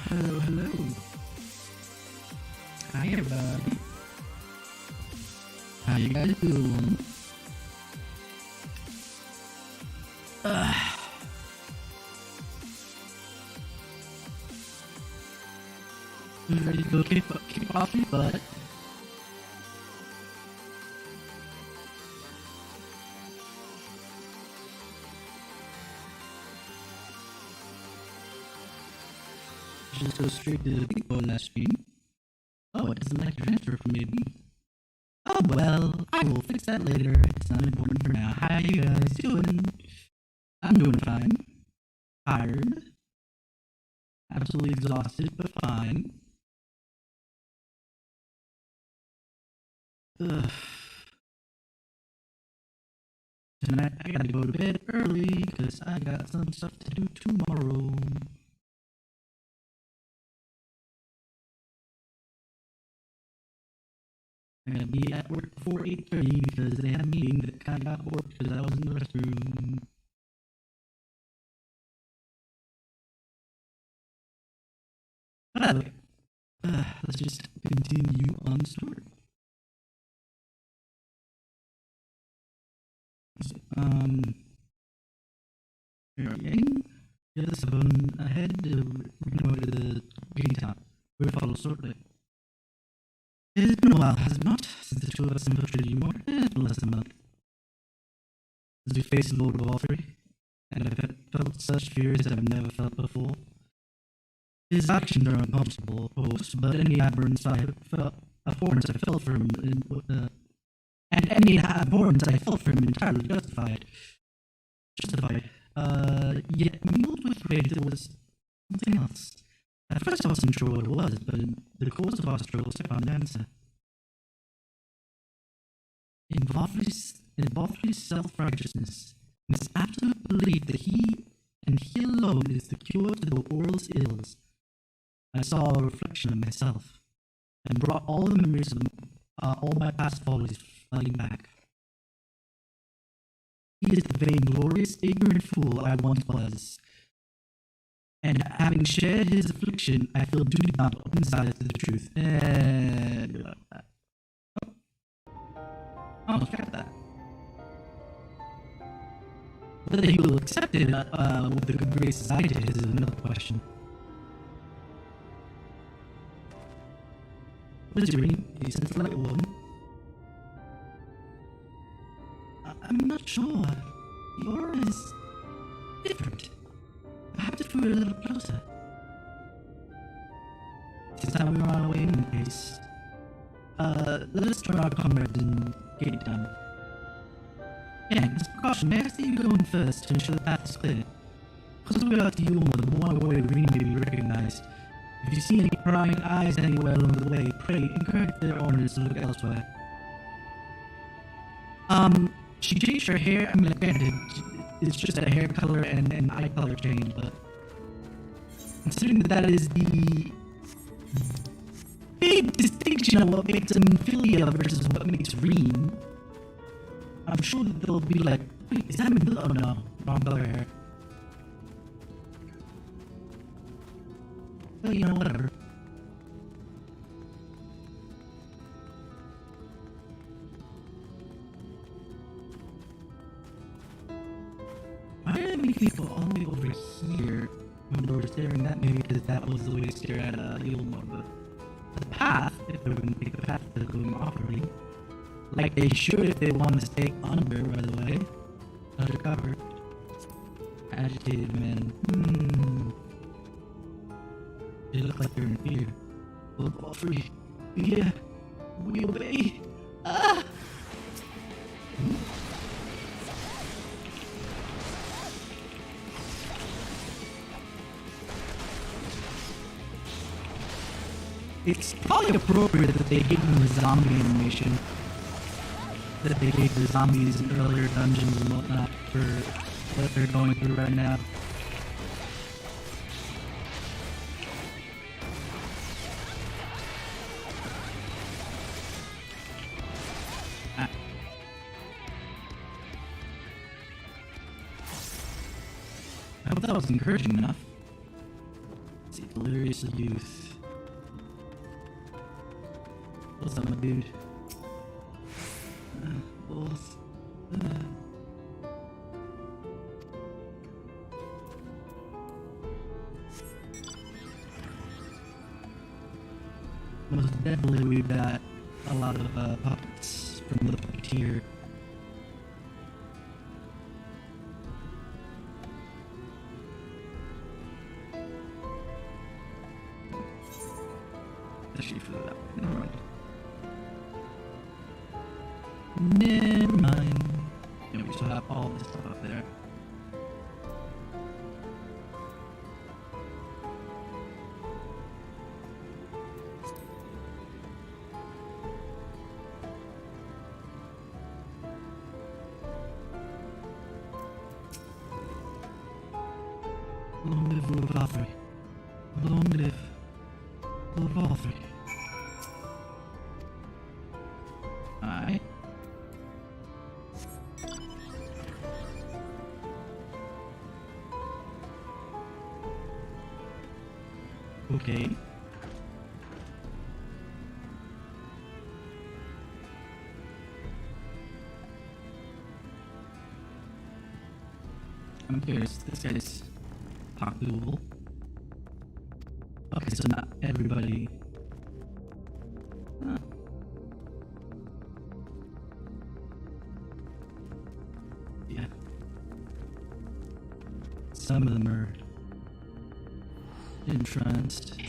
Hello, hello. Hi, everybody. How you guys doing? You ready to go kick off your butt? Just go straight to the big boy last stream. Oh, it doesn't like to transfer from A to B. Oh well, I will fix that later. It's not important for now. How you guys doing? I'm doing fine. Tired. Absolutely exhausted, but fine. Ugh. Tonight I gotta go to bed early because I got some stuff to do tomorrow. I'm gonna be at work before 8:30 because they had a meeting that kinda got bored because I was in the restroom. But anyway, let's just continue on the story. Again, the other 7 ahead, we're gonna go to the green town. We'll follow shortly. It has been a while, has it not, since the 2 of us infiltrated you more? It's been less than a month. As we face the Lord of all 3, and I've felt such fears that I've never felt before. His actions are uncomfortable, of course, but any abhorrence I felt for him, and any abhorrence I felt for him entirely justified. Yet mingled with rage there was something else. At first I wasn't sure what it was, but in the course of our struggles I found an answer. Involved his self-righteousness, and his absolute belief that he, and he alone, is the cure to the world's ills. I saw a reflection of myself, and brought all the memories of all my past follies flooding back. He is the vainglorious, ignorant fool I once was, and having shared his affliction, I feel duty bound to open his eyes to the truth. Almost got that. Whether he will accept it with the good graces I did is another question. What is your ring? He says like a woman. I'm not sure. The aura is different. I have to feel a little closer. It's time we were on our way in the case. Let us join our comrades and get it done. And as a precaution, may I see you go in first to ensure the path is clear? Because we are to you more than one way the ring may be recognized. If you see any prying eyes anywhere along the way, pray encourage their owners to look elsewhere. She changed her hair. I mean, like, granted, it's just a hair color and eye color change, but considering that is the big distinction of what makes Amphilia versus what makes Reem, I'm sure that they'll be like, wait, is that Amphilia? Oh no, wrong color hair. Well, you know, whatever. Why are there many people all the way over here when they were staring at me? Because that was the way to stare at Ilmor, but the path, if they were going to take the path to going properly, like they should if they want to stay under, by the way, undercover. Agitated men. They look like they're in fear. We'll go free. Yeah, we obey. Ah! It's probably appropriate that they give them the zombie animation that they gave the zombies in earlier dungeons and whatnot for what they're going through right now. I hope that was encouraging enough. see, delirious youth. What's up, my dude? Both. Most definitely, we've got a lot of puppets from the puppeteer. Actually, for that, never mind. Never mind. Yeah, we still have all this stuff up there. Long live Lord Arthur. Long live Lord Arthur. Alright. Okay. I'm curious, this guy's popular. Okay, so not everybody. Yeah. Some of them are entranced.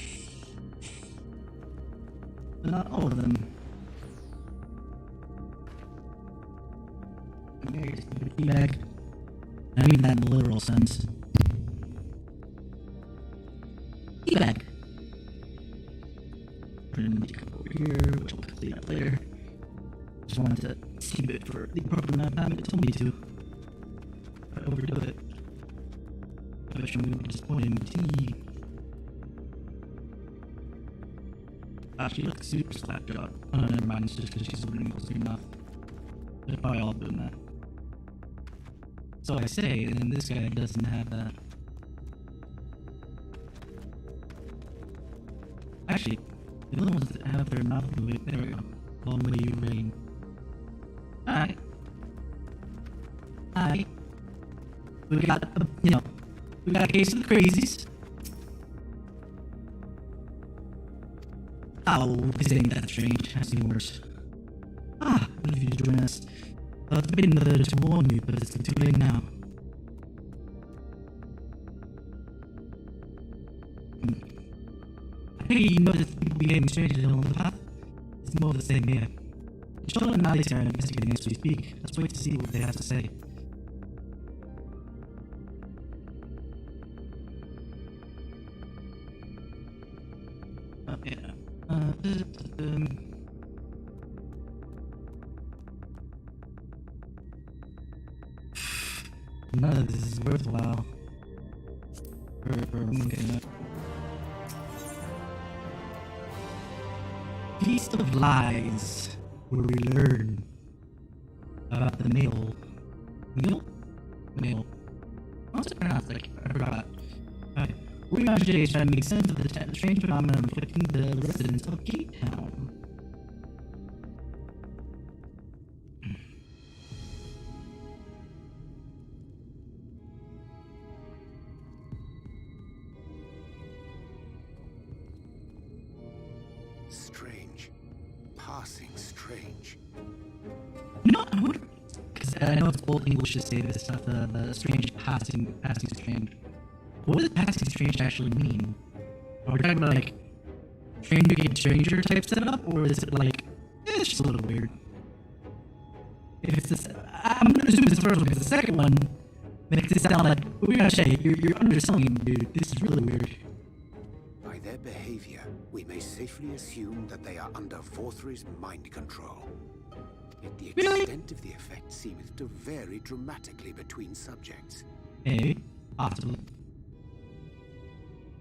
But not all of them. There's the feedback. I mean that in the literal sense. Feedback. Over here, which I'll complete that later. Just wanted to keep it for the appropriate amount of time it told me to. If I overdo it, I wish I'm going to be disappointed. Tea. She looks super slapjaw. Oh, never mind, it's just because she's reading close enough. They're probably all doing that. So I say, and this guy doesn't have that. Actually, the other ones that have their mouth moving, there we go. Long way you rain. Alright. Alright. We got, we got a case of the crazies. Oh, this ain't that strange. I've seen worse. Ah, what have you joined us? It's been to warn you, but it's too late now. Hey, you noticed people behaving strangely along the path? It's more of the same here. Charlotte and Alice are investigating as we speak. Let's wait to see what they have to say. Yeah. None of this is worthwhile. Feast of Lies, where we learn about the male. How's it pronounced? I forgot. Alright. We are today trying to make sense of the strange phenomenon afflicting the residents of Cape Town. Strange. Passing strange. You know, I would, because I know it's old English to say this stuff, the strange passing strange. What does passing strange actually mean? Are we talking about like stranger get stranger type setup, or is it like it's just a little weird? If it's this, I'm gonna assume it's the first one because the second one makes it sound like you're underselling, dude. This is really weird. By their behavior, we may safely assume that they are under Vorthry's mind control. Yet the extent of the effect seemeth to vary dramatically between subjects. Possibly.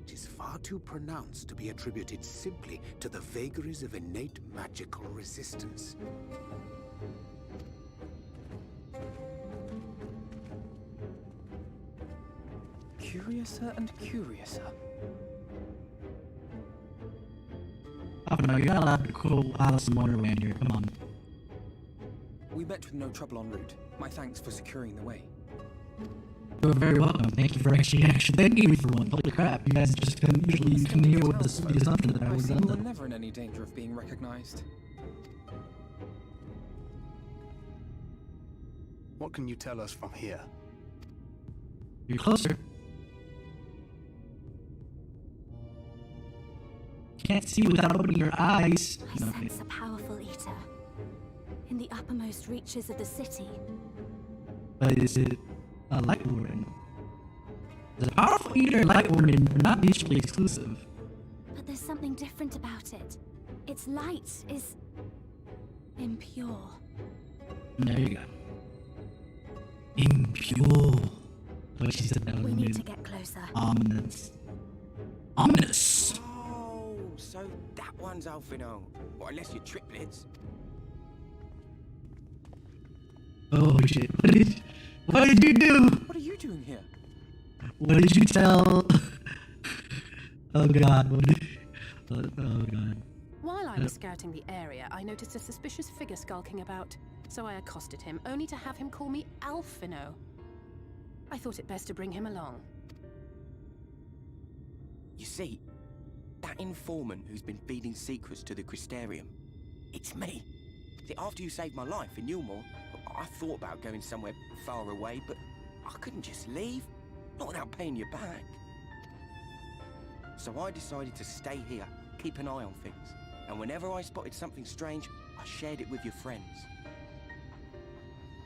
It is far too pronounced to be attributed simply to the vagaries of innate magical resistance. Curiouser and curiouser. Oh no, you're not allowed to call Alice in Wonderland here. Come on. We met with no trouble en route. My thanks for securing the way. You're very welcome. Thank you for actually thanking me for one. Holy crap, you guys just usually come here with the assumption that I would have done You were that. never in any danger of being recognized. What can you tell us from here? You're closer. Can't see without opening your eyes. I sense a powerful eater in the uppermost reaches of the city. But is it a light warden? The powerful eater and light warden are not mutually exclusive. But there's something different about it. Its light is impure. There you go. Impure. What she said that was We need to get closer. ominous. Ominous. Oh, so that one's Alfino. Or unless you're triplets. Oh shit. What did you do? What are you doing here? What did you tell? Oh god. Oh god. While I was scouting the area, I noticed a suspicious figure skulking about, so I accosted him, only to have him call me Alfino. I thought it best to bring him along. You see, that informant who's been feeding secrets to the Crystarium, it's me. See, after you saved my life in Yulmore, I thought about going somewhere far away, but I couldn't just leave, not without paying you back. So I decided to stay here, keep an eye on things, and whenever I spotted something strange, I shared it with your friends.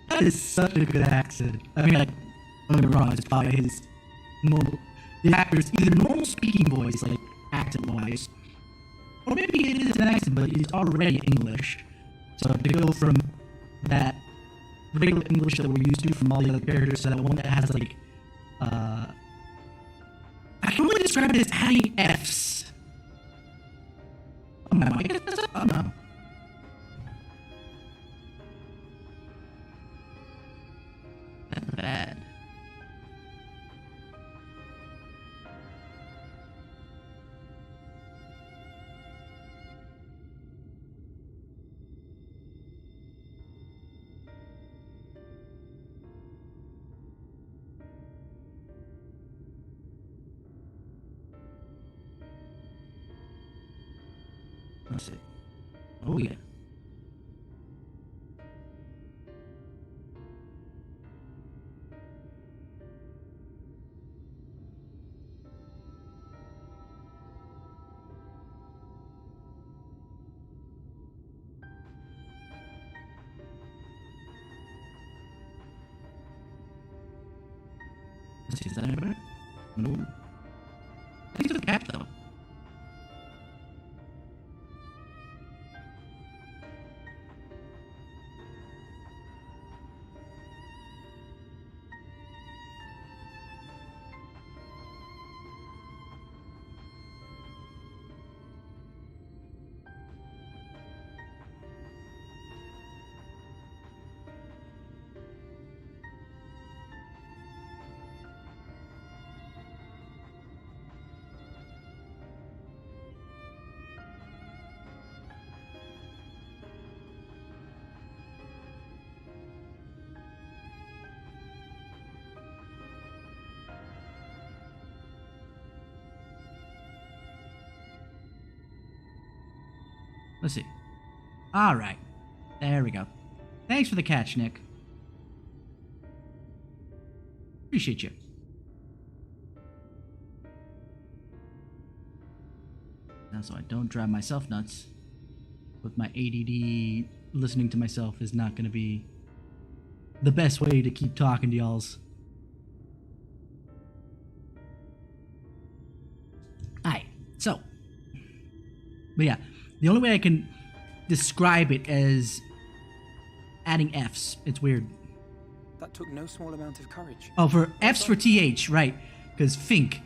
That is such a good accent. I mean, like, don't get me wrong, it's probably his normal, the actor's either normal speaking voice, like accent-wise, or maybe it is an accent, but it's already English. So to go from that regular English that we're used to from all the other characters to that one that has like, I can only describe it as adding F's. Oh, am I getting this up? Oh no. That's bad. Let's see. Oh yeah. Let's see, is that any better? No. I think it's a cap though. Let's see. All right. There we go. Thanks for the catch, Nick. Appreciate you. Now, so I don't drive myself nuts. With my ADD, listening to myself is not going to be the best way to keep talking to y'all's. Alright, so. But yeah. The only way I can describe it as adding F's. It's weird. That took no small amount of courage. Oh, for F's for TH, right. Because think.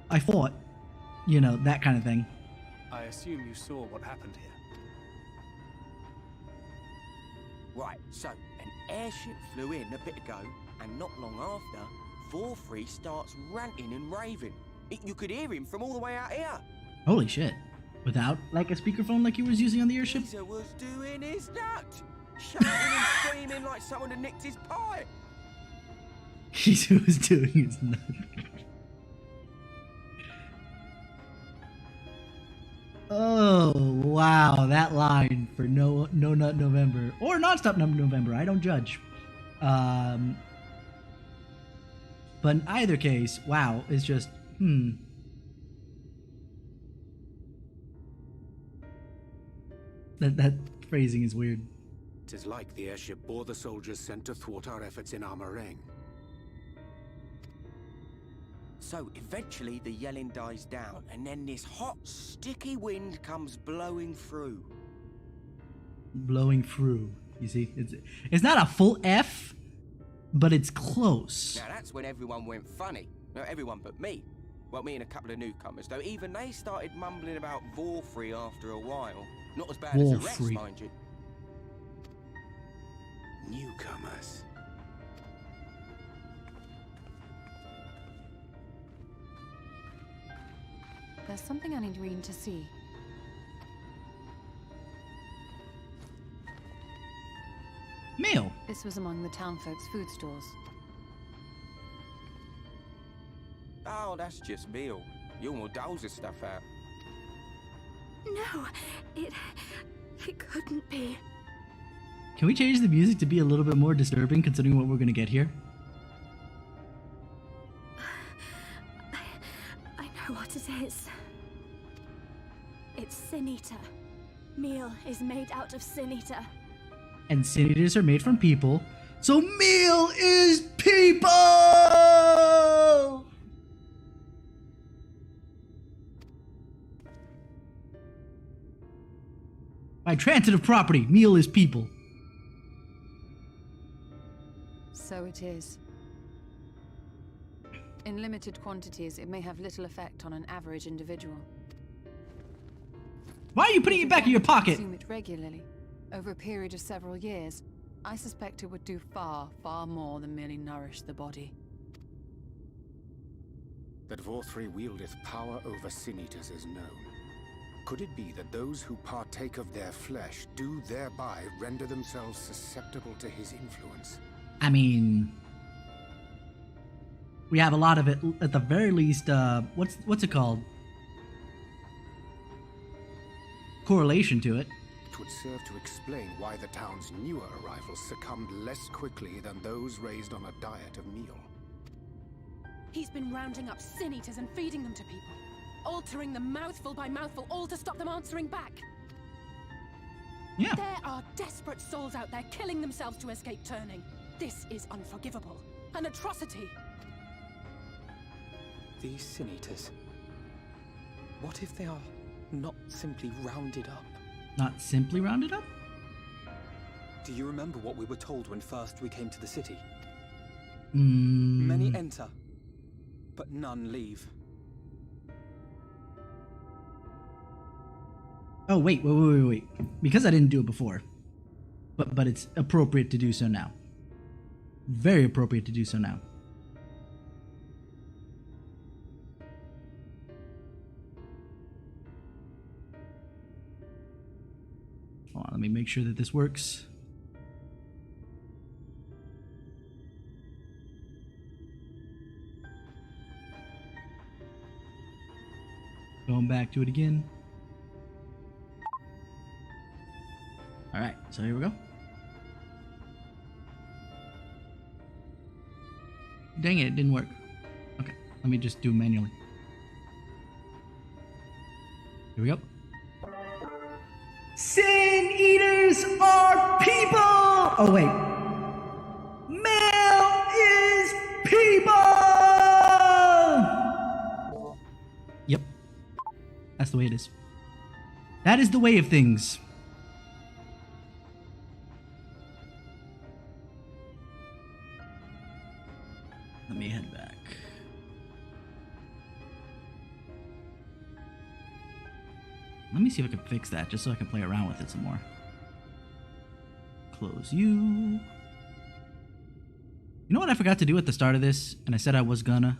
I thought. You know, that kind of thing. I assume you saw what happened here. Right, so an airship flew in a bit ago, and not long after, 4-3 starts ranting and raving. You could hear him from all the way out here. Holy shit. Without, like, a speakerphone like he was using on the airship? Caesar was doing his nut! Shouting and screaming like someone had nicked his pie! He was doing his nut. Oh, wow. That line for No Nut November. Or Nonstop November. I don't judge. But in either case, wow, it's just, That phrasing is weird. It is like the airship bore the soldiers sent to thwart our efforts in Armorang. So eventually the yelling dies down, and then this hot, sticky wind comes blowing through. Blowing through. You see, it's not a full F, but it's close. Now that's when everyone went funny. No, everyone but me. Well, me and a couple of newcomers, though even they started mumbling about Vorfrey after a while. Not as bad as the rest, Vorfrey. mind you. Newcomers. There's something I need Reen to see. Mail. This was among the townfolk's food stores. Oh, that's just meal. Yulmore doles his stuff out. No, it couldn't be. Can we change the music to be a little bit more disturbing considering what we're gonna get here? I know what it is. It's Sin Eater. Meal is made out of Sin Eater. And Sin Eaters are made from people, so meal is people! By transitive property, meal is people. So it is. In limited quantities, it may have little effect on an average individual. Why are you putting it back in your pocket? Consume it regularly, over a period of several years, I suspect it would do far, far more than merely nourish the body. That Vorfrey wieldeth power over Sin Eaters is known. Could it be that those who partake of their flesh do thereby render themselves susceptible to his influence? I mean, we have a lot of it, at the very least, what's it called? Correlation to it. It would serve to explain why the town's newer arrivals succumbed less quickly than those raised on a diet of meal. He's been rounding up Sin Eaters and feeding them to people. Altering them mouthful by mouthful, all to stop them answering back. Yeah. There are desperate souls out there killing themselves to escape turning. This is unforgivable. An atrocity. These Sin Eaters. What if they are not simply rounded up? Not simply rounded up? Do you remember what we were told when first we came to the city? Mm. Many enter, but none leave. Oh, wait. Because I didn't do it before. But it's appropriate to do so now. Very appropriate to do so now. Hold on, let me make sure that this works. Going back to it again. Alright, so here we go. Dang it didn't work. Okay, let me just do it manually. Here we go. Sin Eaters are people! Oh, wait. Male is people! Yep. That's the way it is. That is the way of things. Let me head back. Let me see if I can fix that, just so I can play around with it some more. Close you. You know what I forgot to do at the start of this, and I said I was gonna?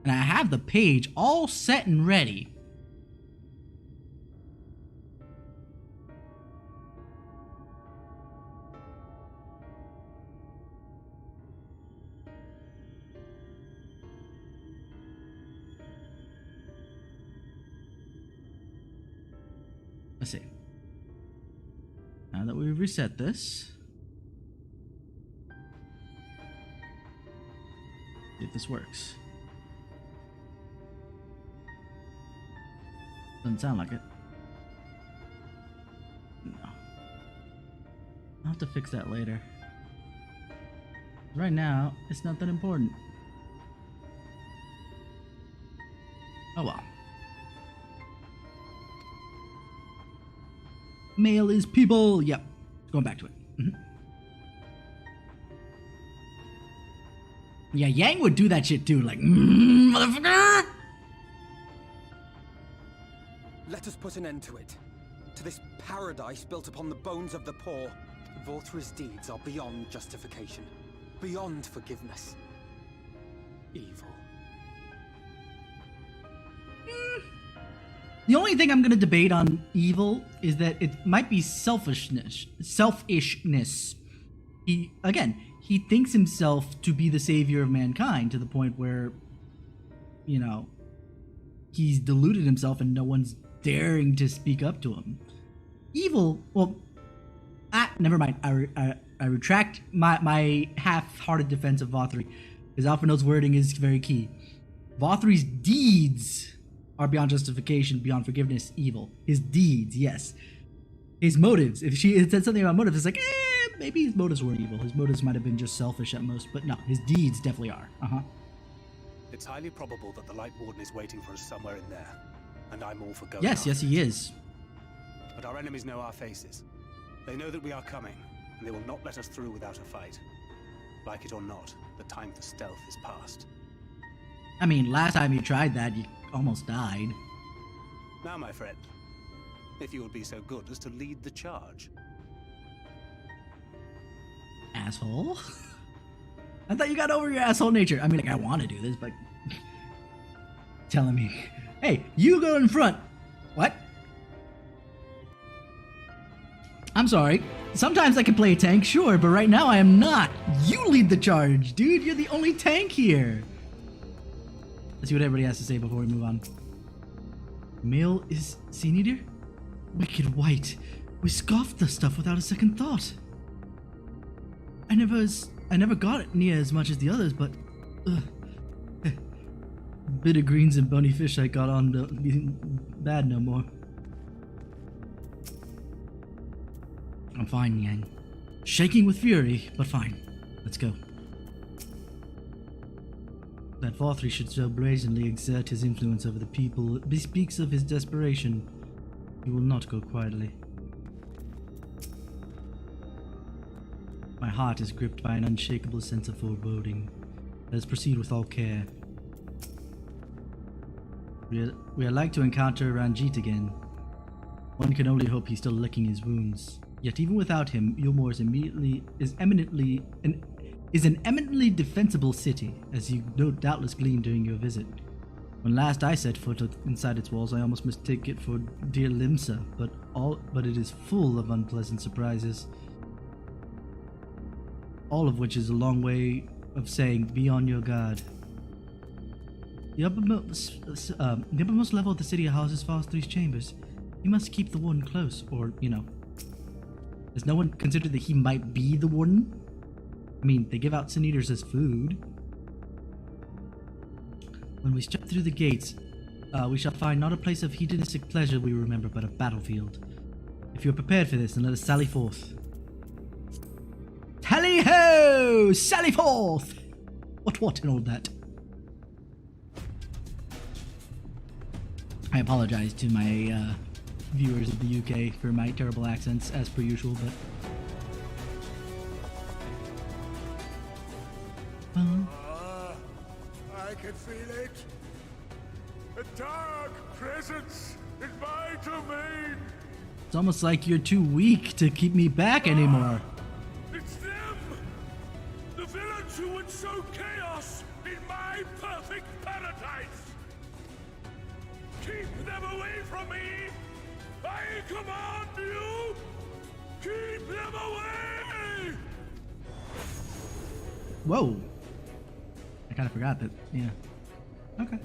And I have the page all set and ready. Let's see. Now that we've reset this, see if this works. Doesn't sound like it. No. I'll have to fix that later. Right now, it's not that important. Oh well. Male is people. Yep. Going back to it. Yeah, Yang would do that shit too. Like, motherfucker! Let us put an end to it. To this paradise built upon the bones of the poor. Volthra's deeds are beyond justification. Beyond forgiveness. Evil. The only thing I'm gonna debate on evil is that it might be selfishness. He thinks himself to be the savior of mankind to the point where, you know, he's deluded himself and no one's daring to speak up to him. Evil, well, never mind. I retract my half-hearted defense of Vothri, because Alphinaud's wording is very key. Vothri's deeds are beyond justification, beyond forgiveness, evil. His deeds, yes. His motives, if she had said something about motives, it's like, maybe his motives weren't evil. His motives might have been just selfish at most, but no, his deeds definitely are. It's highly probable that the Light Warden is waiting for us somewhere in there, and I'm all for going. Yes, he is. But our enemies know our faces. They know that we are coming, and they will not let us through without a fight. Like it or not, the time for stealth is past. I mean, last time you tried that, you almost died. Now, my friend, if you would be so good as to lead the charge. Asshole. I thought you got over your asshole nature. I mean, like, I want to do this, but telling me, hey, you go in front. What? I'm sorry. Sometimes I can play a tank, sure, but right now I am not. You lead the charge, dude. You're the only tank here. Let's see what everybody has to say before we move on. Male is Scene Eater? Wicked white. We scoffed the stuff without a second thought. I never got it near as much as the others, but bitter greens and bony fish I got on don't be bad no more. I'm fine, Yang. Shaking with fury, but fine. Let's go. That Vothri should so brazenly exert his influence over the people bespeaks of his desperation. He will not go quietly. My heart is gripped by an unshakable sense of foreboding. Let us proceed with all care. We are like to encounter Ranjit again. One can only hope he's still licking his wounds. Yet even without him, Yulmore is an eminently defensible city, as you doubtless gleaned during your visit. When last I set foot inside its walls, I almost mistake it for dear Limsa, but it is full of unpleasant surprises. All of which is a long way of saying, be on your guard. The uppermost level of the city houses Vothri's chambers. You must keep the warden close, or, you know. Has no one considered that he might be the warden? I mean, they give out Sin Eaters as food. When we step through the gates, we shall find not a place of hedonistic pleasure we remember, but a battlefield. If you are prepared for this, then let us sally forth. Tally-ho! Sally forth! What and all that? I apologize to my viewers of the UK for my terrible accents, as per usual, but... I can feel it. A dark presence in my domain. It's almost like you're too weak to keep me back anymore. It's them! The villains who would sow chaos in my perfect paradise! Keep them away from me! I command you! Keep them away! Whoa. I kind of forgot that, yeah. Okay.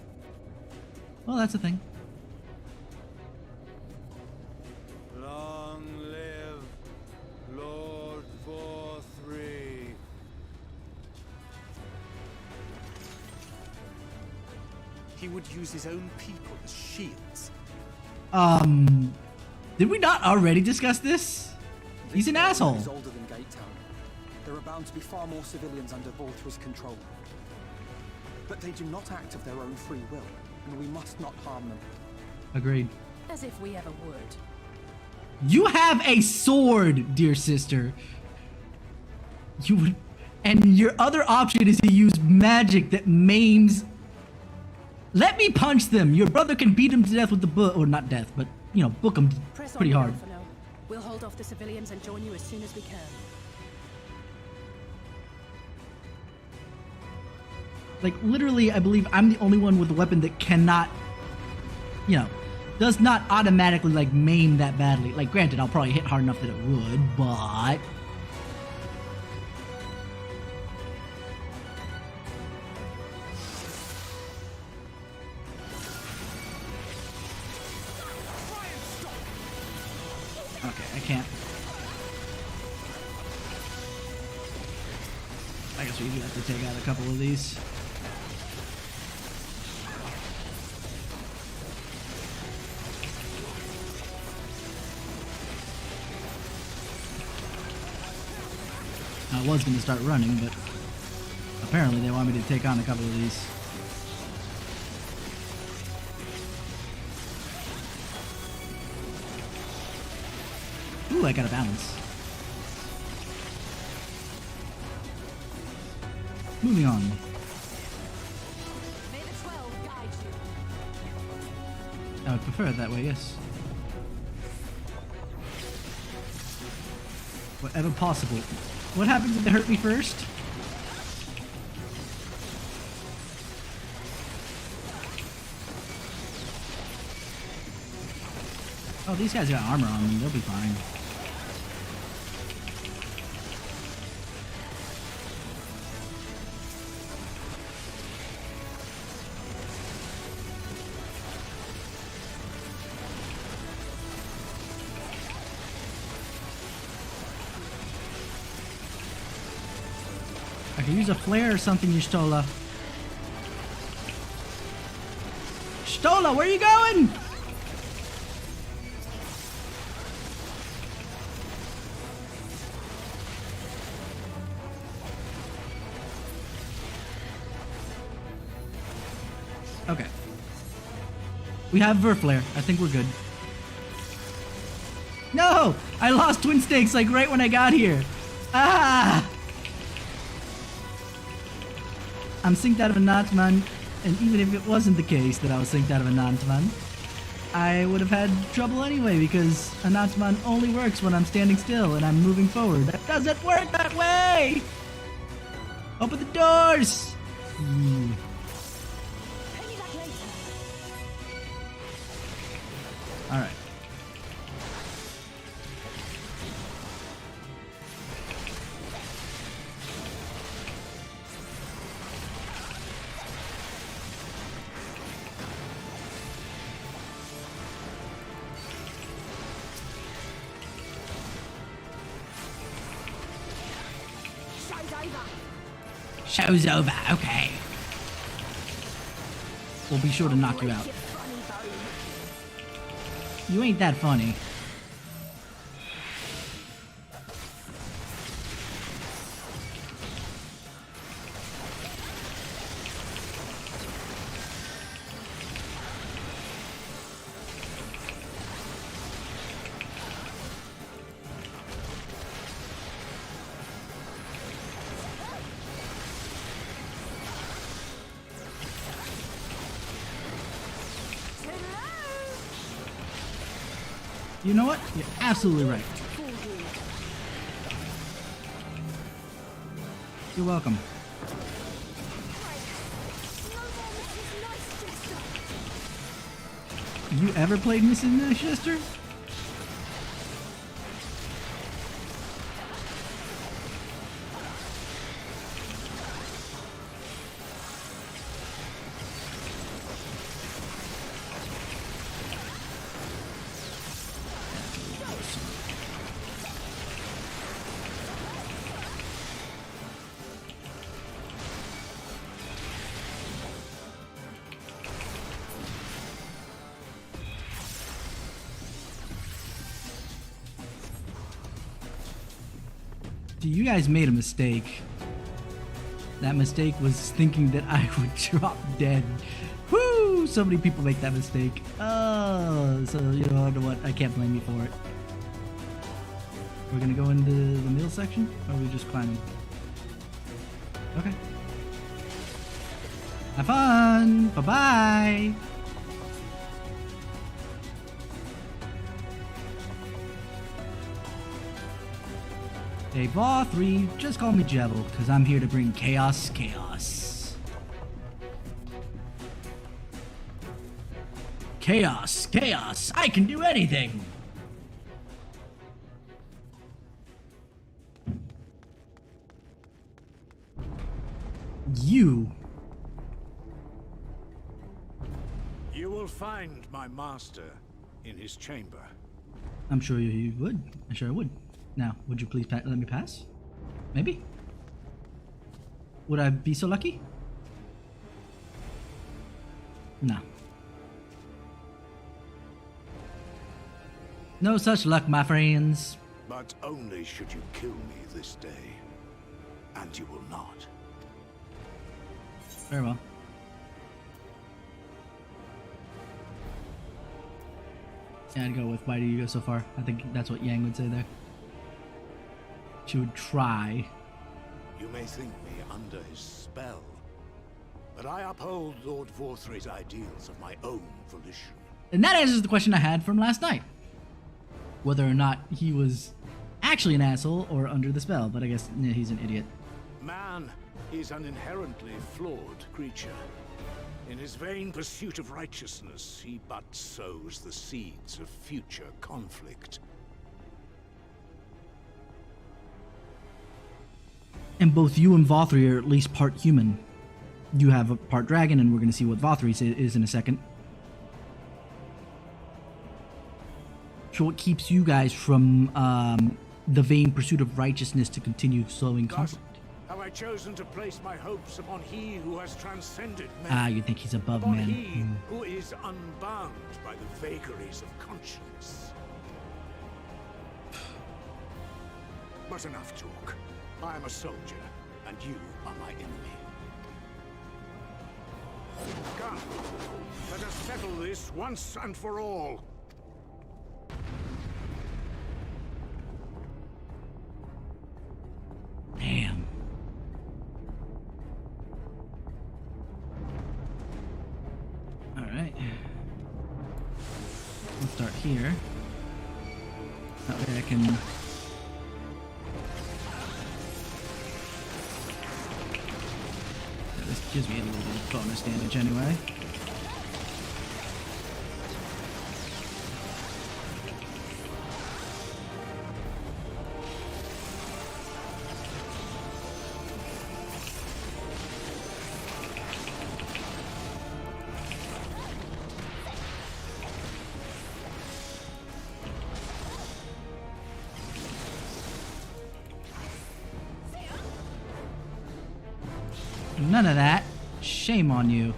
Well, that's a thing. He would use his own people as shields. Did we not already discuss this? He's an asshole. Is older than Gate Town. There are bound to be far more civilians under Voltra's control. But they do not act of their own free will, and we must not harm them. Agreed. As if we ever would. You have a sword, dear sister. You would, and your other option is to use magic that maims. Let me punch them. Your brother can beat him to death with the book, or not death, but you know, book him Press pretty on, hard. Alphino. We'll hold off the civilians and join you as soon as we can. Like, literally, I believe I'm the only one with a weapon that cannot, you know, does not automatically, like, maim that badly. Like, granted, I'll probably hit hard enough that it would, but... Okay, I can't. I guess we do have to take out a couple of these. I was going to start running, but apparently they want me to take on a couple of these. Ooh, I got a balance. Moving on. May the 12 guide you. I would prefer it that way, yes. Whatever possible. What happens if they hurt me first? Oh, these guys got armor on them. They'll be fine. I could use a flare or something, you Stola. Stola, where are you going? Okay. We have Verflare. I think we're good. No! I lost Twin Stakes like right when I got here. Ah! I'm synced out of a Natsman, and even if it wasn't the case that I was synced out of a Natsman, I would have had trouble anyway because a Natsman only works when I'm standing still and I'm moving forward. That doesn't work that way! Open the doors! Alright. Show's over, okay. We'll be sure to knock you out. You ain't that funny. You know what? You're absolutely right. You're welcome. You ever played Mrs. Manchester? You guys made a mistake. That mistake was thinking that I would drop dead. Woo! So many people make that mistake. Oh, so you know what? I can't blame you for it. We're gonna go into the meal section, or are we just climbing? Okay. Have fun! Bye-bye! Hey, Vothri, just call me Jebel, because I'm here to bring chaos. Chaos! I can do anything! You will find my master in his chamber. I'm sure you would. I'm sure I would. Now, would you please let me pass? Maybe? Would I be so lucky? No. No such luck, my friends. But only should you kill me this day. And you will not. Very well. Yeah, I'd go with why do you go so far? I think that's what Yang would say there. She would try. You may think me under his spell, but I uphold Lord Vorthry's ideals of my own volition. And that answers the question I had from last night. Whether or not he was actually an asshole or under the spell, but I guess he's an idiot. Man is an inherently flawed creature. In his vain pursuit of righteousness, he but sows the seeds of future conflict. And both you and Vothry are at least part human. You have a part dragon, and we're going to see what Vothry is in a second. So what keeps you guys from the vain pursuit of righteousness to continue sowing conflict? Have I chosen to place my hopes upon he who has transcended men? Ah, you think he's above upon man. he who is unbound by the vagaries of conscience. But enough talk. I am a soldier, and you are my enemy. Come, let us settle this once and for all. Damn. Alright. Let's start here. That way I can... This gives me a little bit of bonus damage anyway. None of that. Shame on you.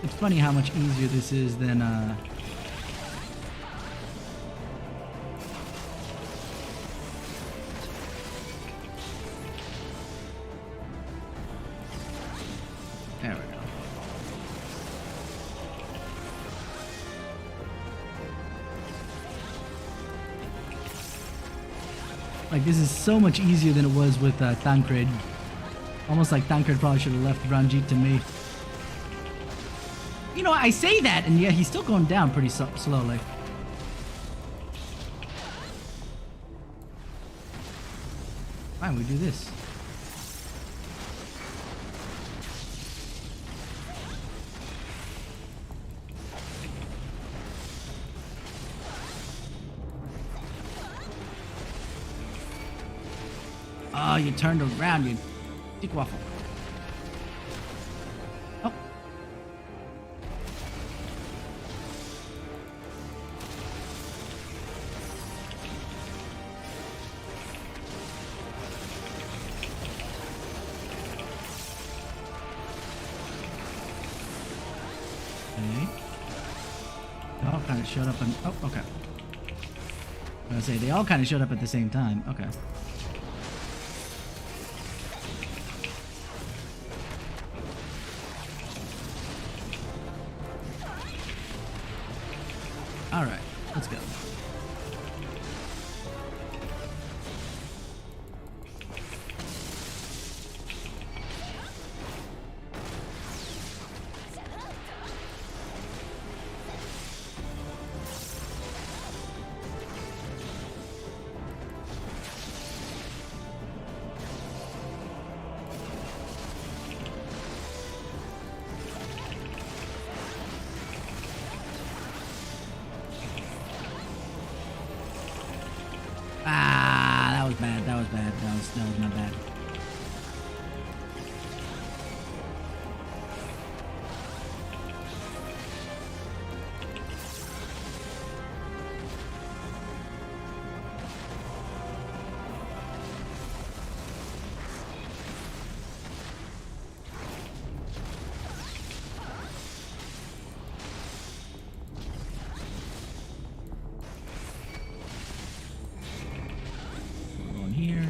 It's funny how much easier this is than there we go. Like, this is so much easier than it was with Tancred. Almost like Tancred probably should have left Ranjit to me. You know, I say that, and yet he's still going down pretty slowly. Fine, we do this. Oh, you turned around, you dick waffle. Oh. Okay. They all kind of showed up and... Oh, okay. I was gonna say, they all kind of showed up at the same time. Okay. Alright, let's go. That was bad. That was bad. That was not bad. Here.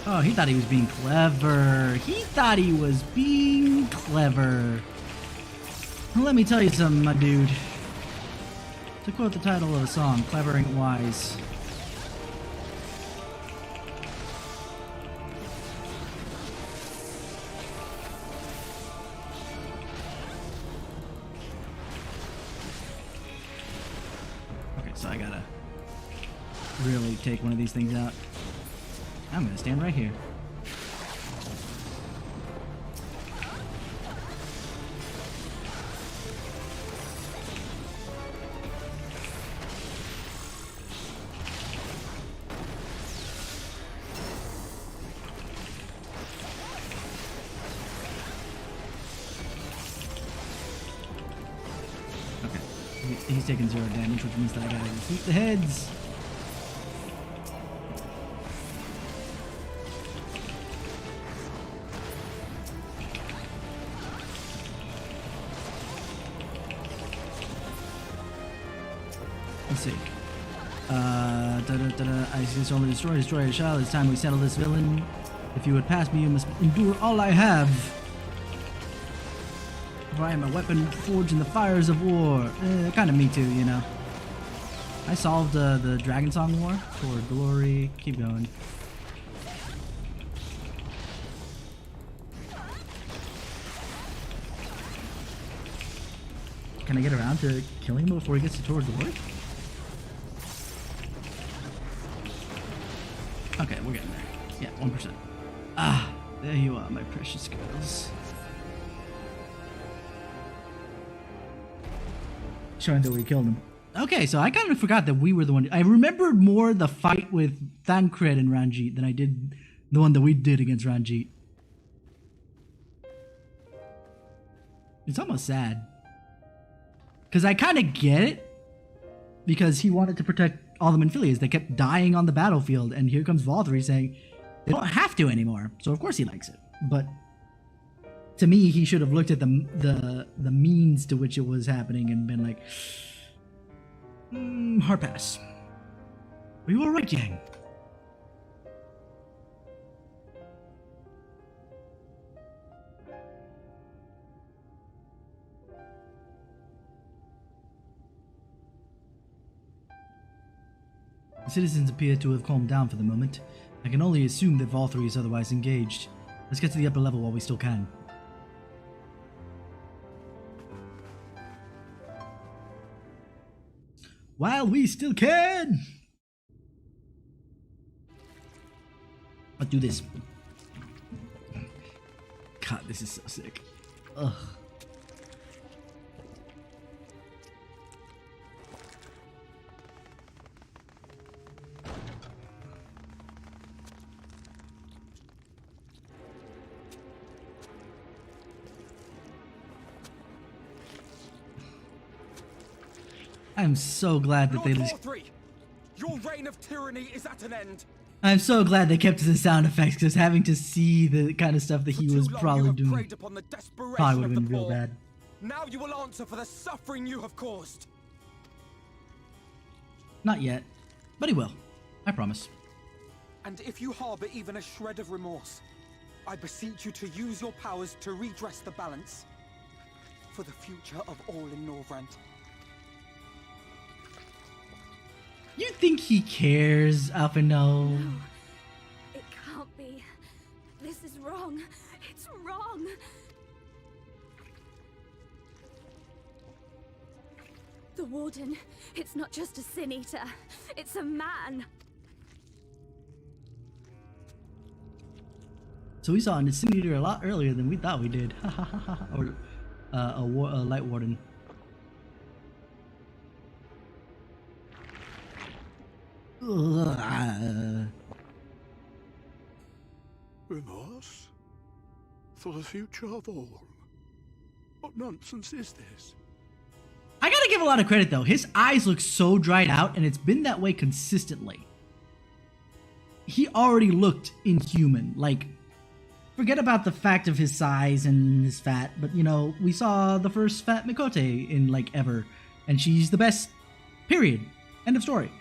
Oh, he thought he was being clever. He thought he was being clever. Well, let me tell you something, my dude. To quote the title of the song, clever ain't wise. So I gotta really take one of these things out. I'm gonna stand right here. He's taking 0 damage, which means that I gotta defeat the heads. Let's see. I see this only destroy a child. It's time we settle this villain. If you would pass me, you must endure all I have. For I am a weapon forged in the fires of war. Kind of me too, you know. I solved the Dragon Song War for glory. Keep going. Can I get around to killing him before he gets to Tor Glory? Okay, we're getting there. Yeah, 1%. Ah, there you are, my precious girls. Showing that we killed him. Okay, so I kind of forgot that we were the one. I remembered more the fight with Thancred and Ranjit than I did the one that we did against Ranjit. It's almost sad. Because I kind of get it. Because he wanted to protect all the Menphilias. They kept dying on the battlefield. And here comes Valtteri saying they don't have to anymore. So of course he likes it. But to me, he should have looked at the means to which it was happening and been like, hard pass. Are you alright, Yang? The citizens appear to have calmed down for the moment. I can only assume that Valtteri is otherwise engaged. Let's get to the upper level while we still can. While we still can! Let's do this. God, this is so sick. Ugh. I'm so glad that they just... Your reign of tyranny is at an end. I'm so glad they kept the sound effects, because having to see the kind of stuff that he was probably doing probably would have been real bad. Now you will answer for the suffering you have caused. Not yet, but he will. I promise. And if you harbor even a shred of remorse, I beseech you to use your powers to redress the balance for the future of all in Norvrent. You think he cares, Alphino? No, it can't be. This is wrong. It's wrong. The Warden, it's not just a Sin Eater. It's a man. So we saw an Sin Eater a lot earlier than we thought we did. Or a Light Warden. Remorse? For the future of all? What nonsense is this? I gotta give a lot of credit though. His eyes look so dried out, and it's been that way consistently. He already looked inhuman. Like, forget about the fact of his size and his fat, but you know, we saw the first fat Mikote in like ever, and she's the best, period. End of story.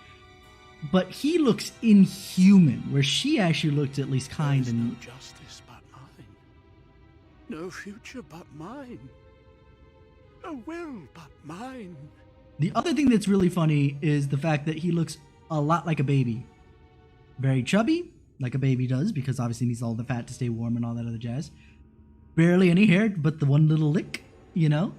But he looks inhuman, where she actually looked at least kind. There's and no justice but mine. No future but mine. No will but mine. The other thing that's really funny is the fact that he looks a lot like a baby. Very chubby, like a baby does, because obviously he needs all the fat to stay warm and all that other jazz. Barely any hair, but the one little lick, you know?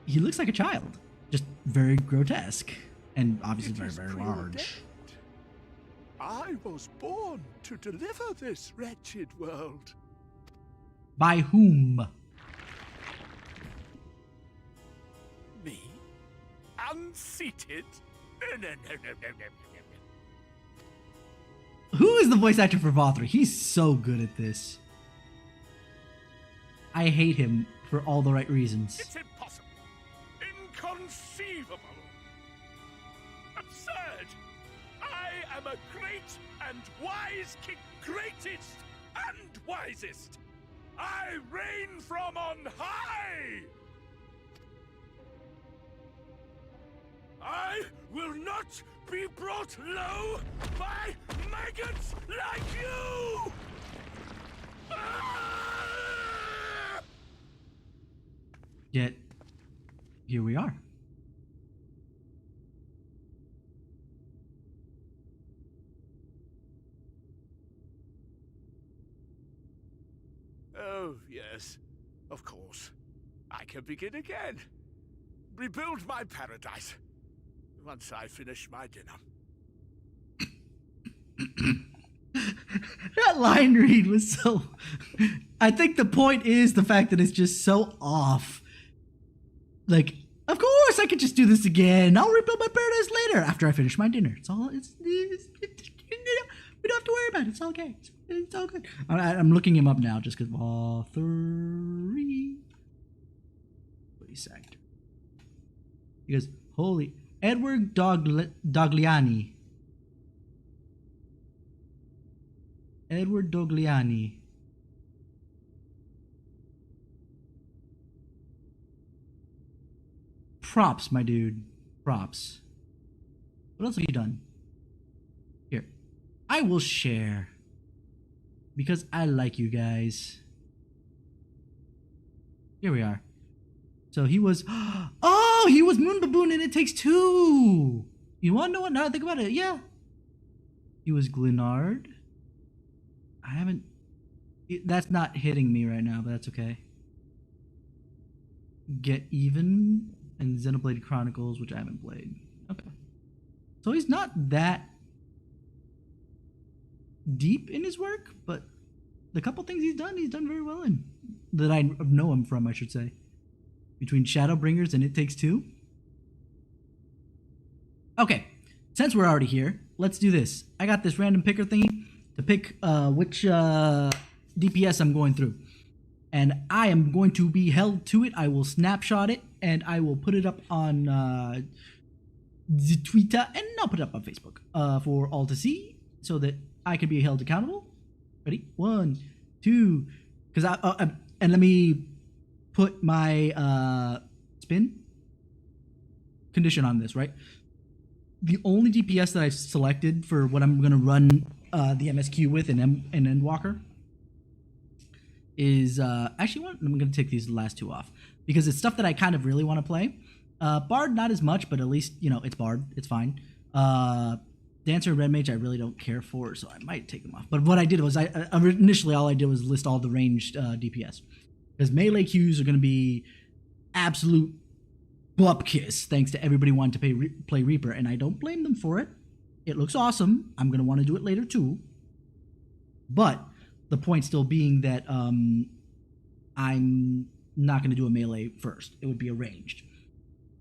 He looks like a child. Just very grotesque. And obviously very, very large. I was born to deliver this wretched world. By whom? Me? Unseated? No. Who is the voice actor for Vothra? He's so good at this. I hate him for all the right reasons. It's impossible. Inconceivable. Absurd. I am a great and wise king. Greatest and wisest. I reign from on high. I will not be brought low by maggots like you! Ah! Yet, here we are. Oh, yes. Of course. I can begin again. Rebuild my paradise. Once I finish my dinner. That line read was so... I think the point is the fact that it's just so off. Like, of course I could just do this again. I'll rebuild my paradise later after I finish my dinner. It's all... we don't have to worry about it. It's all okay. It's all good. I'm looking him up now just because... Voice actor. He goes, holy... Edward Dogliani. Edward Dogliani. Props, my dude. Props. What else have you done? Here. I will share. Because I like you guys. Here we are. So he was... Oh, he was Moon Baboon in It Takes Two. You want to know what? Now I think about it. Yeah. He was Glenard. I haven't... That's not hitting me right now, but that's okay. Get Even and Xenoblade Chronicles, which I haven't played. Okay. So he's not that deep in his work, but the couple things he's done very well in. That I know him from, I should say. Between ShadowBringers and It Takes Two. Okay, since we're already here, let's do this. I got this random picker thingy to pick which DPS I'm going through. And I am going to be held to it. I will snapshot it, and I will put it up on the Twitter, and I'll put it up on Facebook for all to see so that I can be held accountable. Ready? 1, 2, because and let me put my spin condition on this, right? The only DPS that I've selected for what I'm going to run the MSQ with and Endwalker is actually what I'm going to take these last two off because it's stuff that I kind of really want to play. Bard not as much, but at least it's Bard, it's fine. Dancer and Red Mage I really don't care for, so I might take them off. But what I did was initially all I did was list all the ranged DPS because melee queues are going to be absolute bupkiss thanks to everybody wanting to play Reaper, and I don't blame them for it. It looks awesome. I'm going to want to do it later too. But the point still being that I'm not going to do a melee first. It would be a ranged.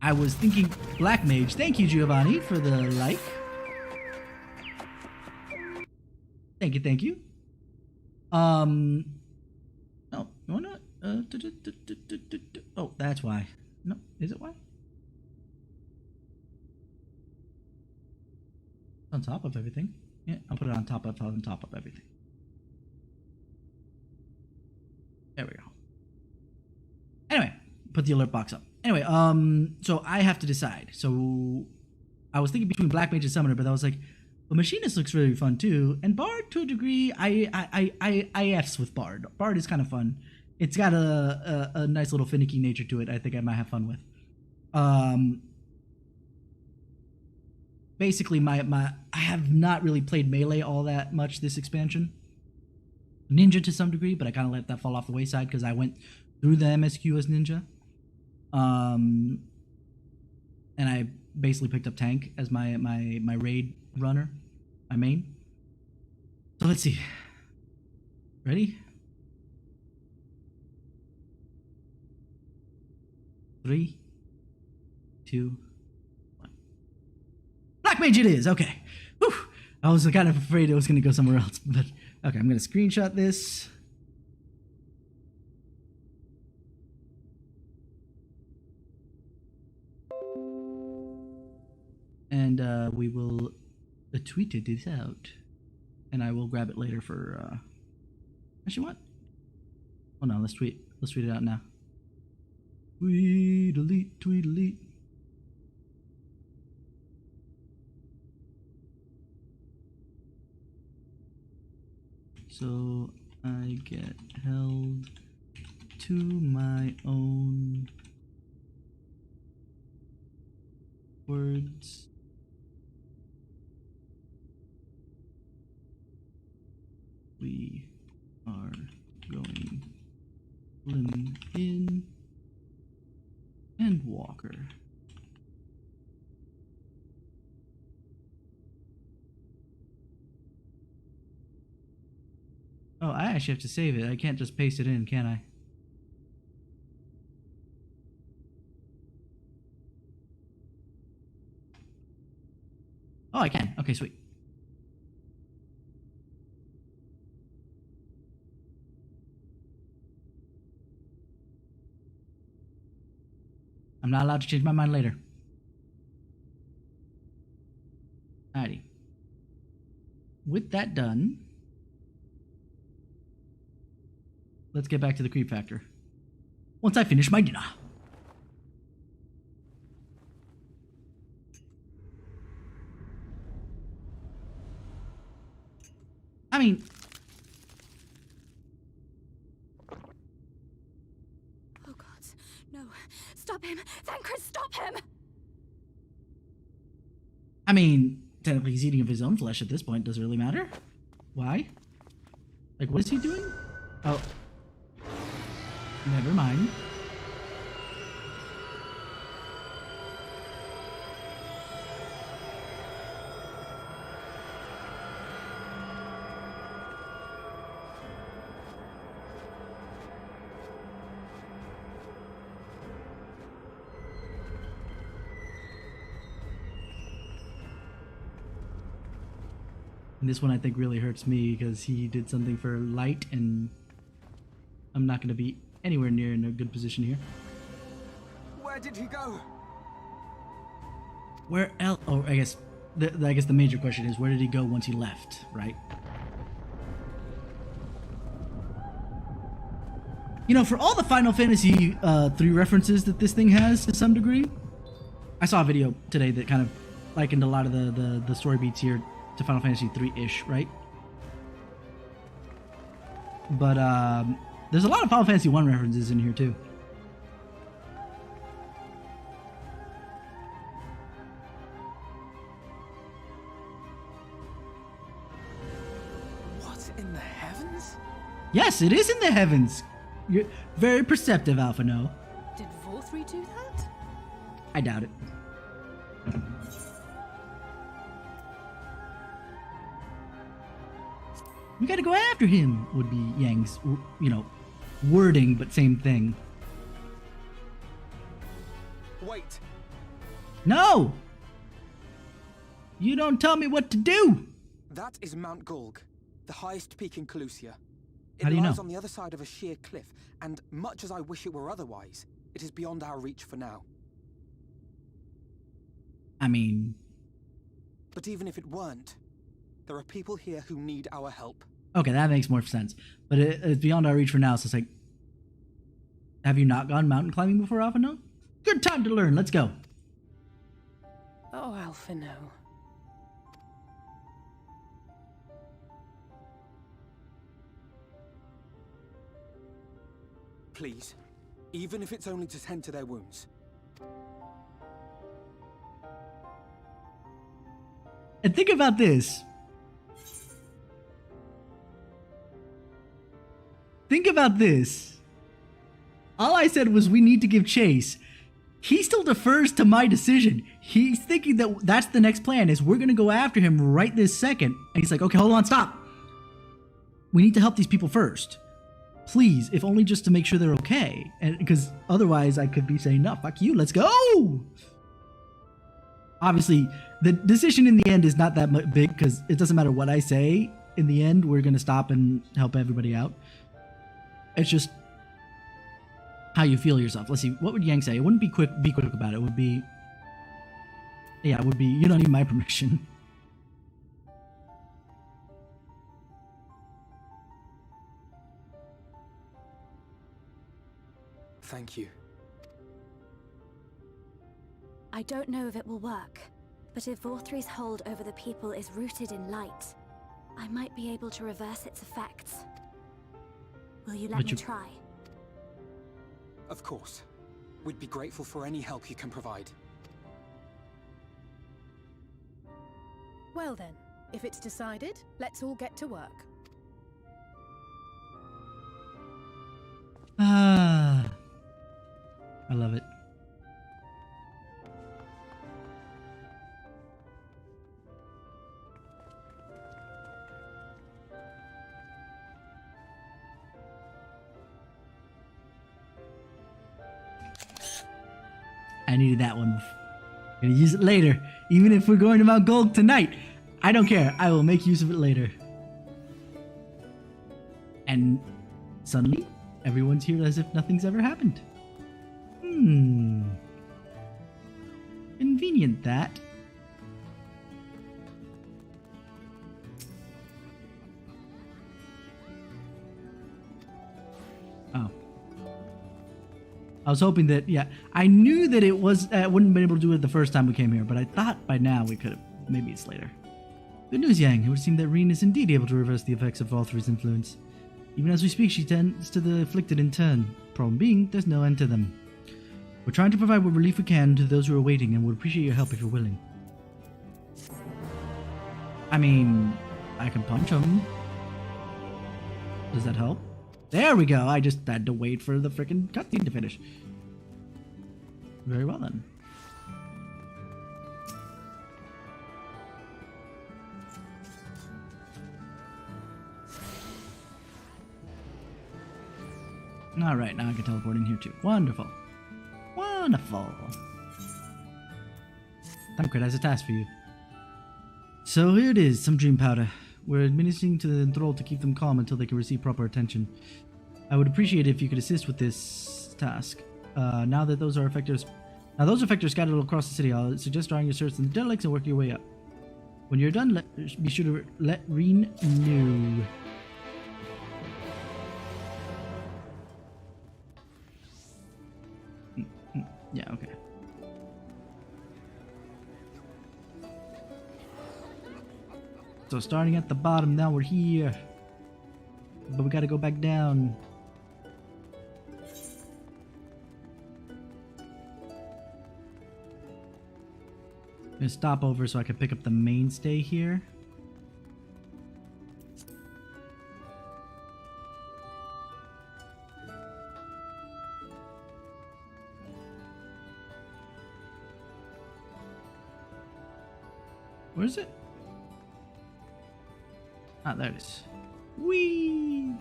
I was thinking Black Mage. Thank you, Giovanni, for the like. Thank you. No, not. Oh, that's why. No, is it why? On top of everything. Yeah, I'll put it on top of everything. There we go. Anyway, put the alert box up. Anyway, so I have to decide. So I was thinking between Black Mage and Summoner, but I was like, well, Machinist looks really fun too, and Bard to a degree. I F's with Bard. Bard is kind of fun. It's got a nice little finicky nature to it. I think I might have fun with. Basically, I have not really played melee all that much this expansion. Ninja to some degree, but I kind of let that fall off the wayside because I went through the MSQ as Ninja. And I basically picked up tank as my raid runner, my main. So let's see. Ready? 3, 2, 1. Black Mage it is. Okay. Whew. I was kind of afraid it was going to go somewhere else, but okay. I'm going to screenshot this. And we will tweet it out, and I will grab it later for. Actually, what? Oh no, let's tweet it out now. Tweet delete. So I get held to my own words. We are going in and Walker. Oh, I actually have to save it. I can't just paste it in, can I? Oh, I can. Okay, sweet. I'm not allowed to change my mind later. Alrighty. With that done, let's get back to the creep factor. Once I finish my dinner. I mean, oh God, no. Stop him! Thancred, stop him! I mean, technically he's eating of his own flesh at this point. Does it really matter? Why? Like, what is he doing? Oh. Never mind. And this one I think really hurts me because he did something for light and I'm not going to be anywhere near in a good position here. Where did he go? Where else? Oh, I guess the major question is, where did he go once he left, right? You know, for all the Final Fantasy 3 references that this thing has to some degree, I saw a video today that kind of likened a lot of the story beats here to Final Fantasy 3-ish, right? But there's a lot of Final Fantasy 1 references in here too. What's in the heavens? Yes, it is in the heavens. You're very perceptive, Alphino. Did Vorthri do that? I doubt it. We gotta go after him, would be Yang's, you know, wording, but same thing. Wait. No! You don't tell me what to do! That is Mount Gulg, the highest peak in Calusia. How do you know? It lies on the other side of a sheer cliff, and much as I wish it were otherwise, it is beyond our reach for now. I mean... But even if it weren't, there are people here who need our help. Okay, that makes more sense. But it's beyond our reach for now, so it's like... Have you not gone mountain climbing before, Alphino? Good time to learn, let's go. Oh, Alphino. Please, even if it's only to tend to their wounds. And think about this. Think about this. All I said was we need to give chase. He still defers to my decision. He's thinking that that's the next plan, is we're going to go after him right this second. And he's like, okay, hold on, stop. We need to help these people first. Please, if only just to make sure they're okay. And because otherwise I could be saying, no, fuck you, let's go. Obviously, the decision in the end is not that big because it doesn't matter what I say. In the end, we're going to stop and help everybody out. It's just how you feel yourself. Let's see, what would Yang say? It wouldn't be quick about it. It would be, yeah, it would be, you don't need my permission. Thank you. I don't know if it will work, but if Vorthri's hold over the people is rooted in light, I might be able to reverse its effects. Will you let me try? Of course. We'd be grateful for any help you can provide. Well then, if it's decided, let's all get to work. Ah, I love it. I needed that one. I'm gonna use it later. Even if we're going to Mount Gold tonight. I don't care. I will make use of it later. And suddenly, everyone's here as if nothing's ever happened. Convenient, that. Oh. I was hoping that, yeah, I knew that it was, wouldn't have been able to do it the first time we came here, but I thought by now we could have. Maybe it's later. Good news, Yang. It would seem that Reen is indeed able to reverse the effects of Valthrie's influence. Even as we speak, she tends to the afflicted in turn. Problem being, there's no end to them. We're trying to provide what relief we can to those who are waiting, and would appreciate your help if you're willing. I mean, I can punch him. Does that help? There we go. I just had to wait for the frickin' cutscene to finish. Very well then. Alright, now I can teleport in here too. Wonderful. Wonderful. Thancred has a task for you. So here it is, some dream powder. We're administering to the enthralled to keep them calm until they can receive proper attention. I would appreciate it if you could assist with this task. Now that those are effective Now those effectors scattered across the city. I'll suggest drawing your search in the derelicts and work your way up. When you're done, be sure to let Reen know. Yeah, okay. So starting at the bottom, now we're here. But we gotta go back down. I'm gonna stop over so I can pick up the mainstay here. Where is it? Ah, there it is. Whee!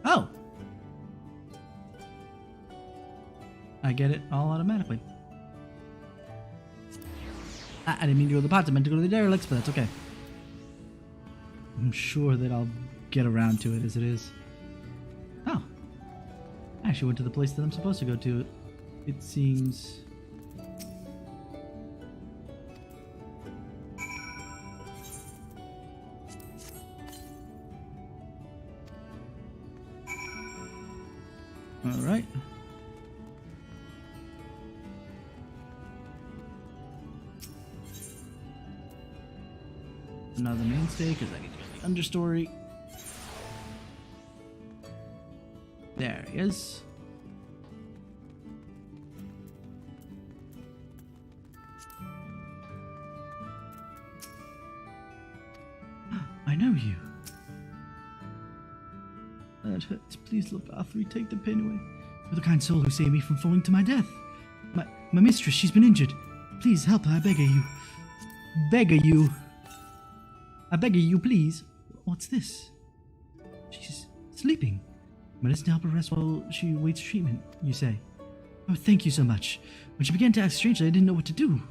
Oh! I get it all automatically. I didn't mean to go to the pots, I meant to go to the derelicts, but that's okay. I'm sure that I'll get around to it as it is. Oh. I actually went to the place that I'm supposed to go to, it seems. Alright. Another mainstay, because I need to go to the understory. There he is. I know you. That hurts. Please, Lord Bathory, take the pain away. You're the kind soul who saved me from falling to my death. My mistress, she's been injured. Please help her, I beg of you. Beg of you. I beg of you, please. What's this? She's sleeping. Medicine to help her rest while she waits treatment, you say? Oh, thank you so much. When she began to act strangely, I didn't know what to do.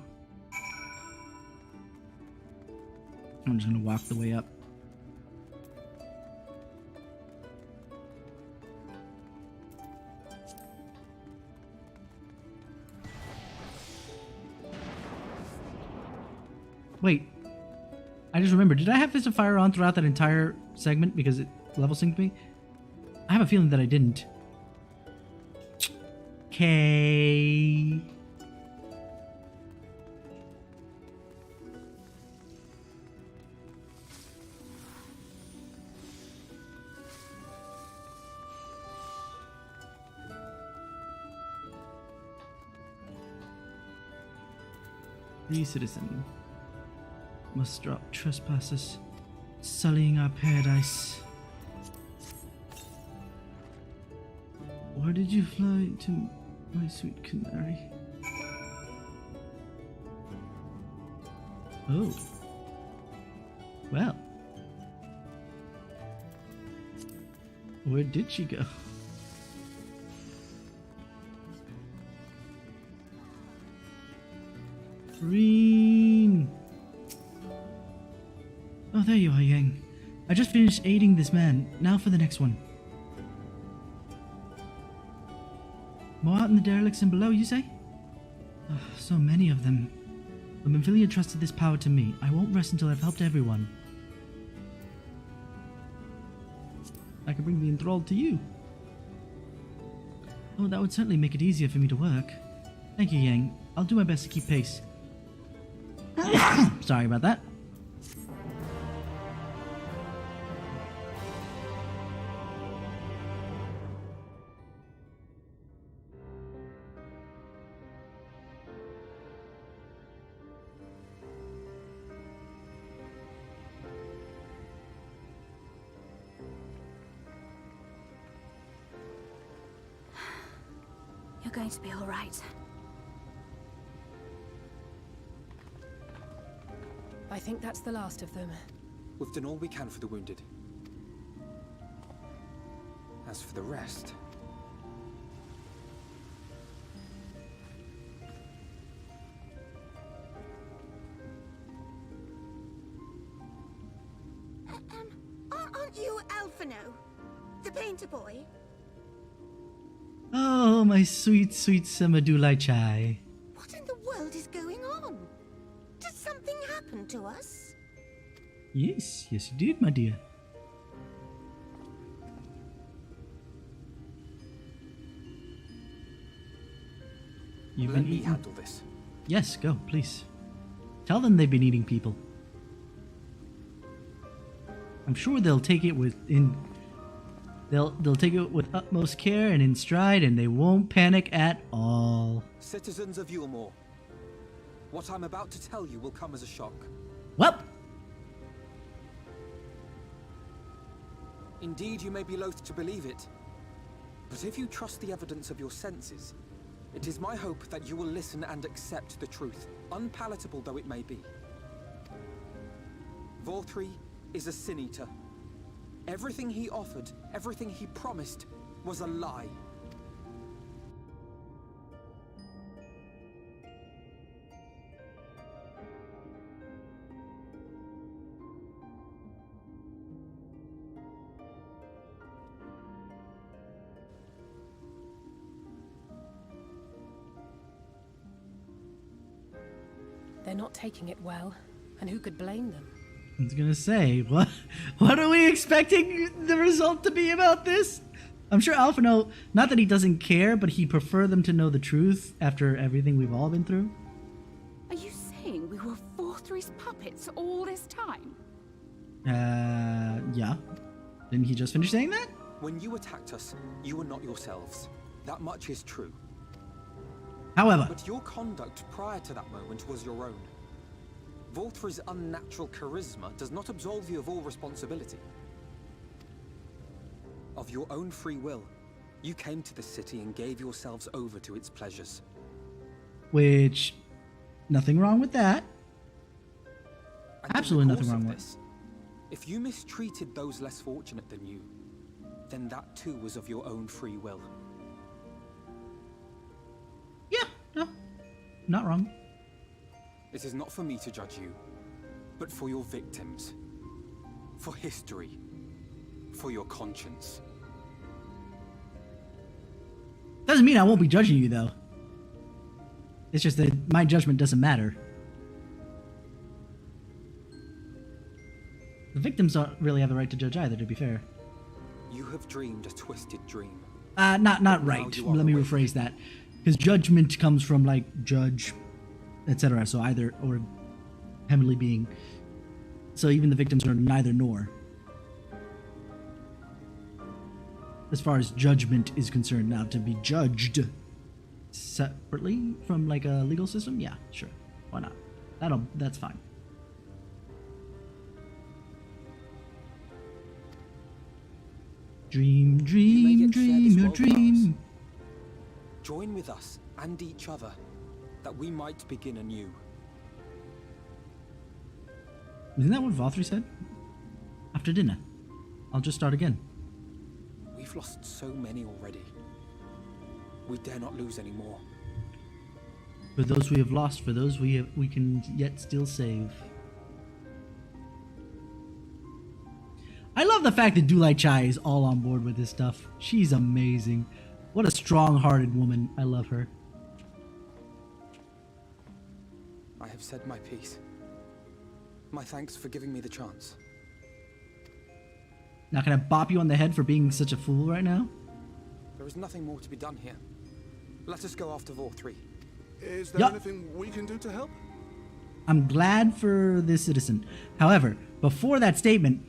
I'm just gonna walk the way up. Wait. I just remembered, did I have Fist of Fire on throughout that entire segment because it level synced me? I have a feeling that I didn't. Okay. Free citizen. Must drop trespassers, sullying our paradise. Where did you fly to, my sweet canary? Oh. Well. Where did she go? Reen! Oh, there you are, Yang. I just finished aiding this man. Now for the next one. More out in the derelicts and below, you say? Oh, so many of them. The Menphilly entrusted this power to me. I won't rest until I've helped everyone. I can bring the enthralled to you. Oh, that would certainly make it easier for me to work. Thank you, Yang. I'll do my best to keep pace. Sorry about that. You're going to be all right. I think that's the last of them. We've done all we can for the wounded. As for the rest... Aren't you Alphino? The painter? matter, boy? Oh, my sweet, sweet Samadulai Chai. What in the world is going on? Did something happen to us? Yes, yes, you did, my dear. You've Let been me eating. handle this. Yes, go, please. Tell them they've been eating people. I'm sure they'll take it they'll take it with utmost care and in stride, and they won't panic at all. Citizens of Yulmore, what I'm about to tell you will come as a shock. Well, Indeed, you may be loath to believe it, but if you trust the evidence of your senses, it is my hope that you will listen and accept the truth, unpalatable though it may be. Vorthri is a sin-eater. Everything he offered, everything he promised, was a lie. They're not taking it well, and who could blame them? I was gonna say, what are we expecting the result to be about this? I'm sure Alphino, not that he doesn't care, but he'd prefer them to know the truth after everything we've all been through. Are you saying we were Vorthri's puppets all this time? Yeah. Didn't he just finish saying that? When you attacked us, you were not yourselves. That much is true. However, But your conduct prior to that moment was your own. Vorthri's unnatural charisma does not absolve you of all responsibility. Of your own free will, you came to this city and gave yourselves over to its pleasures. which, nothing wrong with that. And in Absolutely the nothing course wrong of with it. this, if you mistreated those less fortunate than you, then that too was of your own free will. Yeah, no, not wrong. It is not for me to judge you, but for your victims, for history, for your conscience. Doesn't mean I won't be judging you, though. It's just that my judgment doesn't matter. The victims don't really have the right to judge either, to be fair. You have dreamed a twisted dream. Not Now right. you are Let me awake. rephrase that. Because judgment comes from, like, judge, etc. So either, or heavenly being. So even the victims are neither nor. As far as judgment is concerned, now to be judged separately from, like, a legal system, yeah, sure, why not? That's fine. Dream, You may dream, yet share dream this your world with us. dream. Join with us and each other, that we might begin anew. Isn't that what Vothri said? After dinner, I'll just start again. We've lost so many already. We dare not lose any more. For those we have lost, for those we can yet still save. I love the fact that Dulai Chai is all on board with this stuff. She's amazing. What a strong-hearted woman. I love her. I have said my piece. My thanks for giving me the chance. Not gonna bop you on the head for being such a fool right now? There is nothing more to be done here. Let us go after Vorthri. Is there Yup. anything we can do to help? I'm glad for this citizen. However, before that statement,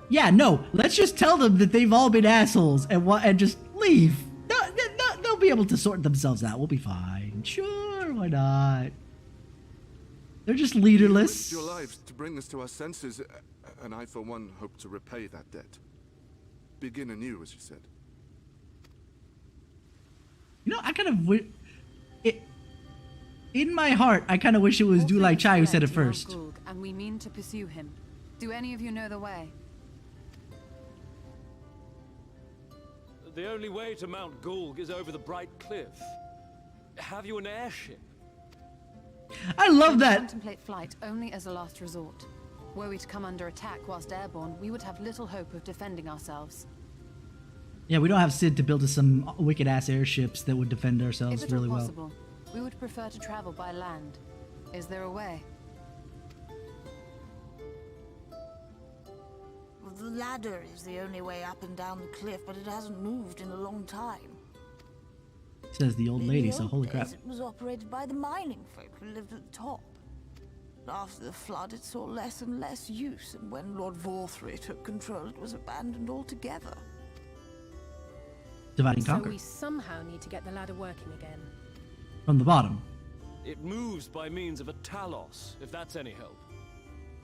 yeah, no, let's just tell them that they've all been assholes and just leave. No, they'll be able to sort themselves out. We'll be fine. Sure, why not? They're just You leaderless. risked your lives to bring us to our senses, and I, for one, hope to repay that debt. Begin anew, as you said. You know, I kind of in my heart, I kind of wish it was Dulai Chai who said it first. Gulg, and we mean to pursue him. Do any of you know the way? The only way to Mount Gulg is over the Bright Cliff. Have you an airship? I love We that. contemplate flight only as a last resort. Were we to come under attack whilst airborne, we would have little hope of defending ourselves. Yeah, we don't have Sid to build us some wicked-ass airships that would defend ourselves If at all really well. possible, we would prefer to travel by land. Is there a way? Well, the ladder is the only way up and down the cliff, but it hasn't moved in a long time. Says the old In lady, the so old holy days, crap. It was operated by the mining folk who lived at the top. After the flood, it saw less and less use, and when Lord Vorthry took control, it was abandoned altogether. Divide and So conquer. we somehow need to get the ladder working again. From the bottom. It moves by means of a Talos, if that's any help.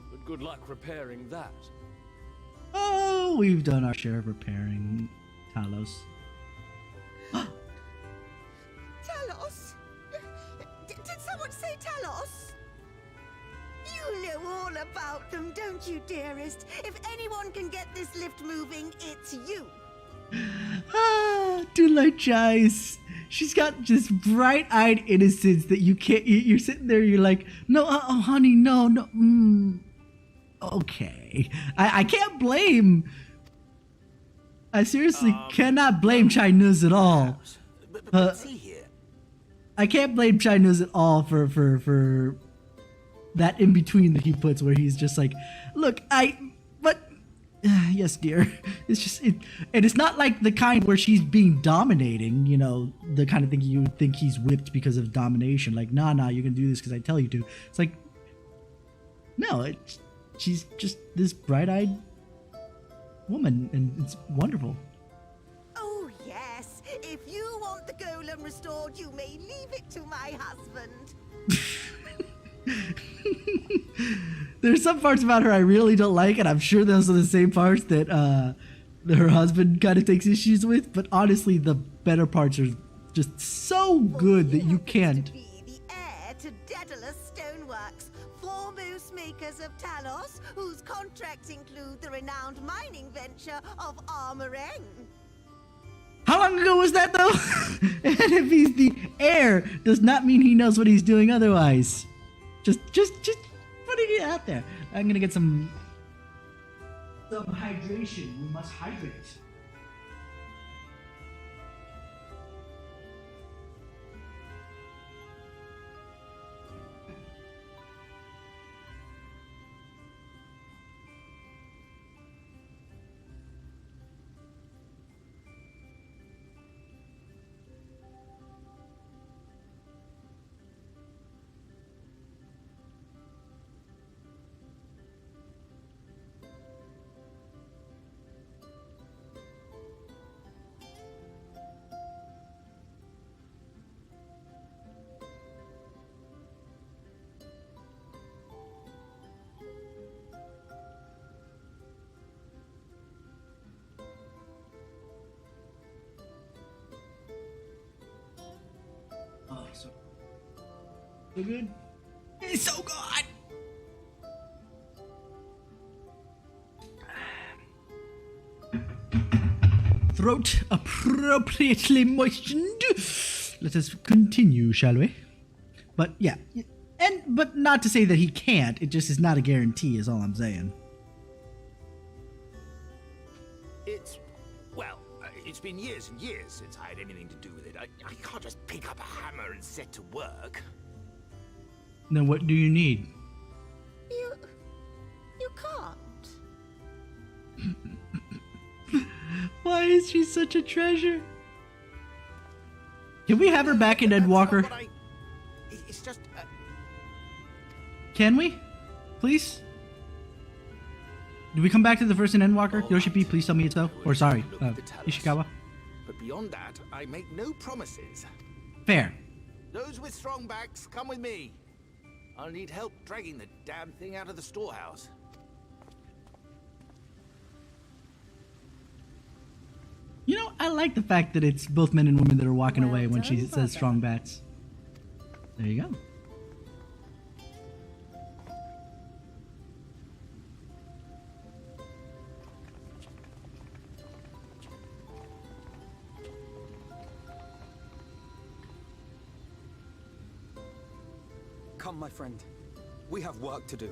But good luck repairing that. Oh, we've done our share of repairing Talos. Talos? Did someone say Talos? You know all about them, don't you, dearest? If anyone can get this lift moving, it's you. Two-Light Eyes. She's got just bright-eyed innocence that you can't. You're sitting there. You're like, no, oh, honey, no. Okay, I can't blame. I seriously cannot blame Chinese at all. But see here. I can't blame Chinese at all for that in between that he puts, where he's just like, look, yes, dear. It's just and it's not like the kind where she's being dominating, you know, the kind of thing you would think he's whipped because of domination. Like, nah, you're gonna do this because I tell you to. It's like, no, she's just this bright-eyed woman, and it's wonderful. Oh, yes. If you want the golem restored, you may leave it to my husband. There's some parts about her I really don't like, and I'm sure those are the same parts that her husband kind of takes issues with. But honestly, the better parts are just so good that you can't. To be the heir to Daedalus Stoneworks, foremost makers of Talos, whose contracts include the renowned mining venture of Armoreng. How long ago was that, though? And if he's the heir, does not mean he knows what he's doing otherwise. Just putting it out there. I'm gonna get some hydration. We must hydrate. Oh, so good. It's so good. Throat appropriately moistened. Let us continue, shall we? But yeah, but not to say that he can't. It just is not a guarantee, is all I'm saying. It's been years and years since I had anything to do with it. I can't just pick up a hammer and set to work. Then what do you need? You can't. Why is she such a treasure? Can we have her back in Endwalker? It's just... Can we? Please? Do we come back to the first in Endwalker? Yoshi-P, please tell me it's so. Or sorry, Ishikawa. But beyond that, I make no promises. Fair. Those with strong backs, come with me. I'll need help dragging the damn thing out of the storehouse. You know, I like the fact that it's both men and women that are walking away when she done, says strong bats. There you go. Come, my friend. We have work to do.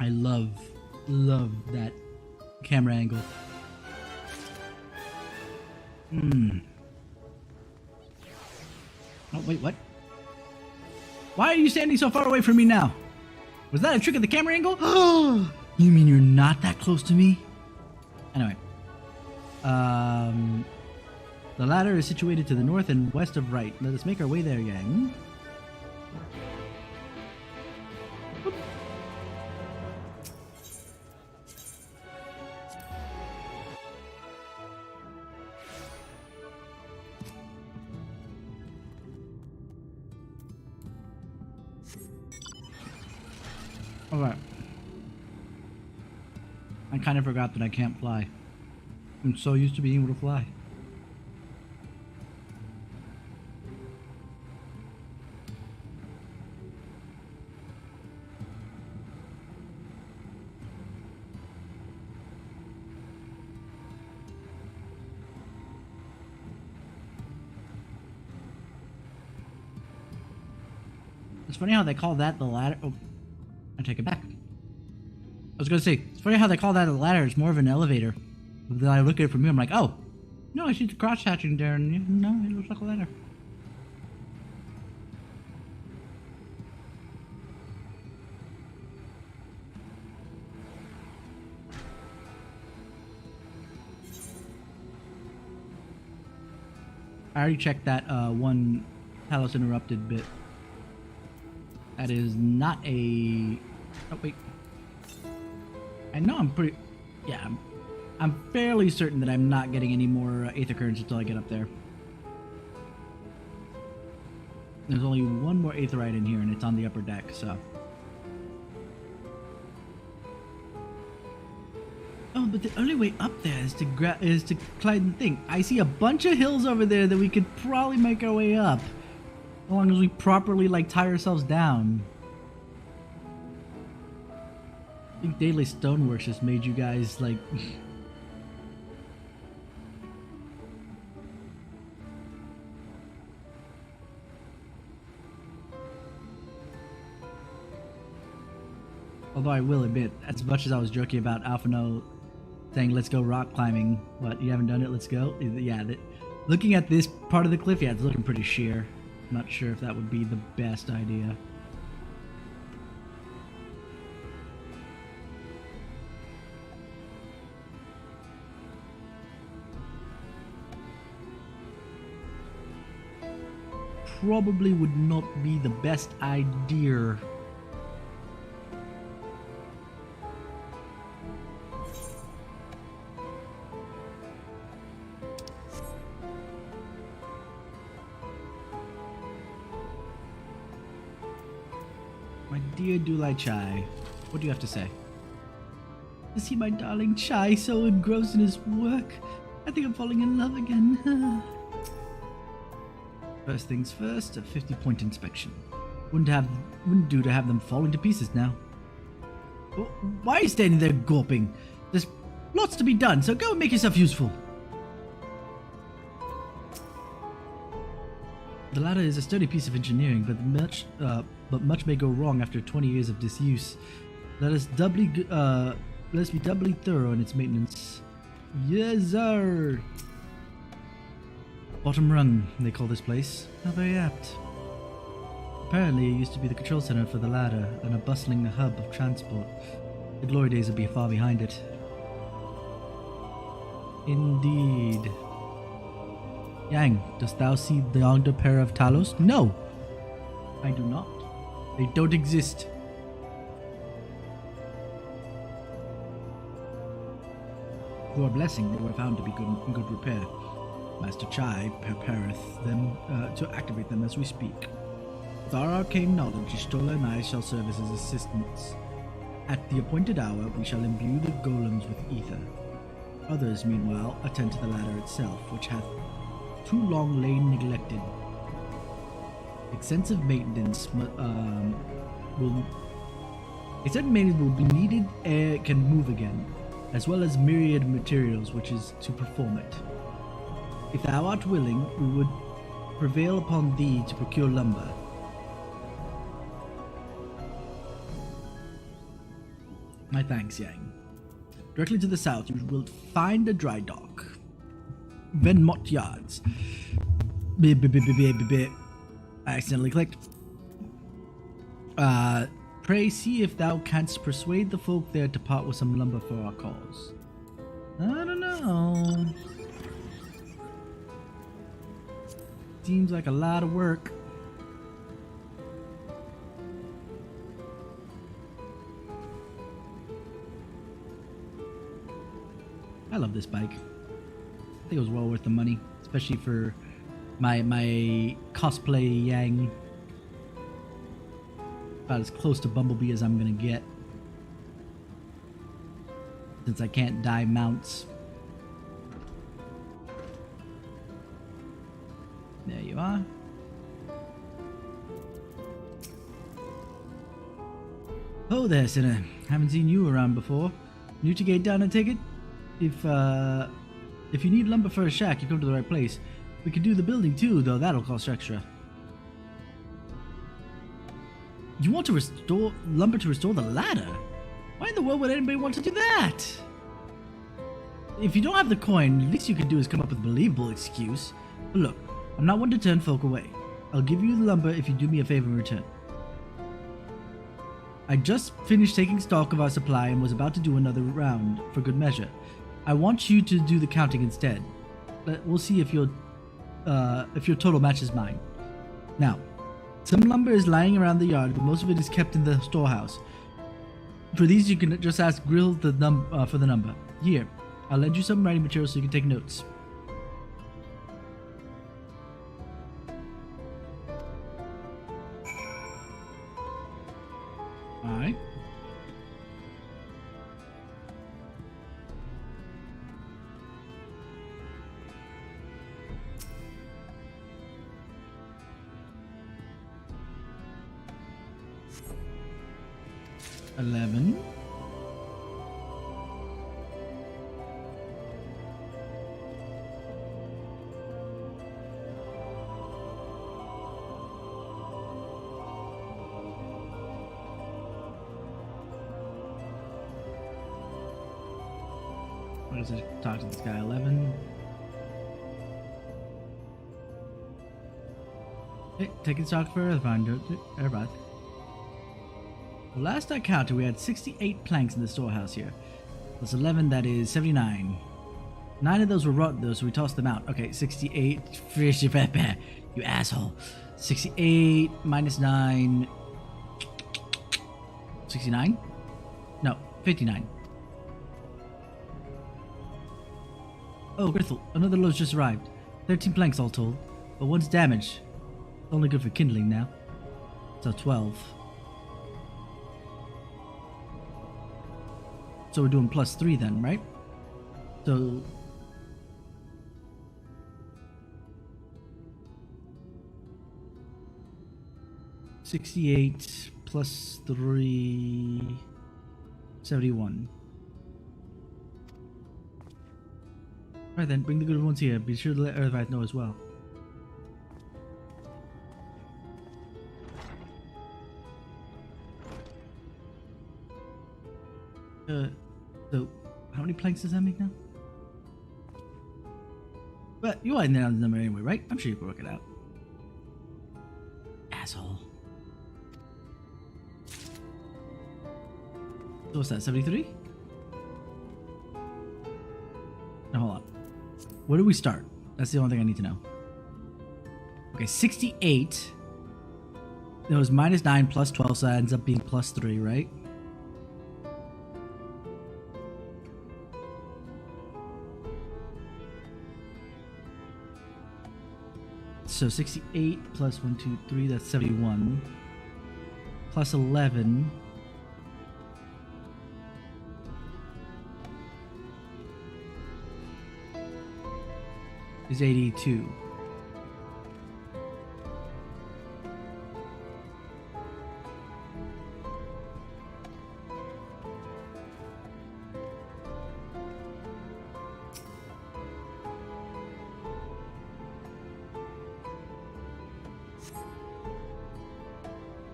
I love that camera angle. Oh, wait, what? Why are you standing so far away from me now? Was that a trick of the camera angle? Oh, you mean you're not that close to me? Anyway. The ladder is situated to the north and west of right. Let us make our way there, Yang. Alright. I kind of forgot that I can't fly. I'm so used to being able to fly. It's funny how they call that the ladder. Oh, I take it back. I was gonna say, it's funny how they call that a ladder. It's more of an elevator. But then I look at it from here, I'm like, oh, no, I see the cross hatching there, and no, it looks like a ladder. I already checked that one Talos interrupted bit. That is not a... Oh, wait. I know I'm pretty... Yeah, I'm fairly certain that I'm not getting any more Aether Currents until I get up there. There's only one more Aetherite in here, and it's on the upper deck, so... Oh, but the only way up there is to climb the thing. I see a bunch of hills over there that we could probably make our way up. As long as we properly, like, tie ourselves down. I think Daily Stoneworks just made you guys, like... Although I will admit, as much as I was joking about Alphino saying, let's go rock climbing, what, you haven't done it, let's go? Yeah, looking at this part of the cliff, yeah, it's looking pretty sheer. I'm not sure if that would be the best idea. Probably would not be the best idea. My dear Dulai Chai, what do you have to say? To see my darling Chai so engrossed in his work, I think I'm falling in love again. First things first, a 50-point inspection. Wouldn't do to have them falling to pieces now. Why are you standing there gulping? There's lots to be done, so go and make yourself useful. The ladder is a sturdy piece of engineering, but much may go wrong after 20 years of disuse. Let's be doubly thorough in its maintenance. Yes, sir. Bottom rung, they call this place. How very apt. Apparently, it used to be the control center for the ladder and a bustling hub of transport. The glory days would be far behind it. Indeed. Yang, dost thou see the yonder pair of Talos? No! I do not. They don't exist. Your blessing, they were found to be in good repair. Master Chai prepareth them to activate them as we speak. With our arcane knowledge, Ishtola and I shall serve as his assistants. At the appointed hour, we shall imbue the golems with ether. Others, meanwhile, attend to the ladder itself, which hath too long lain neglected. Extensive maintenance will be needed ere it can move again, as well as myriad materials which is to perform it. If thou art willing, we would prevail upon thee to procure lumber. My thanks, Yang. Directly to the south, you will find a dry dock. Venmont Yards. I accidentally clicked. Pray see if thou canst persuade the folk there to part with some lumber for our cause. I don't know. Seems like a lot of work. I love this bike. I think it was well worth the money, especially for my cosplay Yang. About as close to Bumblebee as I'm gonna get, since I can't dye mounts. There you are. Oh there, Sinner. Haven't seen you around before. New to Gate Down, I take it? If you need lumber for a shack, you come to the right place. We could do the building too, though that'll cost extra. You want to restore lumber to restore the ladder? Why in the world would anybody want to do that? If you don't have the coin, the least you could do is come up with a believable excuse. But look, I'm not one to turn folk away. I'll give you the lumber if you do me a favor in return. I just finished taking stock of our supply and was about to do another round for good measure. I want you to do the counting instead. We'll see if your total matches mine. Now, some lumber is lying around the yard, but most of it is kept in the storehouse. For these, you can just ask Grill for the number. Here, I'll lend you some writing material so you can take notes. Alright. $11. What does it talk to this guy? 11. Hey, taking stock for Earthbind. Earthbind. Last I counted, we had 68 planks in the storehouse here. Plus 11, that is 79. 9 of those were rotten though, so we tossed them out. Okay, 68. You asshole. 68 minus 9. 69? No, 59. Oh, Grithel, another load's just arrived. 13 planks all told, but one's damaged. It's only good for kindling now. So 12. So we're doing plus 3 then, right? So... $68 plus 3... 71. Alright then, bring the good ones here. Be sure to let Earthbite know as well. So, how many planks does that make now? But you are in there on the number anyway, right? I'm sure you can work it out. Asshole. So what's that, 73? Now hold on. Where do we start? That's the only thing I need to know. Okay, 68. It was minus 9 plus 12, so that ends up being plus 3, right? So 68 plus 1, 2, 3, that's 71. Plus 11. Is 82.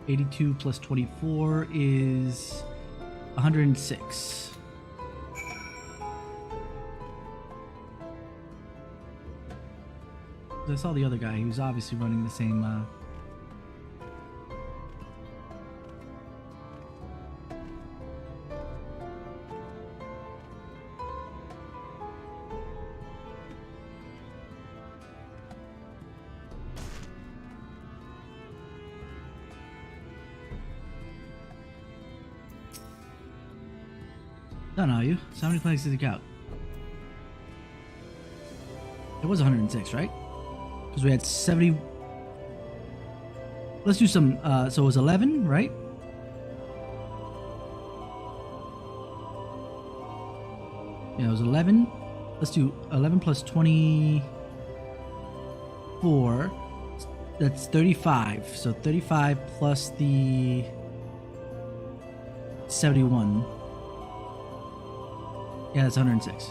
$82 plus 24 is 106. I saw the other guy. He was obviously running the same. Done, are you? So how many flags did it count? It was 106, right? Because we had 70. Let's do some. So it was 11, right? Yeah, it was 11. Let's do 11 plus 24. That's 35. So 35 plus the 71. Yeah, that's 106.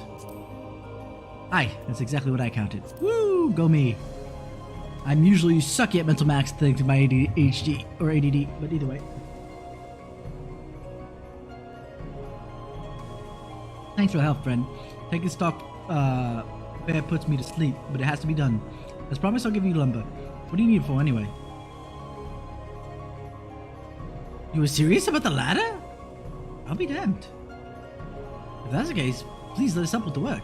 Aye, that's exactly what I counted. Woo, go me. I'm usually sucky at mental max thanks to my ADHD or ADD, but either way. Thanks for the help, friend. Taking stock bear puts me to sleep, but it has to be done. As promised, I'll give you lumber. What do you need it for anyway? You were serious about the ladder? I'll be damned. If that's the case, please let us help with the work.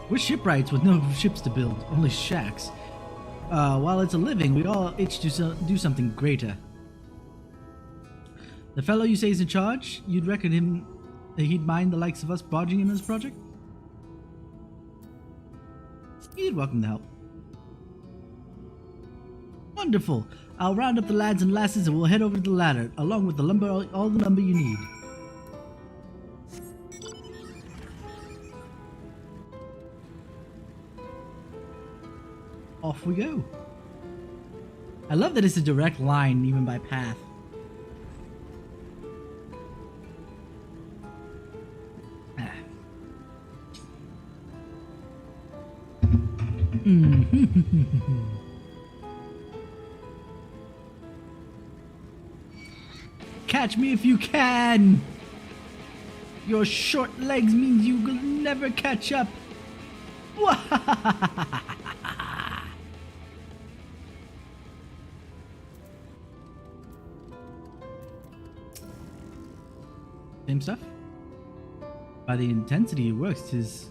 We're shipwrights with no ships to build, only shacks. While it's a living, we all itch to do something greater. The fellow you say is in charge, you'd reckon he'd mind the likes of us barging in this project? He'd welcome the help. Wonderful! I'll round up the lads and lasses and we'll head over to the ladder, along with the lumber, all the lumber you need. Off we go. I love that it's a direct line, even by path. Catch me if you can! Your short legs means you will never catch up. Same stuff? By the intensity it works, 'tis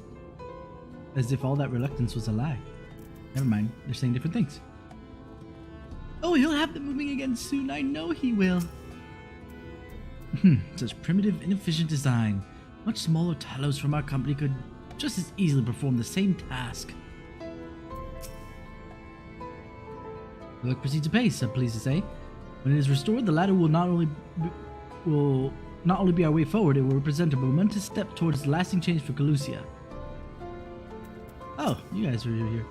as if all that reluctance was a lie. Never mind, they're saying different things. Oh, he'll have them moving again soon, I know he will. Such primitive, inefficient design. Much smaller Talos from our company could just as easily perform the same task. The work proceeds apace, I'm pleased to say. When it is restored, the ladder will not only be our way forward, it will represent a momentous step towards lasting change for Calusia. Oh, you guys are here.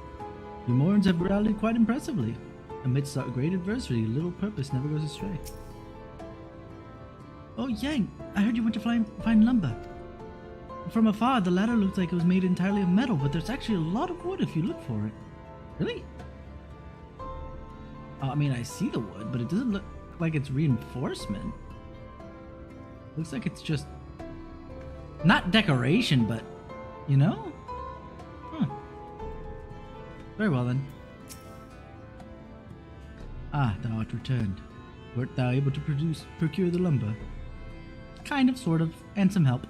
You Morans have rallied quite impressively. Amidst our great adversity, little purpose never goes astray. Oh, Yang, I heard you went to find lumber. From afar, the ladder looked like it was made entirely of metal, but there's actually a lot of wood if you look for it. Really? I mean, I see the wood, but it doesn't look like it's reinforcement. Looks like it's just not decoration, but you know? Huh. Very well then. Ah, thou art returned. Wert thou able to procure the lumber? Kind of, sort of, and some help.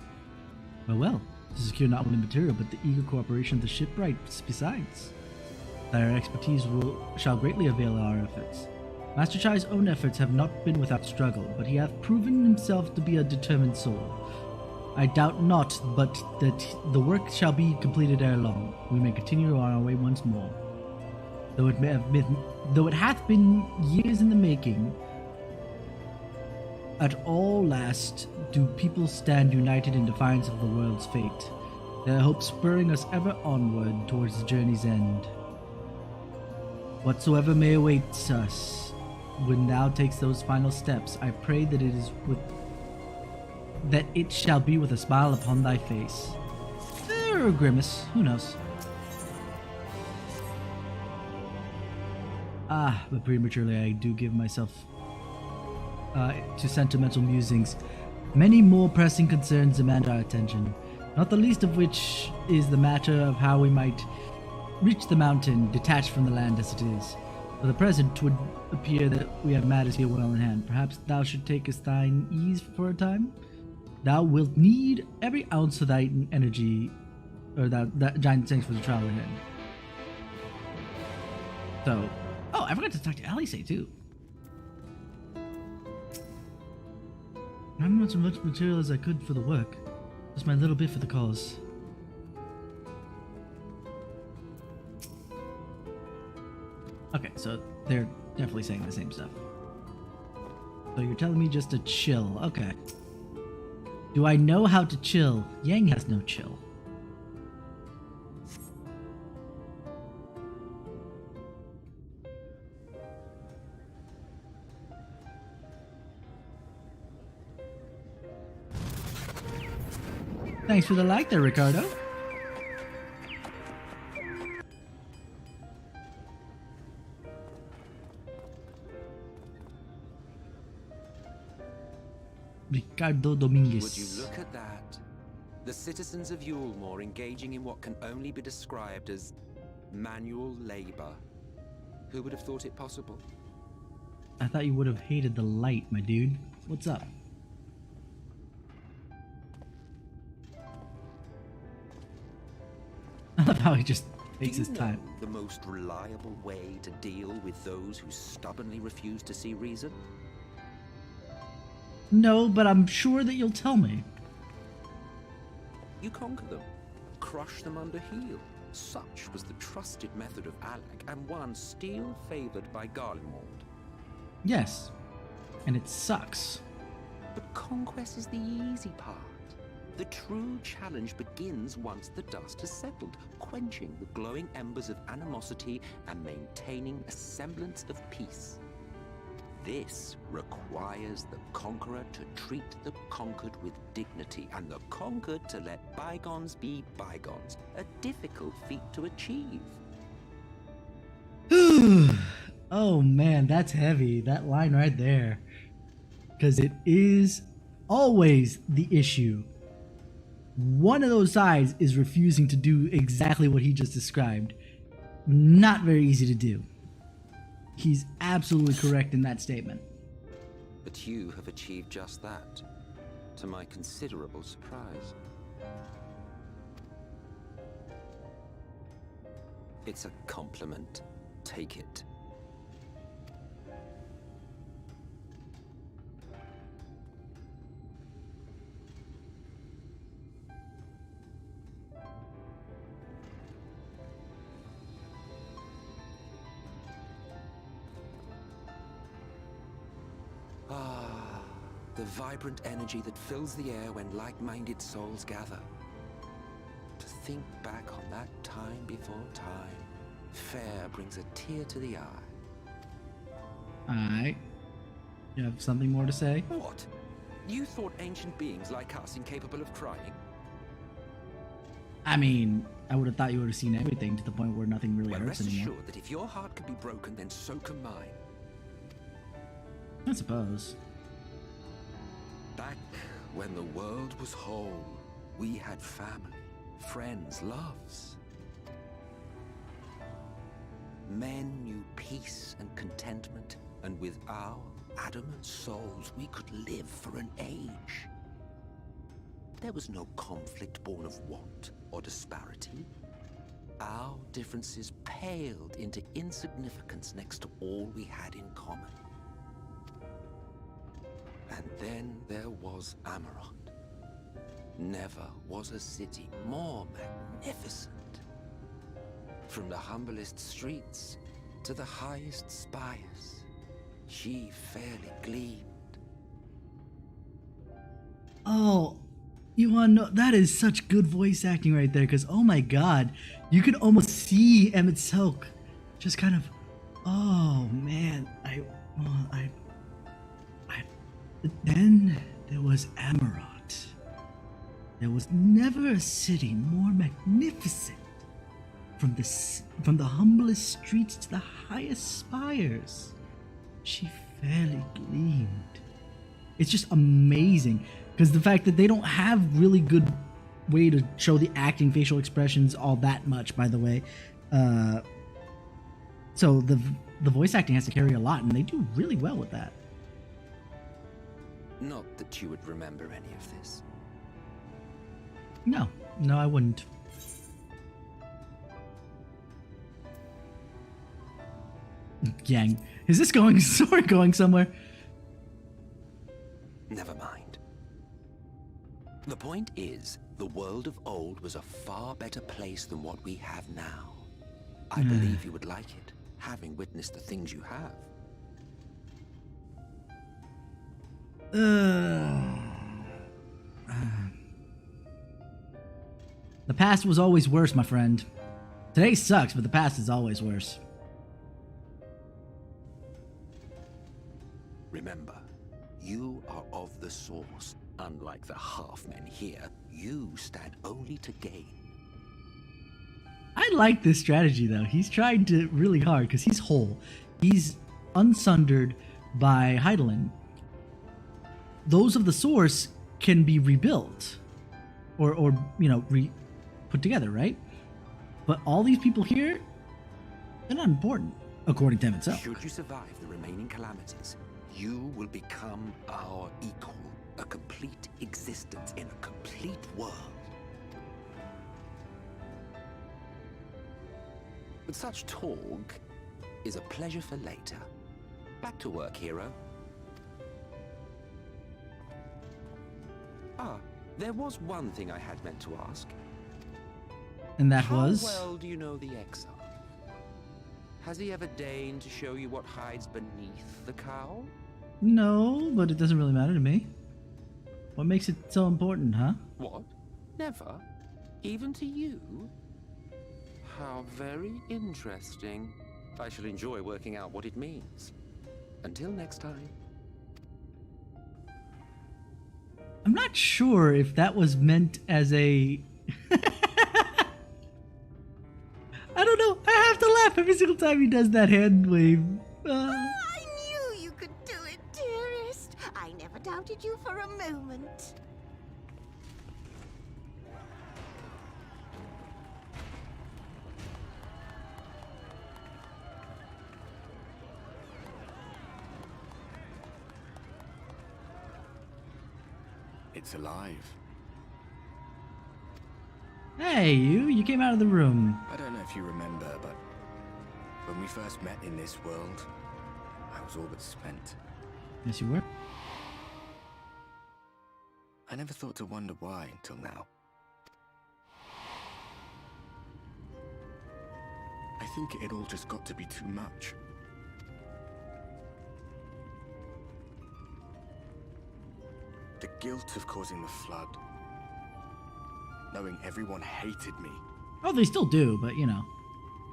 Well, to secure not only material, but the eager cooperation of the shipwrights besides. Thy expertise shall greatly avail our efforts. Master Chai's own efforts have not been without struggle, but he hath proven himself to be a determined soul. I doubt not, but that the work shall be completed ere long. We may continue on our way once more. Though it hath been years in the making, at all last do people stand united in defiance of the world's fate, their hopes spurring us ever onward towards the journey's end. Whatsoever may await us, when thou takes those final steps, I pray that it shall be with a smile upon thy face. Or a grimace, who knows? Ah, but prematurely I do give myself to sentimental musings. Many more pressing concerns demand our attention, not the least of which is the matter of how we might reach the mountain detached from the land as it is. For the present, 'twould appear that we have matters here well in hand. Perhaps thou should take us thine ease for a time? Thou wilt need every ounce of thy energy, or that giant thanks for the trial ahead. So, oh, I forgot to talk to Alice too. I haven't as much material as I could for the work. Just my little bit for the cause. Okay, so they're definitely saying the same stuff. So you're telling me just to chill. Okay. Do I know how to chill? Yang has no chill. Thanks for the like there, Ricardo. Ricardo Dominguez. Would you look at that? The citizens of Yulmore engaging in what can only be described as manual labor. Who would have thought it possible? I thought you would have hated the light, my dude. What's up? I love how he just takes his time. The most reliable way to deal with those who stubbornly refuse to see reason? No, but I'm sure that you'll tell me. You conquer them, crush them under heel. Such was the trusted method of Alec, and one still favored by Garlemald. Yes, and it sucks. But conquest is the easy part. The true challenge begins once the dust has settled, quenching the glowing embers of animosity and maintaining a semblance of peace. This requires the conqueror to treat the conquered with dignity, and the conquered to let bygones be bygones. A difficult feat to achieve. Oh man, that's heavy. That line right there. Because it is always the issue. One of those sides is refusing to do exactly what he just described. Not very easy to do. He's absolutely correct in that statement. But you have achieved just that, to my considerable surprise. It's a compliment. Take it. The vibrant energy that fills the air when like-minded souls gather. To think back on that time before time, fair brings a tear to the eye. Alright. You have something more to say? What? You thought ancient beings like us incapable of crying? I mean, I would have thought you would have seen everything to the point where nothing really hurts Rest anymore. assured that if your heart can be broken, then so can mine. I suppose. Back when the world was whole, we had family, friends, loves. Men knew peace and contentment, and with our adamant souls, we could live for an age. There was no conflict born of want or disparity. Our differences paled into insignificance next to all we had in common. And then there was Amarant. Never was a city more magnificent. From the humblest streets to the highest spires, she fairly gleamed. Oh, you wanna know, that is such good voice acting right there, because oh my god, you can almost see Emmett Silk just kind of, oh man, then there was Amarant. There was never a city more magnificent. From the humblest streets to the highest spires, she fairly gleamed. It's just amazing. Because the fact that they don't have really good way to show the acting facial expressions all that much, by the way. So the voice acting has to carry a lot, and they do really well with that. Not that you would remember any of this. No, I wouldn't. Yang, is this going somewhere? Never mind. The point is, the world of old was a far better place than what we have now. I believe you would like it, having witnessed the things you have. The past was always worse, my friend. Today sucks, but the past is always worse. Remember, you are of the source. Unlike the half-men here, you stand only to gain. I like this strategy, though. He's tried to really hard, because he's whole. He's unsundered by Heidelin. Those of the source can be rebuilt. Or put together, right? But all these people here, they're not important, according to him himself. Should you survive the remaining calamities, you will become our equal. A complete existence in a complete world. But such talk is a pleasure for later. Back to work, hero. Ah, there was one thing I had meant to ask. And that was? How well do you know the exile? Has he ever deigned to show you what hides beneath the cowl? No, but it doesn't really matter to me. What makes it so important, huh? What? Never? Even to you? How very interesting. I shall enjoy working out what it means. Until next time. I'm not sure if that was meant as a... I don't know. I have to laugh every single time he does that hand wave. I knew you could do it, dearest. I never doubted you for a moment. It's alive. Hey, you came out of the room. I don't know if you remember, but when we first met in this world, I was all but spent. Yes, you were. I never thought to wonder why until now. I think it all just got to be too much. The guilt of causing the flood. Knowing everyone hated me. Oh, they still do, but you know.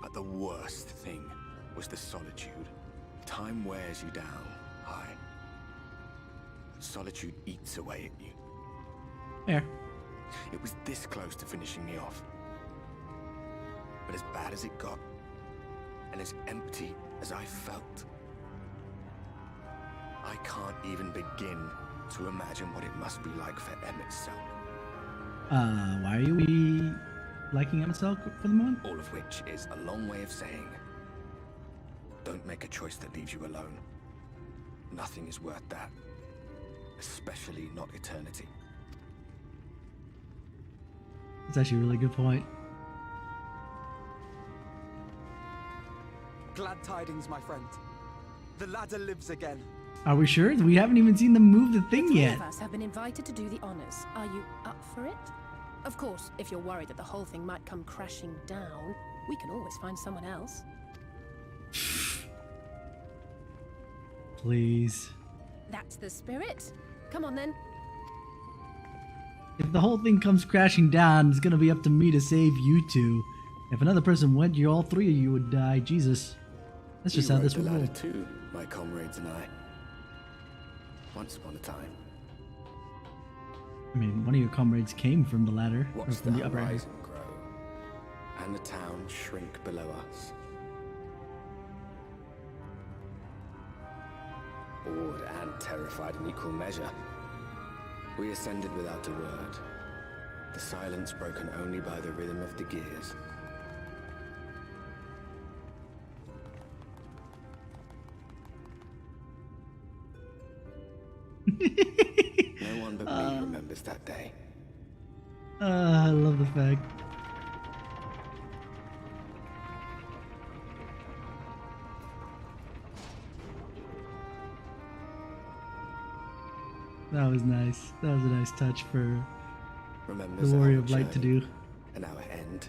But the worst thing was the solitude. Time wears you down, aye. Solitude eats away at you. Fair. It was this close to finishing me off. But as bad as it got, and as empty as I felt, I can't even begin to imagine what it must be like for Emmett Selk. Why are we liking Emmett Selk for the moment? All of which is a long way of saying, don't make a choice that leaves you alone. Nothing is worth that. Especially not eternity. That's actually a really good point. Glad tidings, my friend. The ladder lives again. Are we sure? We haven't even seen them move the thing Three yet. of us have been invited to do the honors. Are you up for it? Of course, if you're worried that the whole thing might come crashing down, we can always find someone else. Please. That's the spirit. Come on then. If the whole thing comes crashing down, it's gonna be up to me to save you two. If another person went, all three of you would die. Jesus. That's just how this would ladder work. too, my comrades and I. Once upon a time. I mean, one of your comrades came from the ladder, or Watch from the the upper. horizon grow, and the town shrink below us. Awed and terrified in equal measure. We ascended without a word. The silence broken only by the rhythm of the gears. No one but me remembers that day. I love the fact. That was nice. That was a nice touch for Remembers the Warrior our of Light to journey do. And our end.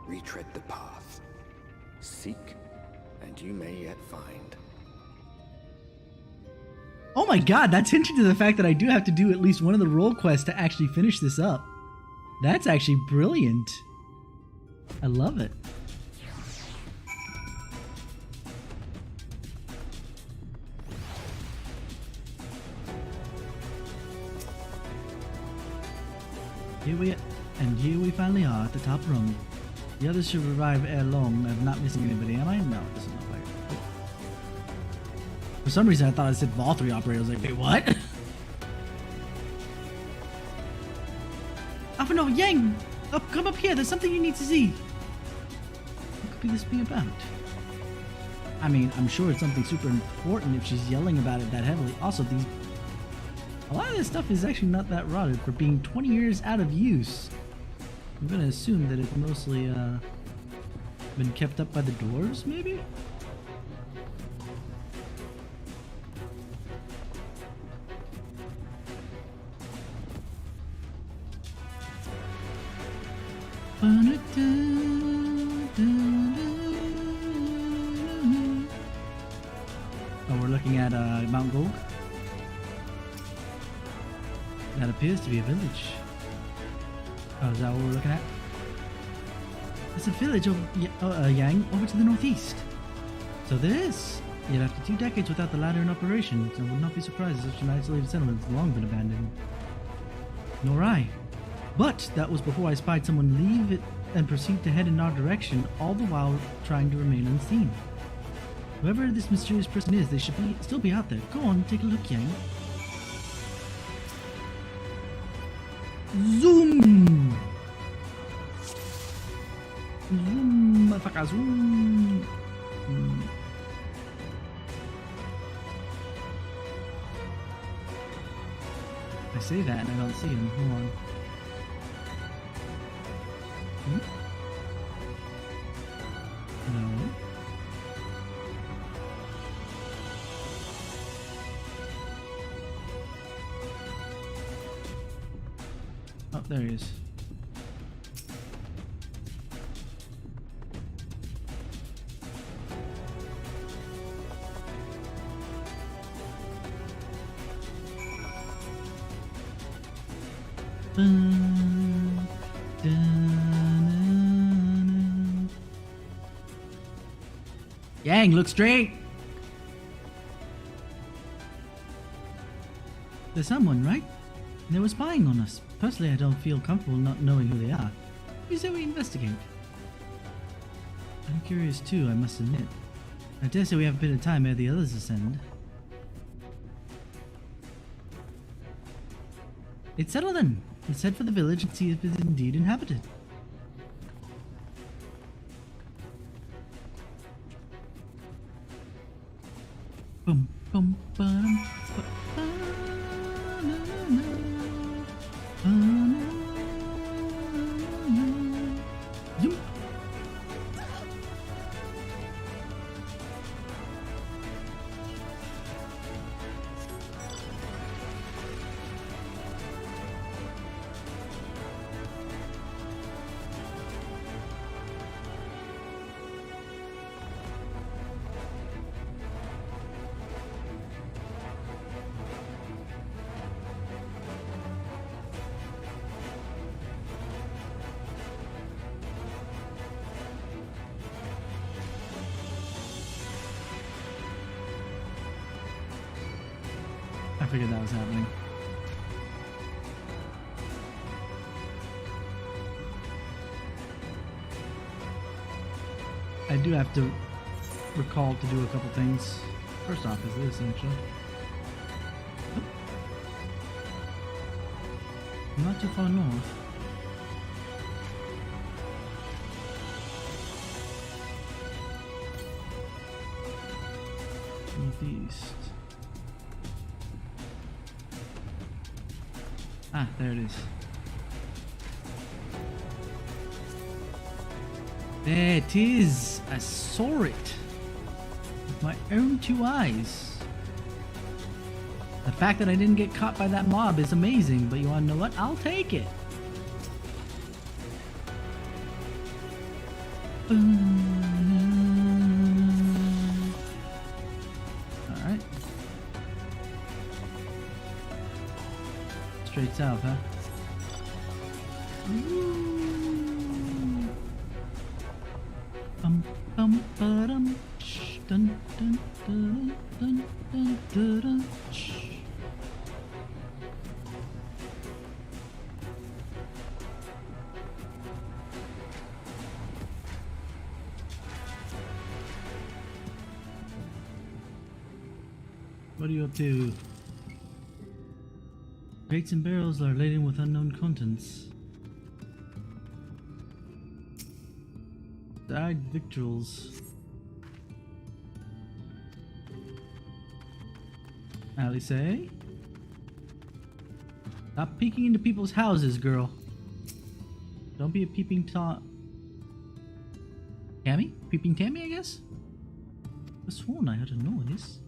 Retread the path. Seek, and you may yet find. Oh my god, that's hinting to the fact that I do have to do at least one of the role quests to actually finish this up. That's actually brilliant. I love it. Here we finally are at the top rung. The others should arrive ere long. I'm not missing anybody, am I? No, it doesn't look like it. Oh. For some reason, I thought I said Vol 3 operator. I was like, wait, what? Alphino, Yang! Come up here. There's something you need to see. What could this be about? I mean, I'm sure it's something super important if she's yelling about it that heavily. Also, a lot of this stuff is actually not that rotted for being 20 years out of use. I'm gonna assume that it's mostly been kept up by the dwarves, maybe? Oh, we're looking at Mount Golg. That appears to be a village. Oh, is that what we're looking at? It's a village of Yang over to the northeast. So there is. Yet after 2 decades without the ladder in operation, I would not be surprised if such an isolated settlement has long been abandoned. Nor I. But that was before I spied someone leave it and proceed to head in our direction, all the while trying to remain unseen. Whoever this mysterious person is, they should still be out there. Go on, take a look, Yang. Zoom! Zoom, motherfucker, zoom! I say that and I don't see him. Hold on. No. Oh, there he is. Yang, look straight! There's someone, right? They were spying on us. Personally, I don't feel comfortable not knowing who they are. You say we investigate? I'm curious too, I must admit. I dare say we have a bit of time ere the others ascend. It's settled then. Let's head for the village and see if it's indeed inhabited. Boom, boom, ba-dum, Zoom. I figured that was happening. I do have to recall to do a couple things. First off is this, actually. Not too far north. Northeast. Ah, there it is. There it is! I saw it! With my own 2 eyes. The fact that I didn't get caught by that mob is amazing, but you wanna know what? I'll take it! Alright. Straight south, huh? Dun, dun, dun, dun, dun, dun, dun. What are you up to? Crates and barrels are laden with unknown contents. Died victuals. Alice, say? Stop peeking into people's houses, girl. Don't be a peeping Tammy? Peeping Tammy, I guess? I sworn I heard a noise.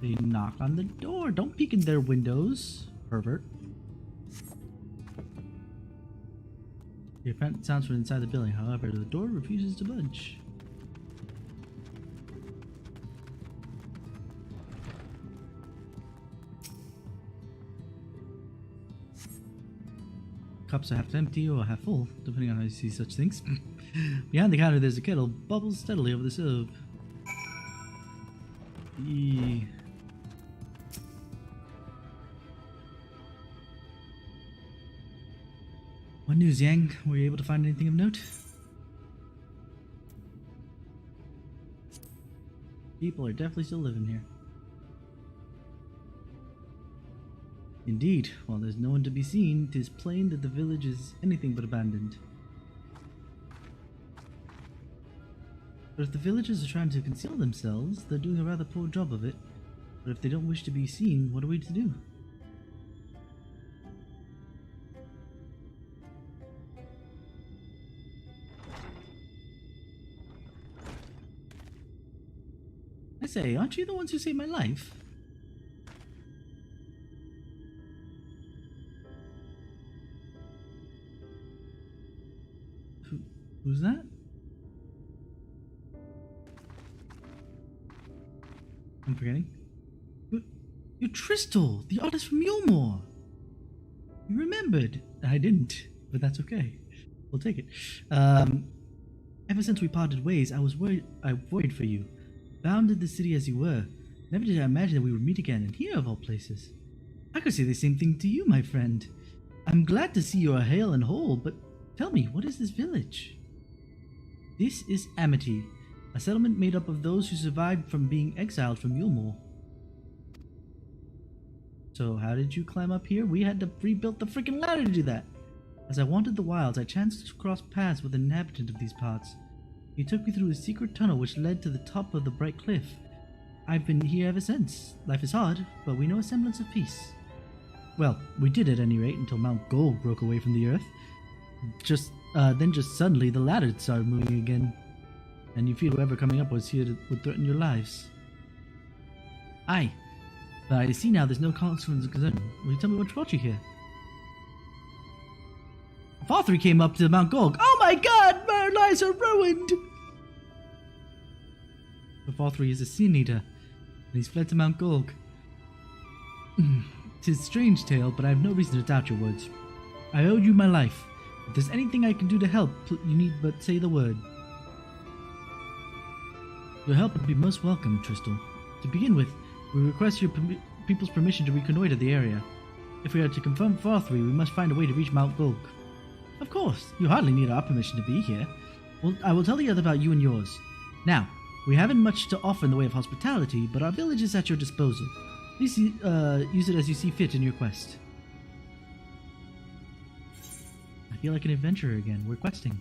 They knock on the door. Don't peek in their windows, pervert. The event sounds from inside the building, however, the door refuses to budge. Cups are half empty or half full, depending on how you see such things. Behind the counter, there's a kettle, bubbles steadily over the stove. Eee. What news, Yang? Were you able to find anything of note? People are definitely still living here. Indeed, while there's no one to be seen, 'tis plain that the village is anything but abandoned. But if the villagers are trying to conceal themselves, they're doing a rather poor job of it. But if they don't wish to be seen, what are we to do? I say, aren't you the ones who saved my life? Who's that? I'm forgetting. You're Tristal, the artist from Yulmore. You remembered. I didn't, but that's okay. We'll take it. Ever since we parted ways, I worried for you. Bound in the city as you were. Never did I imagine that we would meet again, and here of all places. I could say the same thing to you, my friend. I'm glad to see you are hale and whole, but tell me, what is this village? This is Amity, a settlement made up of those who survived from being exiled from Yulmore. So how did you climb up here? We had to rebuild the freaking ladder to do that. As I wandered the wilds, I chanced to cross paths with an inhabitant of these parts. He took me through a secret tunnel which led to the top of the bright cliff. I've been here ever since. Life is hard, but we know a semblance of peace. Well, we did at any rate until Mount Gold broke away from the earth. Then just suddenly the ladder started moving again. And you feel whoever coming up was here would threaten your lives. Aye, but I see now there's no consequence of concern. Will you tell me what brought you here? Valtteri came up to Mount Gold. Oh my god, my lives are ruined! But Valtteri is a sin eater, and he's fled to Mount Gold. 'Tis a strange tale, but I have no reason to doubt your words. I owe you my life. If there's anything I can do to help, you need but say the word. Your help would be most welcome, Tristal. To begin with, we request your people's permission to reconnoiter the area. If we are to confront Valtteri, we must find a way to reach Mount Gold. Of course, you hardly need our permission to be here. Well, I will tell the other about you and yours. Now, we haven't much to offer in the way of hospitality, but our village is at your disposal. Please use it as you see fit in your quest. feel like an adventurer again. We're questing.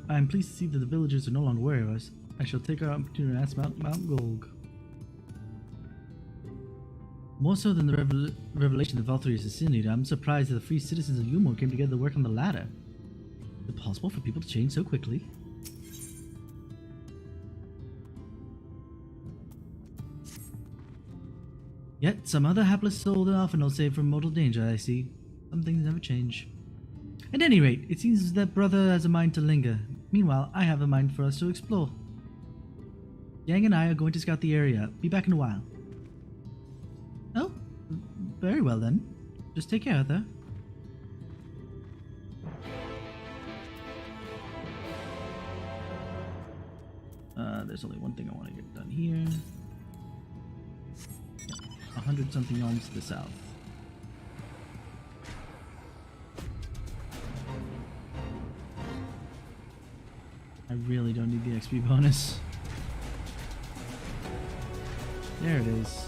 I'm pleased to see that the villagers are no longer wary of us. I shall take our opportunity to ask Mount Golg. More so than the revelation that Valkyrie is assassinated, I'm surprised that the free citizens of Yulmore came together to work on the ladder. Is it possible for people to change so quickly? Yet, some other hapless soul often will save from mortal danger, I see. Some things never change. At any rate, it seems that brother has a mind to linger. Meanwhile, I have a mind for us to explore. Yang and I are going to scout the area. Be back in a while. Oh, very well then. Just take care of her. There's only one thing I want to get done here. 100 something alms to the south. I really don't need the XP bonus. There it is.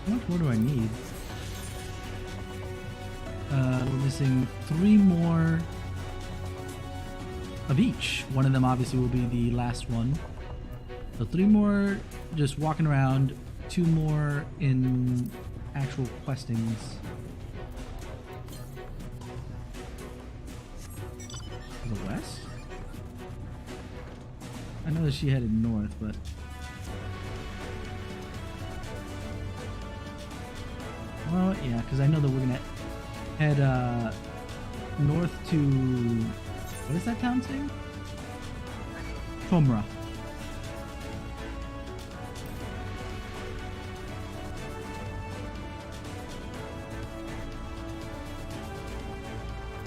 How much more do I need? We're missing 3 more of each. One of them obviously will be the last one. So 3 more just walking around, 2 more in actual questings. The west? I know that she headed north, but... Well, yeah, because I know that we're gonna head north to... What is that town's name? Tomra.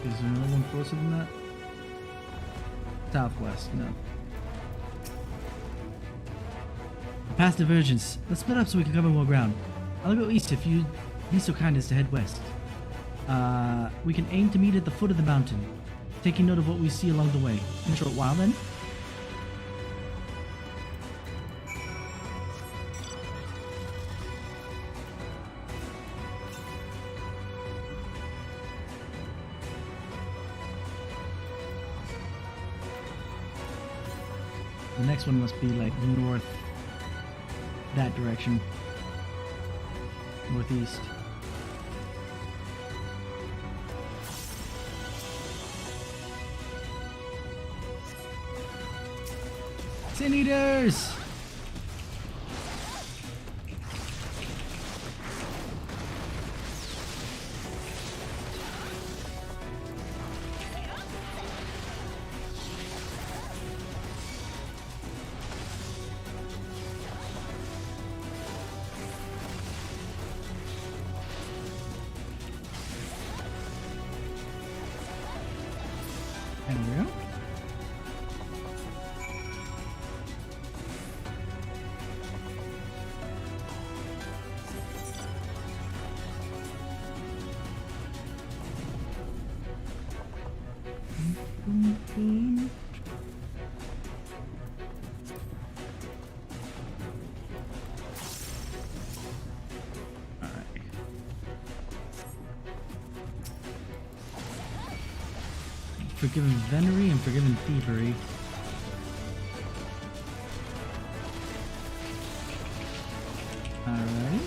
Is there another one closer than that? Southwest, no. Past divergence. Let's split up so we can cover more ground. I'll go east if you'd be so kind as to head west. We can aim to meet at the foot of the mountain, taking note of what we see along the way. In a short while then. The next one must be like north, that direction. Northeast. Sin Eaters! There we go. Forgiven Venery and Forgiven Thievery. Alright.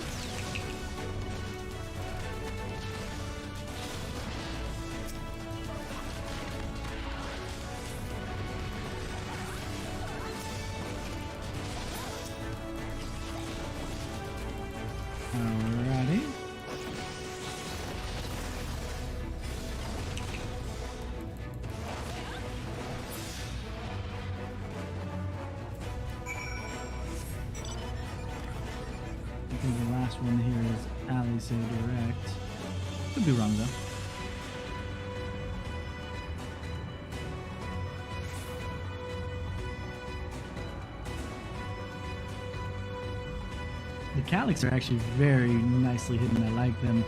Alrighty. I think the last one here is Alice Direct. Could be wrong though. The Calyx are actually very nicely hidden. I like them.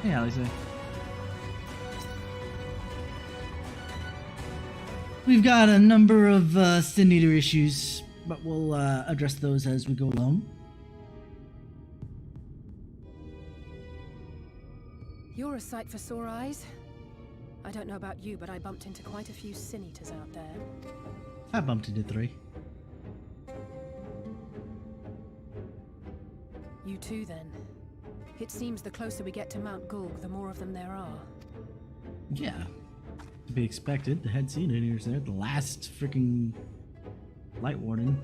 Hey, Alice. We've got a number of Sin Eater issues, but we'll address those as we go along. You're a sight for sore eyes. I don't know about you, but I bumped into quite a few Sin Eaters out there. I bumped into 3. You too, then. It seems the closer we get to Mount Gulg, the more of them there are. Yeah. To be expected. The head Sin Eater's there. The last freaking Light Warden.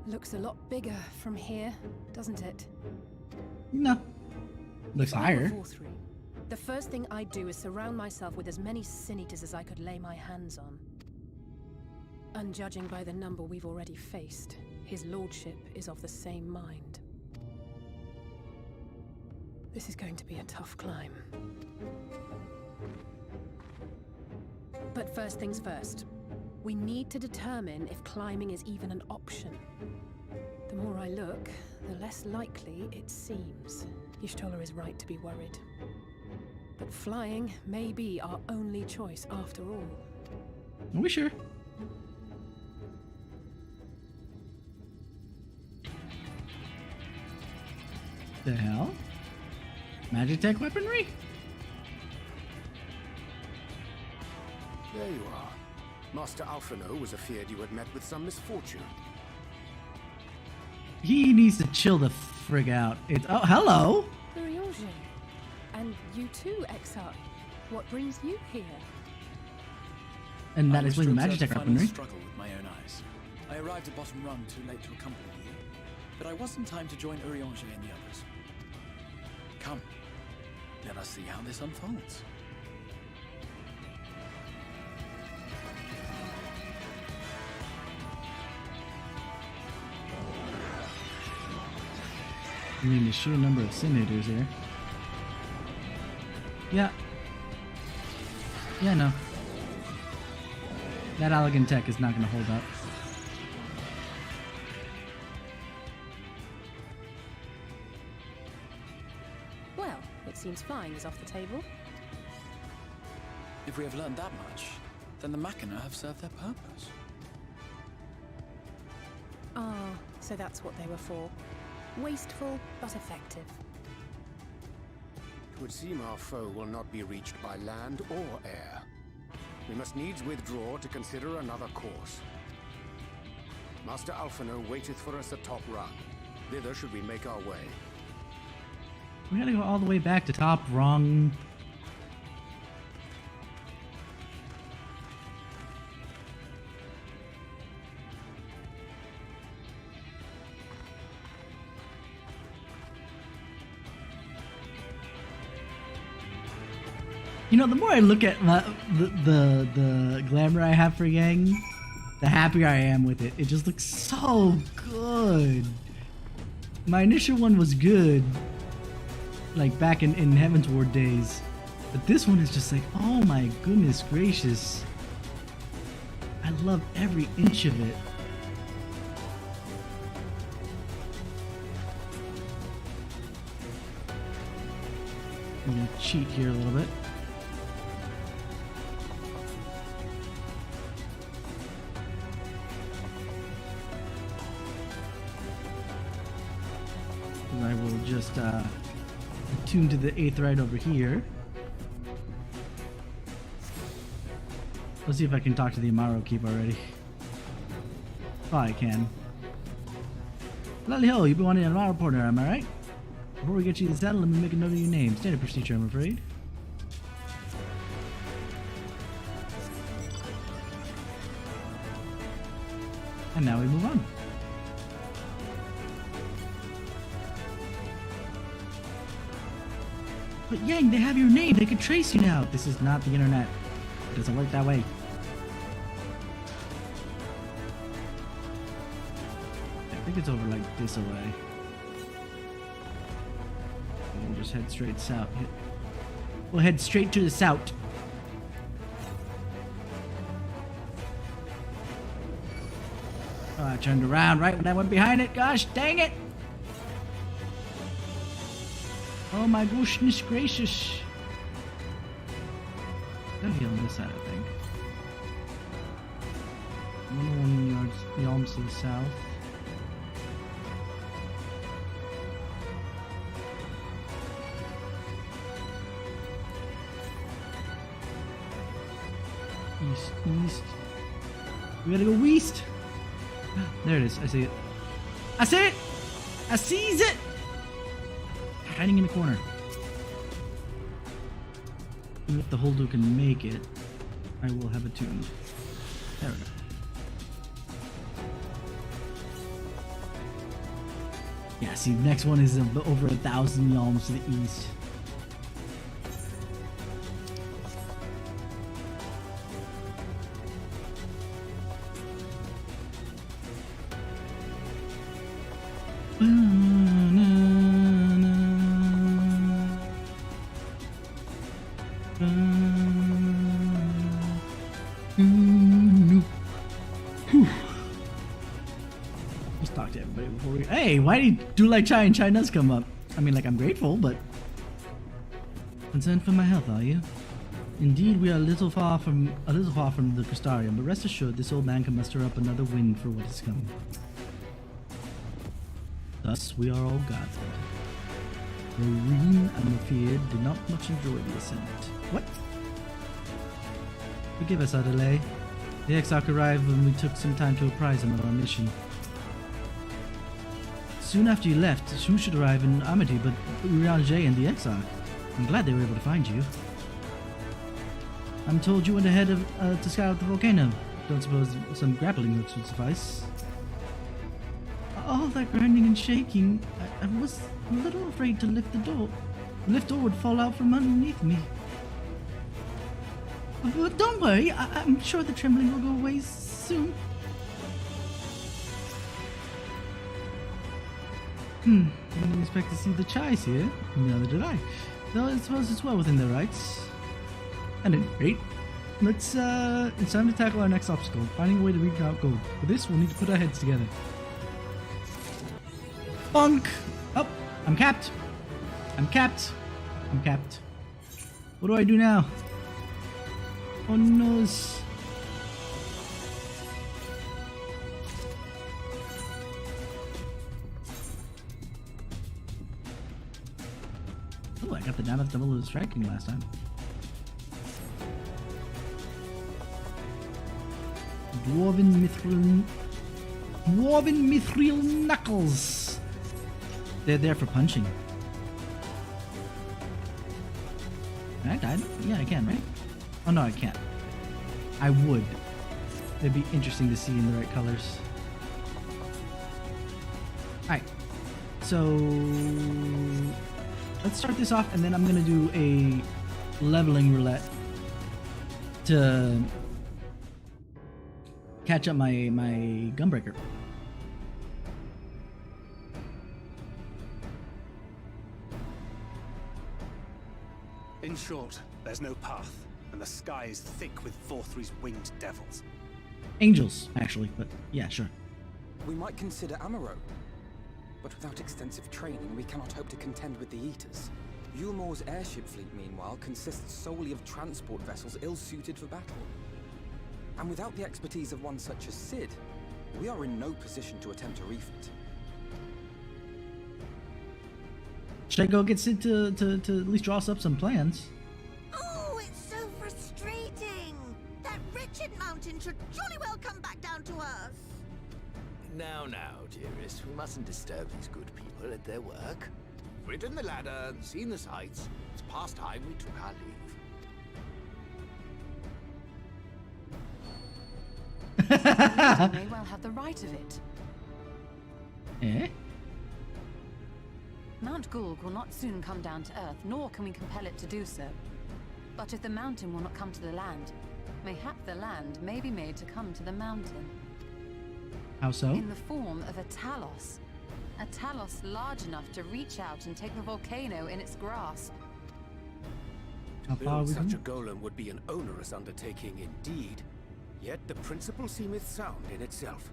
Looks a lot bigger from here, doesn't it? No. Looks higher. The first thing I'd do is surround myself with as many Sin Eaters as I could lay my hands on. And judging by the number we've already faced, his lordship is of the same mind. This is going to be a tough climb. But first things first. We need to determine if climbing is even an option. The more I look, the less likely it seems. Y'shtola is right to be worried. But flying may be our only choice after all. Are we sure? The hell? Magitech weaponry? There you are. Master Alphino was afeard you had met with some misfortune. He needs to chill the frig out. It's oh, hello. Urianger. And you too, Exar. What brings you here? And that is when Magitech weaponry. Struggle with my own eyes. I arrived at Bottom Run too late to accompany you, but I was in time to join Urianger and the others. Come, let us see how this unfolds. I mean, the sheer number of Sin Eaters here. Yeah. Yeah, no. That elegant tech is not going to hold up. Well, it seems flying is off the table. If we have learned that much, then the Machina have served their purpose. Ah, so that's what they were for. Wasteful, but effective. It would seem our foe will not be reached by land or air. We must needs withdraw to consider another course. Master Alphino waiteth for us at Top Run. Thither should we make our way. We gotta go all the way back to Top Rung. You know, the more I look at the glamour I have for Yang, the happier I am with it. It just looks so good. My initial one was good, like back in Heaven's Ward days, but this one is just like, oh my goodness gracious. I love every inch of it. I'm gonna cheat here a little bit. I will just attune to the 8th right over here. Let's see if I can talk to the Amaro Keep already. Oh, I can. Lally ho, you've been wanting an Amaro partner, am I right? Before we get you to the saddle, let me make a note of your name. Standard procedure, I'm afraid. And now we move on. But Yang, they have your name. They can trace you now. This is not the internet. It doesn't work that way. think it's over like this away. We'll just head straight south. We'll head straight to the south. Oh, I turned around right when I went behind it. Gosh, dang it! Oh my goodness gracious. Gotta be on this side, I think. 101 yards to the south. East. We gotta go west. There it is. I see it. I see it! I sees it! Hiding in the corner. Even if the holder can make it, I will have it tuned. There we go. Yeah, see, the next one is over 1,000 yalms to the east. Let's talk to everybody before we... Hey, why did Do Like Chai and Chai Nuts come up? I mean, like, I'm grateful, but... Concerned for my health, are you? Indeed, we are a little far from the Crystarium, but rest assured, this old man can muster up another wind for what is coming. Thus, we are all gathered. Marine and Mafia did not much enjoy the ascent. What? Forgive us our delay. The Exarch arrived when we took some time to apprise him of our mission. Soon after you left, Shu should arrive in Amity, but Urianger and the Exarch. I'm glad they were able to find you. I'm told you went ahead to scout the volcano. Don't suppose some grappling hooks would suffice. All that grinding and shaking, I was a little afraid to lift the door. The lift door would fall out from underneath me. But don't worry, I'm sure the trembling will go away soon. I didn't expect to see the Chais here. Neither did I. Though I suppose it's well within their rights. At any rate, it's time to tackle our next obstacle, finding a way to recount gold. For this, we'll need to put our heads together. Bonk! Oh, I'm capped. I'm capped. I'm capped. What do I do now? Oh no. Oh, I got the damage double of striking last time. Dwarven Mithril Knuckles. They're there for punching. Can I die? Yeah, I can, right? Oh no, I can't. I would. It'd be interesting to see in the right colors. Alright. So let's start this off, and then I'm gonna do a leveling roulette to catch up my Gunbreaker. In short, there's no path, and the sky is thick with Vorthry's winged devils. Angels, actually, but yeah, sure. We might consider Amaro, but without extensive training, we cannot hope to contend with the Eaters. Yulmor's airship fleet, meanwhile, consists solely of transport vessels ill-suited for battle. And without the expertise of one such as Sid, we are in no position to attempt a refit. Should I go get Sid to at least draw us up some plans? Oh, it's so frustrating! That wretched mountain should jolly well come back down to us! Now, dearest, we mustn't disturb these good people at their work. We've ridden the ladder and seen the sights. It's past time we took our leave. You may well have the right of it. Eh? Mount Gulg will not soon come down to Earth, nor can we compel it to do so. But if the mountain will not come to the land, mayhap the land may be made to come to the mountain. How so? In the form of a Talos. A Talos large enough to reach out and take the volcano in its grasp. How far are we Such a going? golem would be an onerous undertaking indeed. Yet the principle seemeth sound in itself.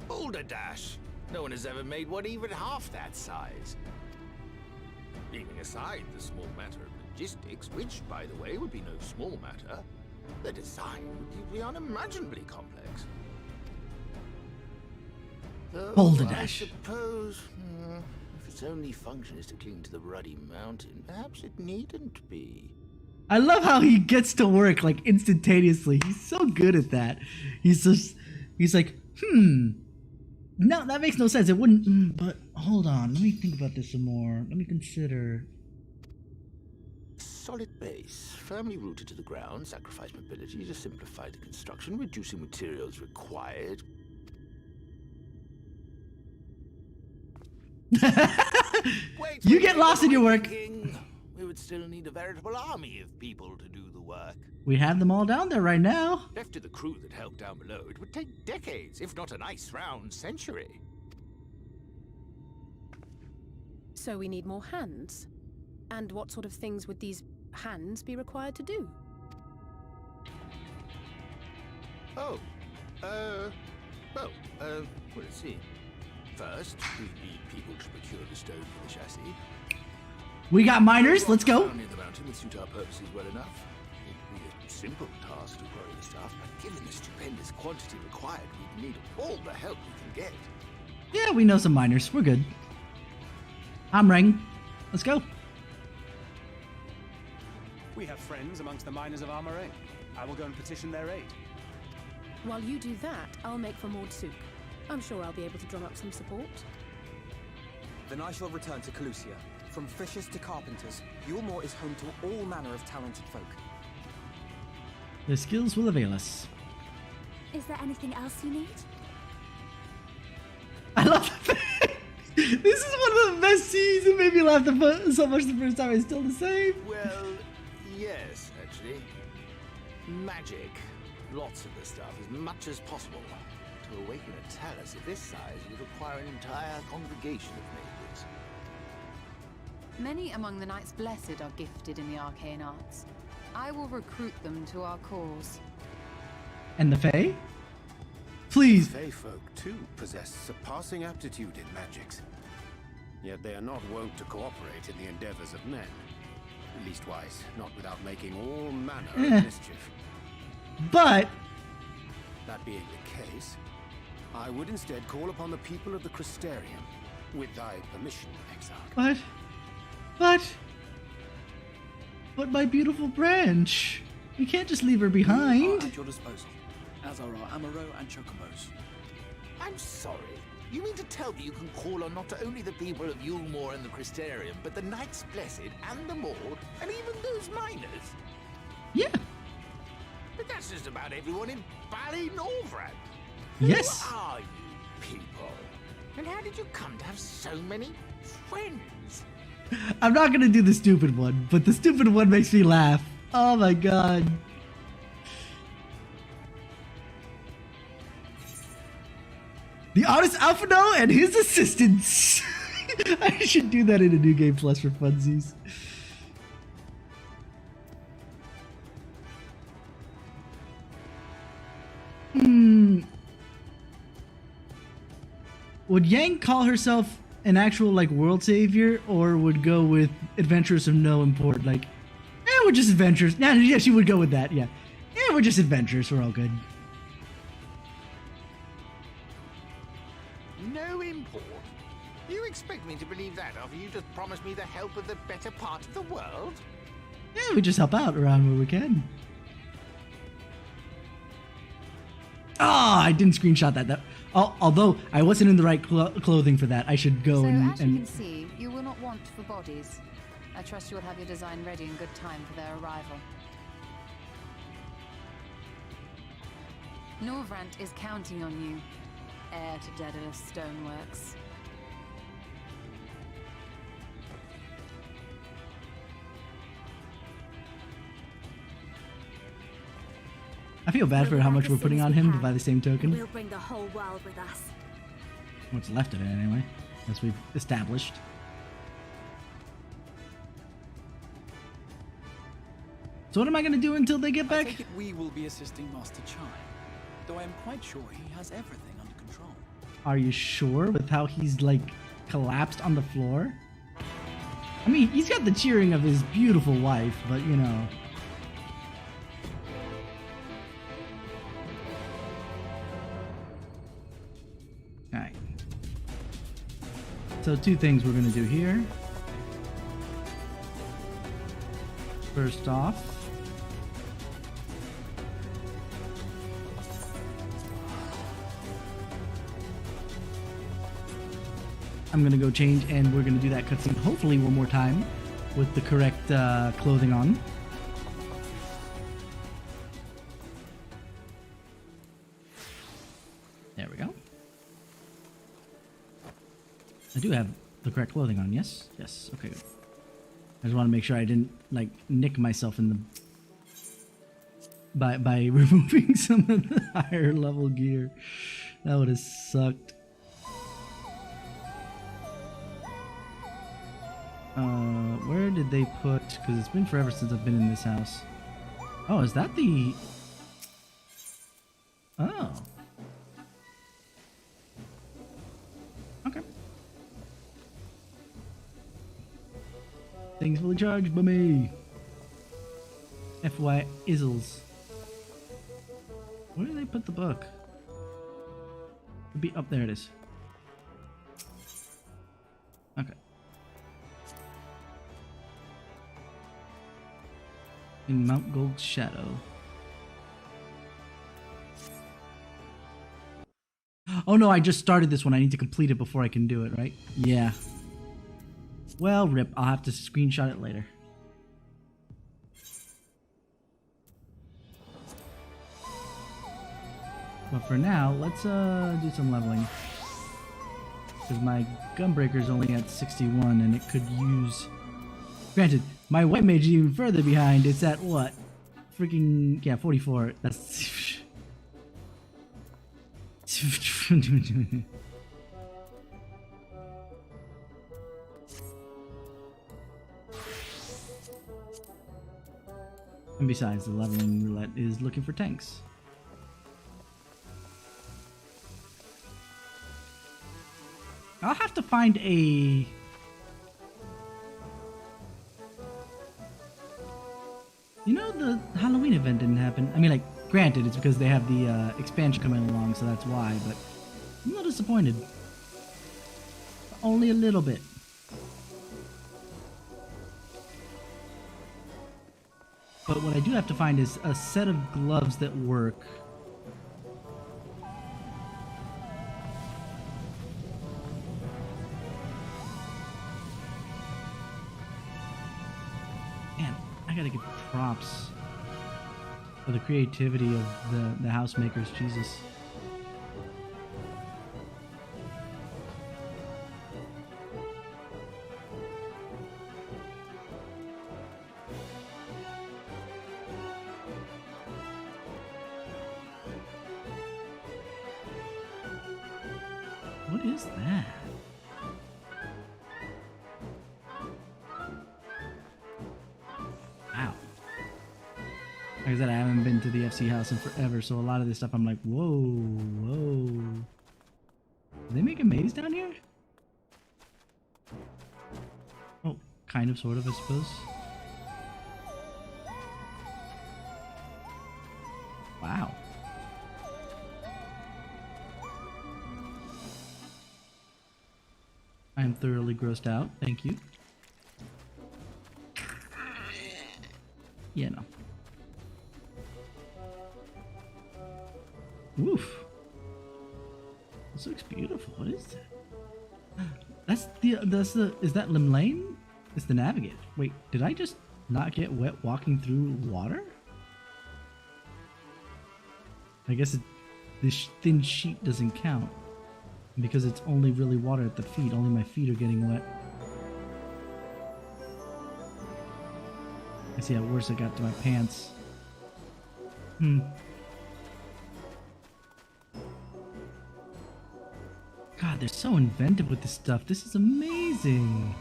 Hold a dash. No one has ever made one even half that size. Leaving aside the small matter of logistics, which, by the way, would be no small matter, the design would be unimaginably complex. Though, Hold a I dash. suppose, if its only function is to cling to the ruddy mountain, perhaps it needn't be. I love how he gets to work like instantaneously. He's so good at that. He's like, no, that makes no sense. It wouldn't, but hold on. Let me think about this some more. Let me consider. Solid base, firmly rooted to the ground, sacrifice mobility to simplify the construction, reducing materials required. You get lost in your work. We would still need a veritable army of people to do the work. We have them all down there right now. Left to the crew that helped down below, it would take decades, if not a nice round century. So we need more hands. And what sort of things would these hands be required to do? Let's see. First, we need people to procure the stone for the chassis. We got miners. Let's go. Down near the mountain would suit our purposes well enough. It would be a simple task to quarry the stuff, but given the stupendous quantity required, we'd need all the help we can get. Yeah, we know some miners. We're good. I'm Rang. Let's go. We have friends amongst the miners of Armorae. I will go and petition their aid. While you do that, I'll make for Mordsuk. I'm sure I'll be able to drum up some support. Then I shall return to Calusia. From fishers to carpenters, Yulmore is home to all manner of talented folk. The skills will avail us. Is there anything else you need? I love the This is one of the best scenes. It made me laugh so much the first time. It's still the same. Well, yes, actually. Magic. Lots of the stuff, as much as possible. To awaken a Talos of this size would require an entire congregation of mages. Many among the Knights Blessed are gifted in the arcane arts. I will recruit them to our cause. And the Fae? Please. Fae folk, too, possess surpassing aptitude in magics. Yet they are not wont to cooperate in the endeavors of men. Leastwise, not without making all manner of mischief. But... That being the case, I would instead call upon the people of the Crystarium, with thy permission, Exarch. But my beautiful branch. We can't just leave her behind. At your disposal, as are our Amaro and Chocobos. I'm sorry. You mean to tell me you can call on not only the people of Yulmore and the Crystarium, but the Knights Blessed and the Maud, and even those miners? Yeah. But that's just about everyone in Ballynorvrand. Yes. Who are you people? And how did you come to have so many friends? I'm not gonna do the stupid one, but the stupid one makes me laugh. Oh my god. The honest Alphino and his assistants. I should do that in a New Game Plus for funsies. Would Yang call herself an actual like world savior, or would go with adventurers of no import? Like, we're just adventurers. Yeah, she would go with that. Yeah, we're just adventurers. We're all good. No import? You expect me to believe that after you just promised me the help of the better part of the world? Yeah, we just help out around where we can. Ah, I didn't screenshot that. Although I wasn't in the right clothing for that, I should go So, and. as you can see, you will not want for bodies. I trust you will have your design ready in good time for their arrival. Norvrant is counting on you, heir to Daedalus Stoneworks. I feel bad for how much we're putting on him, but by the same token, We'll bring the whole world with us. what's left of it anyway, as we've established. So what am I gonna do until they get I back? take it we will be assisting Master Chai, though I am quite sure he has everything under control. Are you sure with how he's like collapsed on the floor? I mean, he's got the cheering of his beautiful wife, but you know. Alright. So two things we're gonna do here. First off, I'm gonna go change, and we're gonna do that cutscene hopefully one more time with the correct clothing on. There we go. I do have the correct clothing on, yes? Yes, okay, good. I just want to make sure I didn't, like, nick myself in the... by removing some of the higher level gear. That would have sucked. Where did they put... because it's been forever since I've been in this house. Oh, is that the... oh. Okay. Things fully charged by me. FY Izzles. Where did they put the book? It'd be up there. It is. Okay. In Mount Gold's shadow. Oh no, I just started this one. I need to complete it before I can do it, right? Yeah. Well, rip. I'll have to screenshot it later. But for now, let's do some leveling. Because my Gunbreaker's only at 61 and it could use... Granted, my White Mage is even further behind. It's at what? Freaking... yeah, 44. That's... And besides, the leveling roulette is looking for tanks. I'll have to find a... You know, the Halloween event didn't happen. I mean, like, granted, it's because they have the expansion coming along, so that's why, but I'm a little disappointed. Only a little bit. But what I do have to find is a set of gloves that work. Man, I gotta give props for the creativity of the house makers, Jesus. What is that? Wow. Like I said, I haven't been to the FC house in forever, so a lot of this stuff I'm like, whoa, whoa. Do they make a maze down here? Oh, kind of, sort of, I suppose. Wow. I am thoroughly grossed out. Thank you. Yeah, no. Woof. This looks beautiful. What is that? That's the, is that Lim Lane? It's the Navigator. Wait, did I just not get wet walking through water? I guess this thin sheet doesn't count. Because it's only really water at the feet, only my feet are getting wet. I see how worse I got to my pants. God, they're so inventive with this stuff. This is amazing.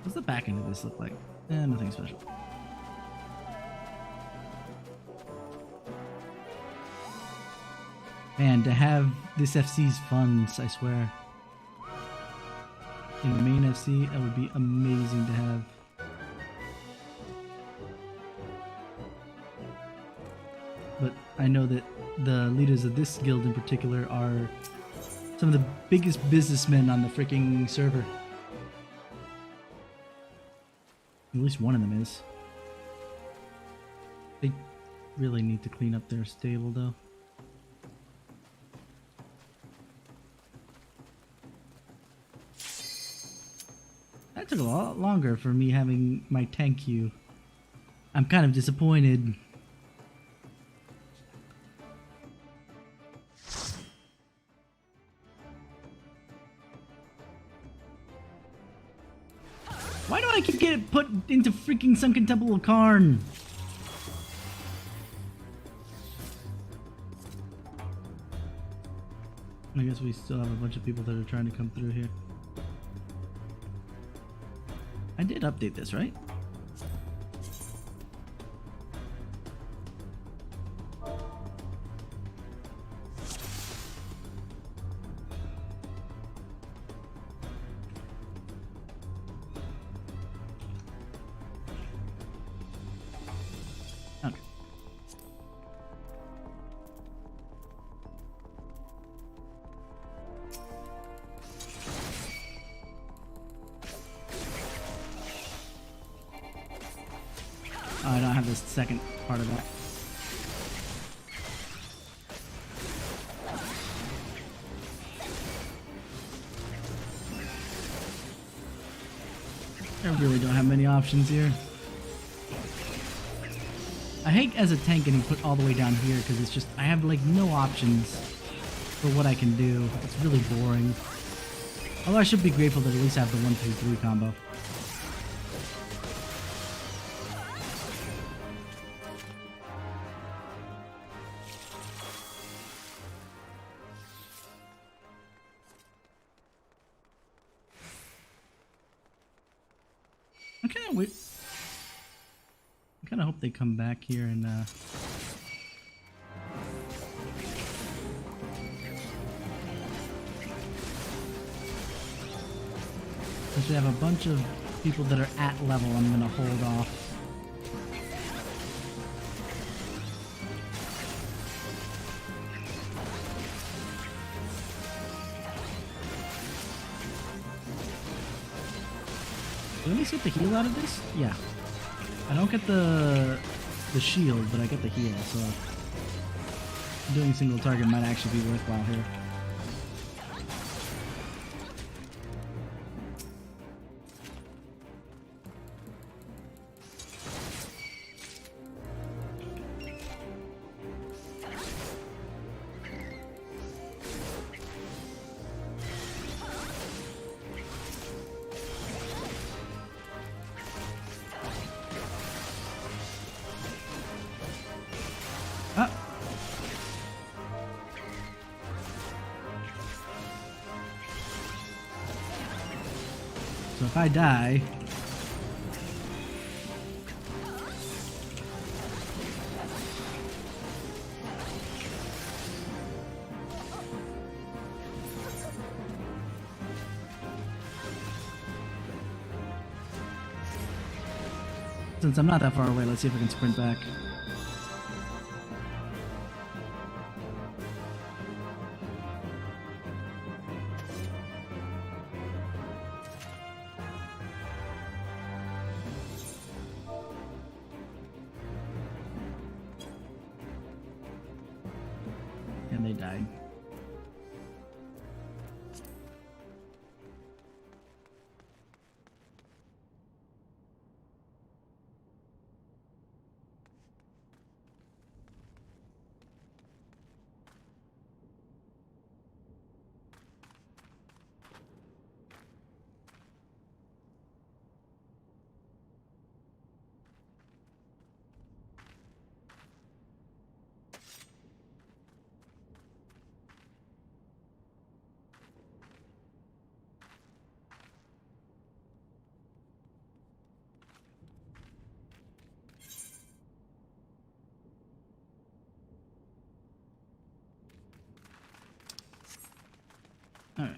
What's the back end of this look like? Nothing special. Man, to have this FC's funds, I swear. In the main FC, that would be amazing to have. But I know that the leaders of this guild in particular are some of the biggest businessmen on the freaking server. At least one of them is. They really need to clean up their stable though. That took a lot longer for me having my tank queue. I'm kind of disappointed. Why do I keep getting put into freaking Sunken Temple of Karn? I guess we still have a bunch of people that are trying to come through here. I did update this, right? Okay. Oh, I don't have the second part of that. I really don't have many options here. I hate as a tank getting put all the way down here because it's just, I have like no options for what I can do. It's really boring. Although I should be grateful that at least I have the 1-2-3 combo. I kind of hope they come back here and since we have a bunch of people that are at level, I'm gonna hold off. Did I get the heal out of this? Yeah. I don't get the shield, but I get the heal, so doing single target might actually be worthwhile here. So if I die... Since I'm not that far away, let's see if I can sprint back. And they died. Alright.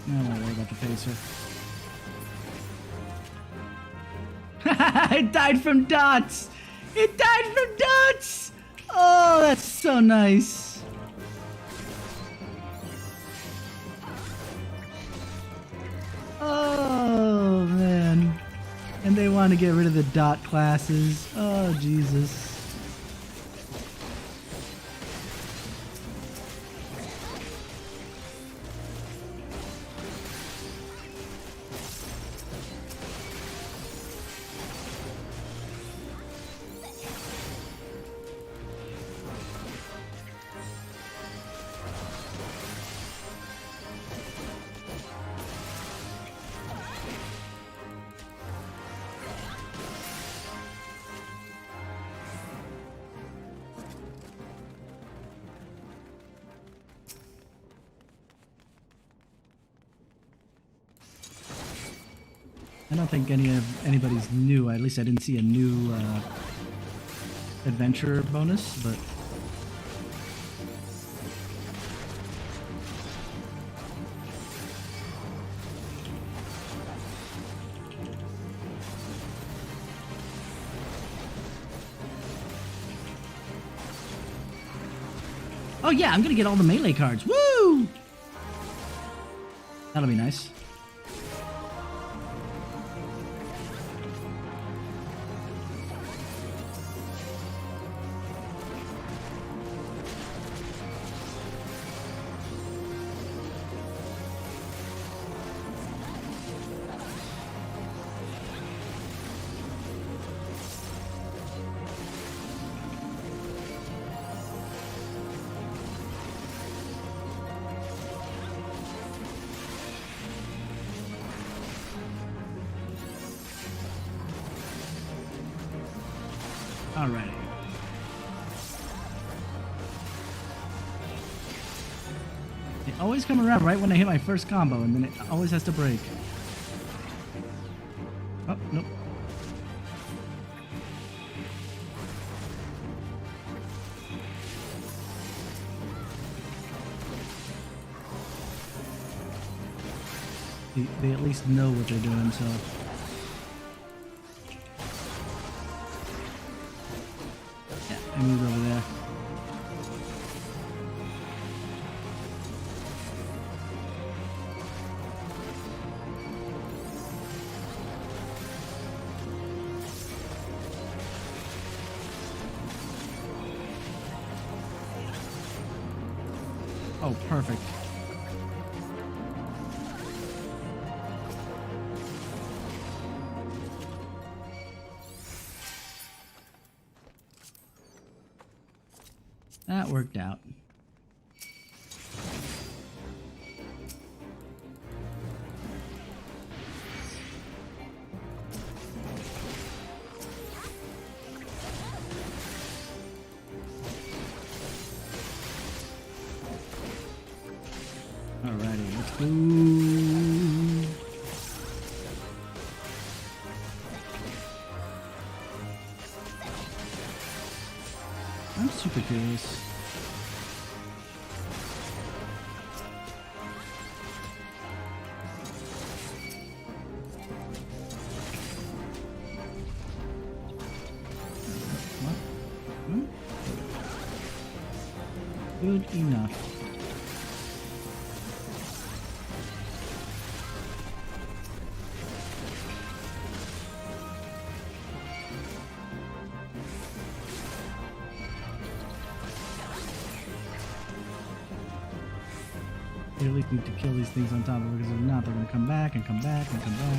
I don't worry about the pacer. It died from dots! It died from dots! Oh, that's so nice. Oh, man. And they want to get rid of the dot classes. Oh, Jesus. I don't think anybody's new. At least I didn't see a new adventure bonus, but oh yeah, I'm gonna get all the melee cards. Woo! That'll be nice. Alrighty. They always come around right when I hit my first combo, and then it always has to break. Oh, nope. They at least know what they're doing, so... I moved over there. Oh, perfect. That worked out. Alrighty, let's go. I'm super curious. What? Hmm? Good enough. You at least need to kill these things on top of it, because if not, they're going to come back and come back and come back.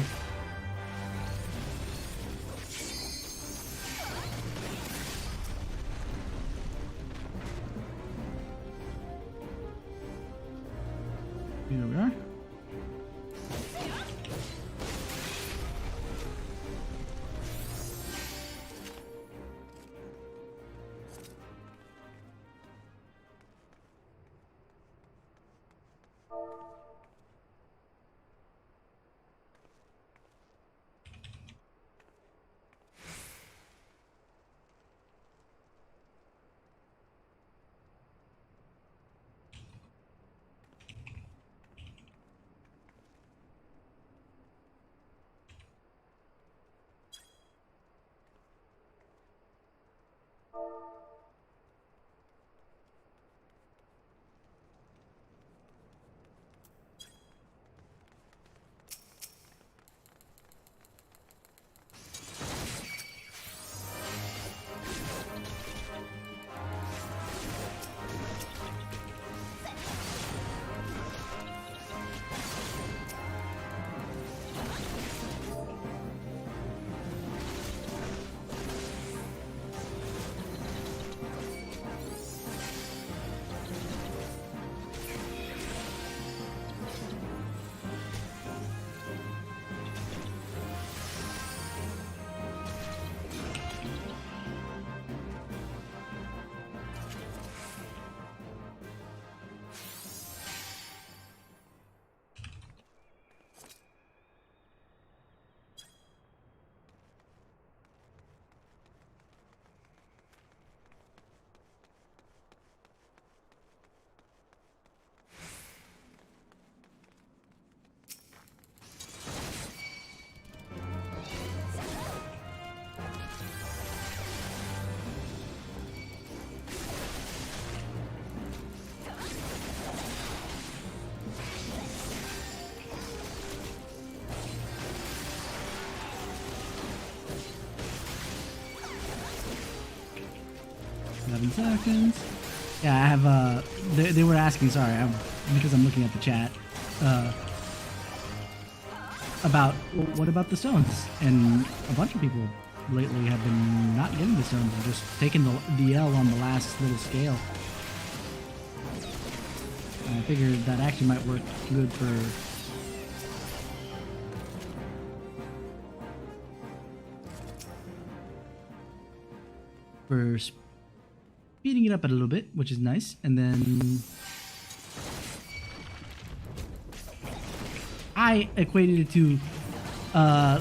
7 seconds. Yeah, I have, they were asking, sorry, because I'm looking at the chat, about, what about the stones? And a bunch of people lately have been not getting the stones and just taking the L on the last little scale. And I figured that actually might work good for speeding it up a little bit, which is nice. And then I equated it to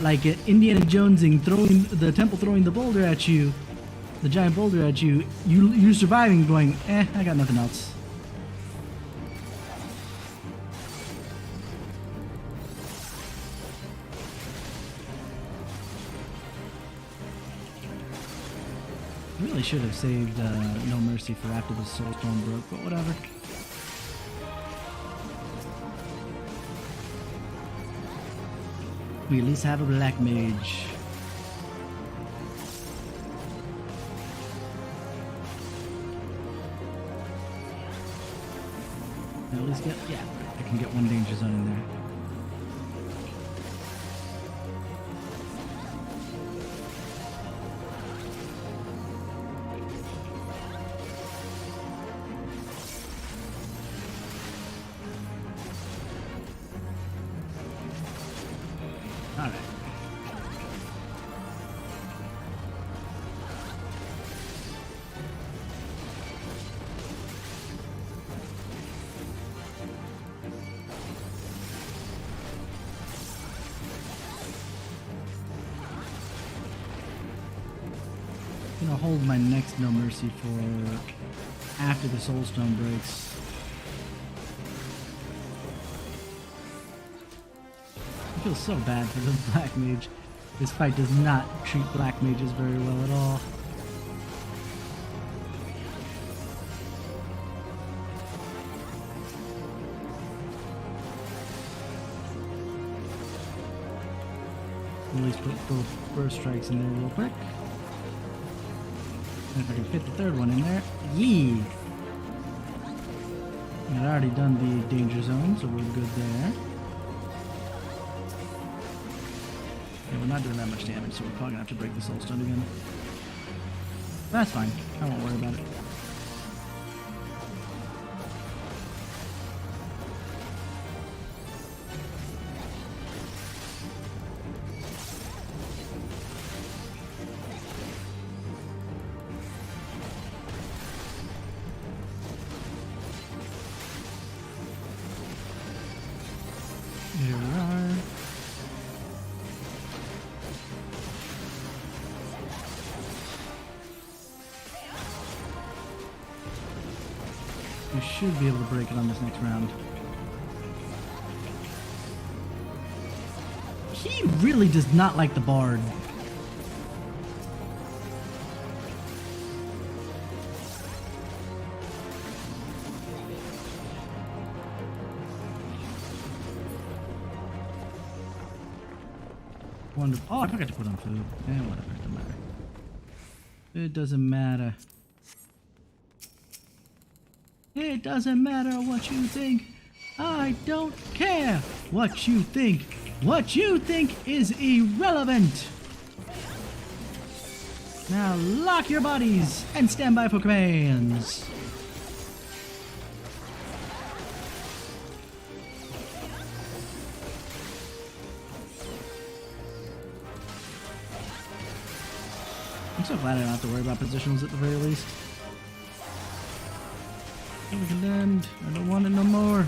like Indiana Jonesing throwing the temple, throwing the boulder at you, the giant boulder at you. You surviving, going, I got nothing else. Really should have saved No Mercy for after the Soulstone broke, but whatever. We at least have a black mage. At least get, yeah, I can get one danger zone in there. I'm gonna hold my next No Mercy for after the Soulstone breaks. I feel so bad for the Black Mage. This fight does not treat Black Mages very well at all. At least put both burst strikes in there real quick. And if I can fit the third one in there, yee! I'd already done the danger zone, so we're good there. Yeah, we're not doing that much damage, so we're probably gonna have to break the Soulstone again. That's fine. I won't worry about it. Here we are. We should be able to break it on this next round. He really does not like the Bard. Wonderful. Oh, I forgot to put on food. Whatever, it doesn't matter. It doesn't matter. It doesn't matter what you think. I don't care what you think. What you think is irrelevant. Now lock your bodies and stand by for commands. I'm so glad I don't have to worry about positionals at the very least. We can end. I don't want it no more.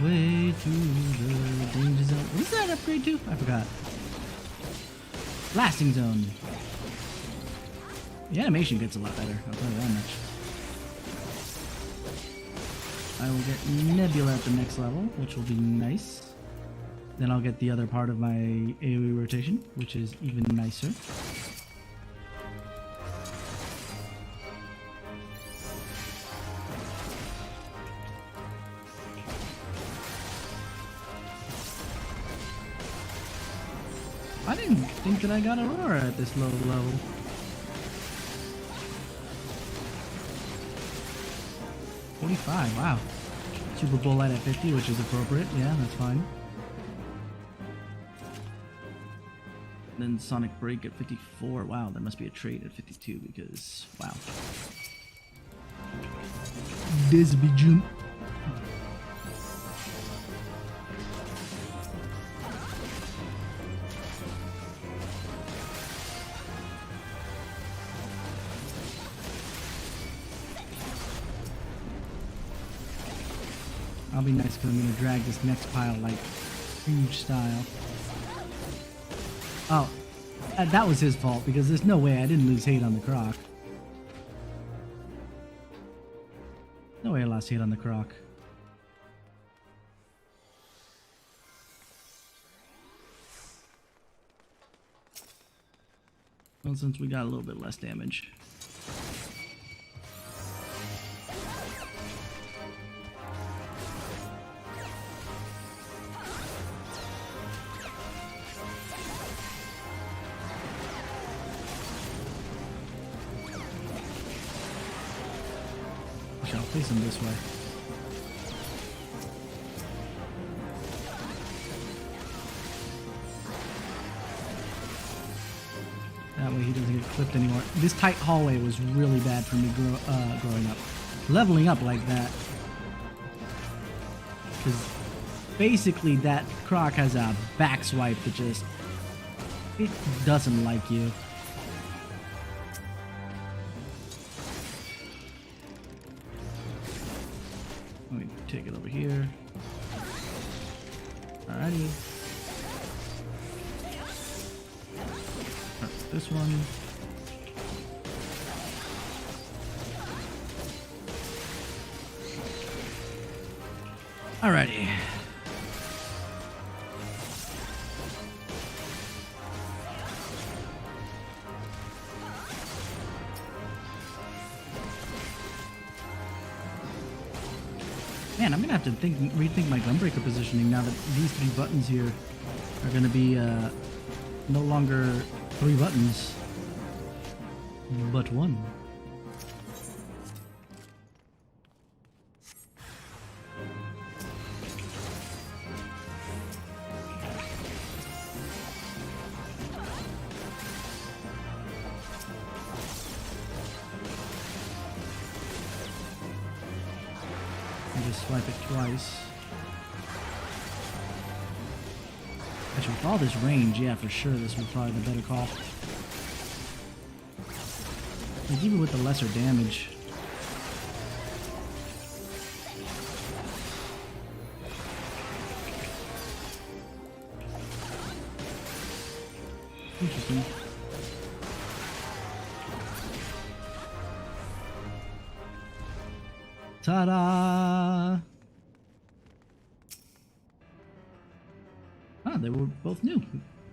way to the danger zone. What is that upgrade to? I forgot. Blasting zone. The animation gets a lot better, I'll tell you that much. I will get Nebula at the next level, which will be nice. Then I'll get the other part of my AoE rotation, which is even nicer. I didn't think that I got Aurora at this low level. $45, wow. Super Bowl light at 50, which is appropriate. Yeah, that's fine. Then Sonic Break at 54. Wow, there must be a trait at 52 because, wow. There's a big jump. I'll be nice because I'm going to drag this next pile like huge style. Oh, that was his fault because there's no way I didn't lose hate on the croc. No way I lost hate on the croc. Well, since we got a little bit less damage. I'll place him this way. That way he doesn't get clipped anymore. This tight hallway was really bad for me growing up. Leveling up like that. Because basically that croc has a back swipe that just... it doesn't like you. Let me take it over here. Alrighty. That's this one. Alrighty. Man, I'm gonna have to rethink my Gunbreaker positioning now that these 3 buttons here are gonna be no longer 3 buttons, but 1. Just swipe it twice. Actually, with all this range, yeah, for sure, this was probably the better call. Like, even with the lesser damage. Interesting. Ta-da! Ah, they were both new.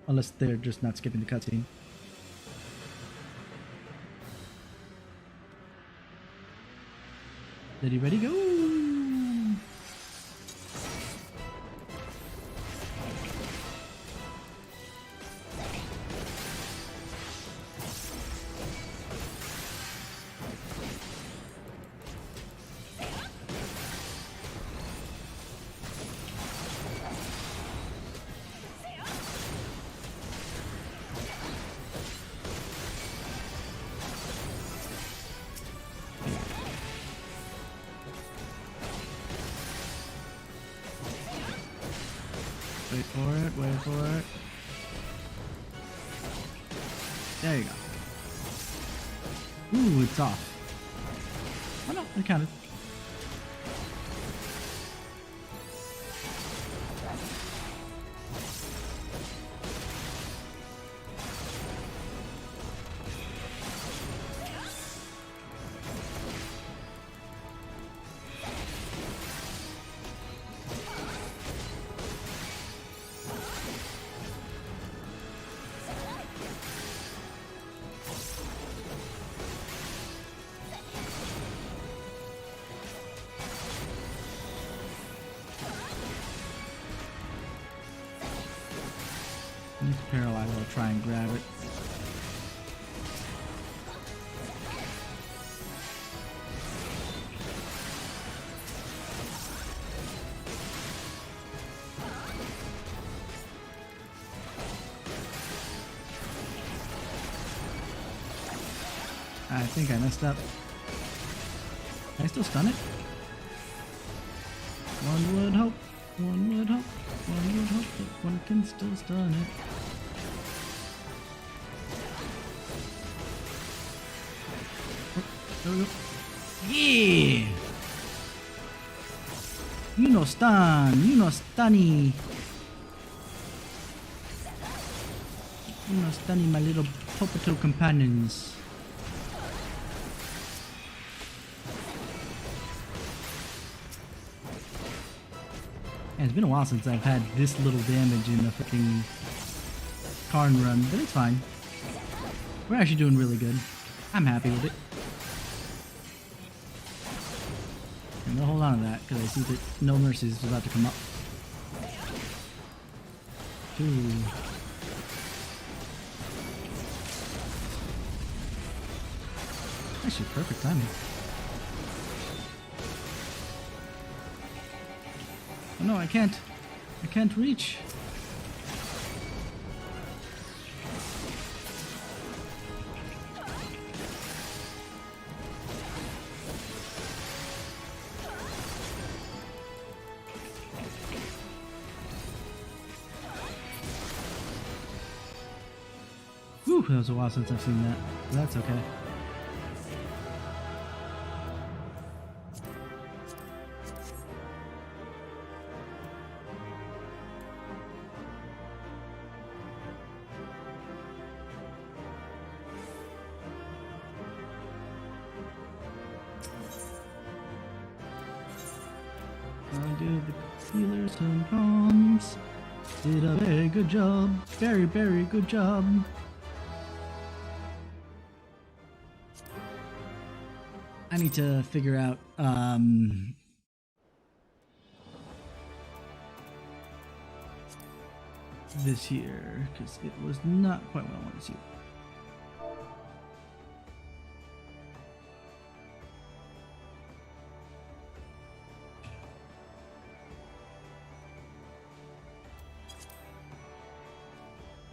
Unless they're just not skipping the cutscene. Ready, ready, go! Wait for it, wait for it. There you go. Ooh, it's off. Oh no, it counted. paralyzed, I'll try and grab it. I think I messed up. Can I still stun it? One would hope, one would hope, one would hope that one can still stun it. Oh, there we go. Yeah! You know stun, you know stunny. You know stunny my little potato companions. And it's been a while since I've had this little damage in a freaking Karn run, but it's fine. We're actually doing really good. I'm happy with it. And we'll hold on to that, because I see that No Mercy is about to come up. Ooh. Actually, perfect timing. Oh no, I can't. I can't reach. Whew, that was a while since I've seen that. But that's okay. I did the healers and bombs. Did a very good job. Very, very good job. I need to figure out this here, because it was not quite what I wanted to see.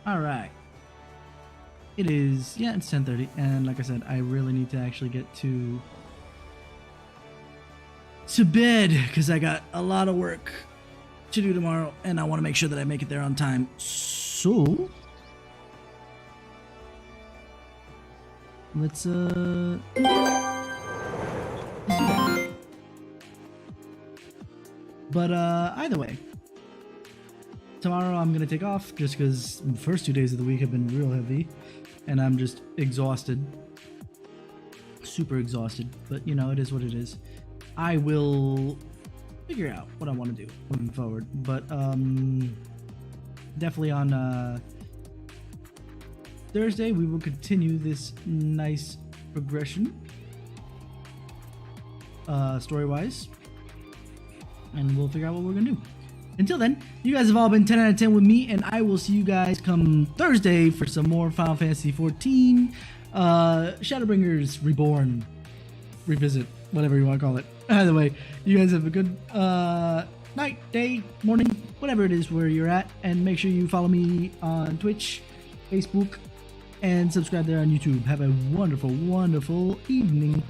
Alright. It is, yeah, it's 10:30, and like I said, I really need to actually get to bed, because I got a lot of work to do tomorrow, and I want to make sure that I make it there on time. So, let's, but, either way, tomorrow I'm going to take off just because the first 2 days of the week have been real heavy and I'm just exhausted. Super exhausted, but you know, it is what it is. I will figure out what I want to do moving forward, but definitely on Thursday we will continue this nice progression story-wise, and we'll figure out what we're going to do. Until then, you guys have all been 10 out of 10 with me, and I will see you guys come Thursday for some more Final Fantasy XIV, ShadowBringers Reborn, Revisit, whatever you want to call it. Either way, you guys have a good night, day, morning, whatever it is where you're at, and make sure you follow me on Twitch, Facebook, and subscribe there on YouTube. Have a wonderful, wonderful evening.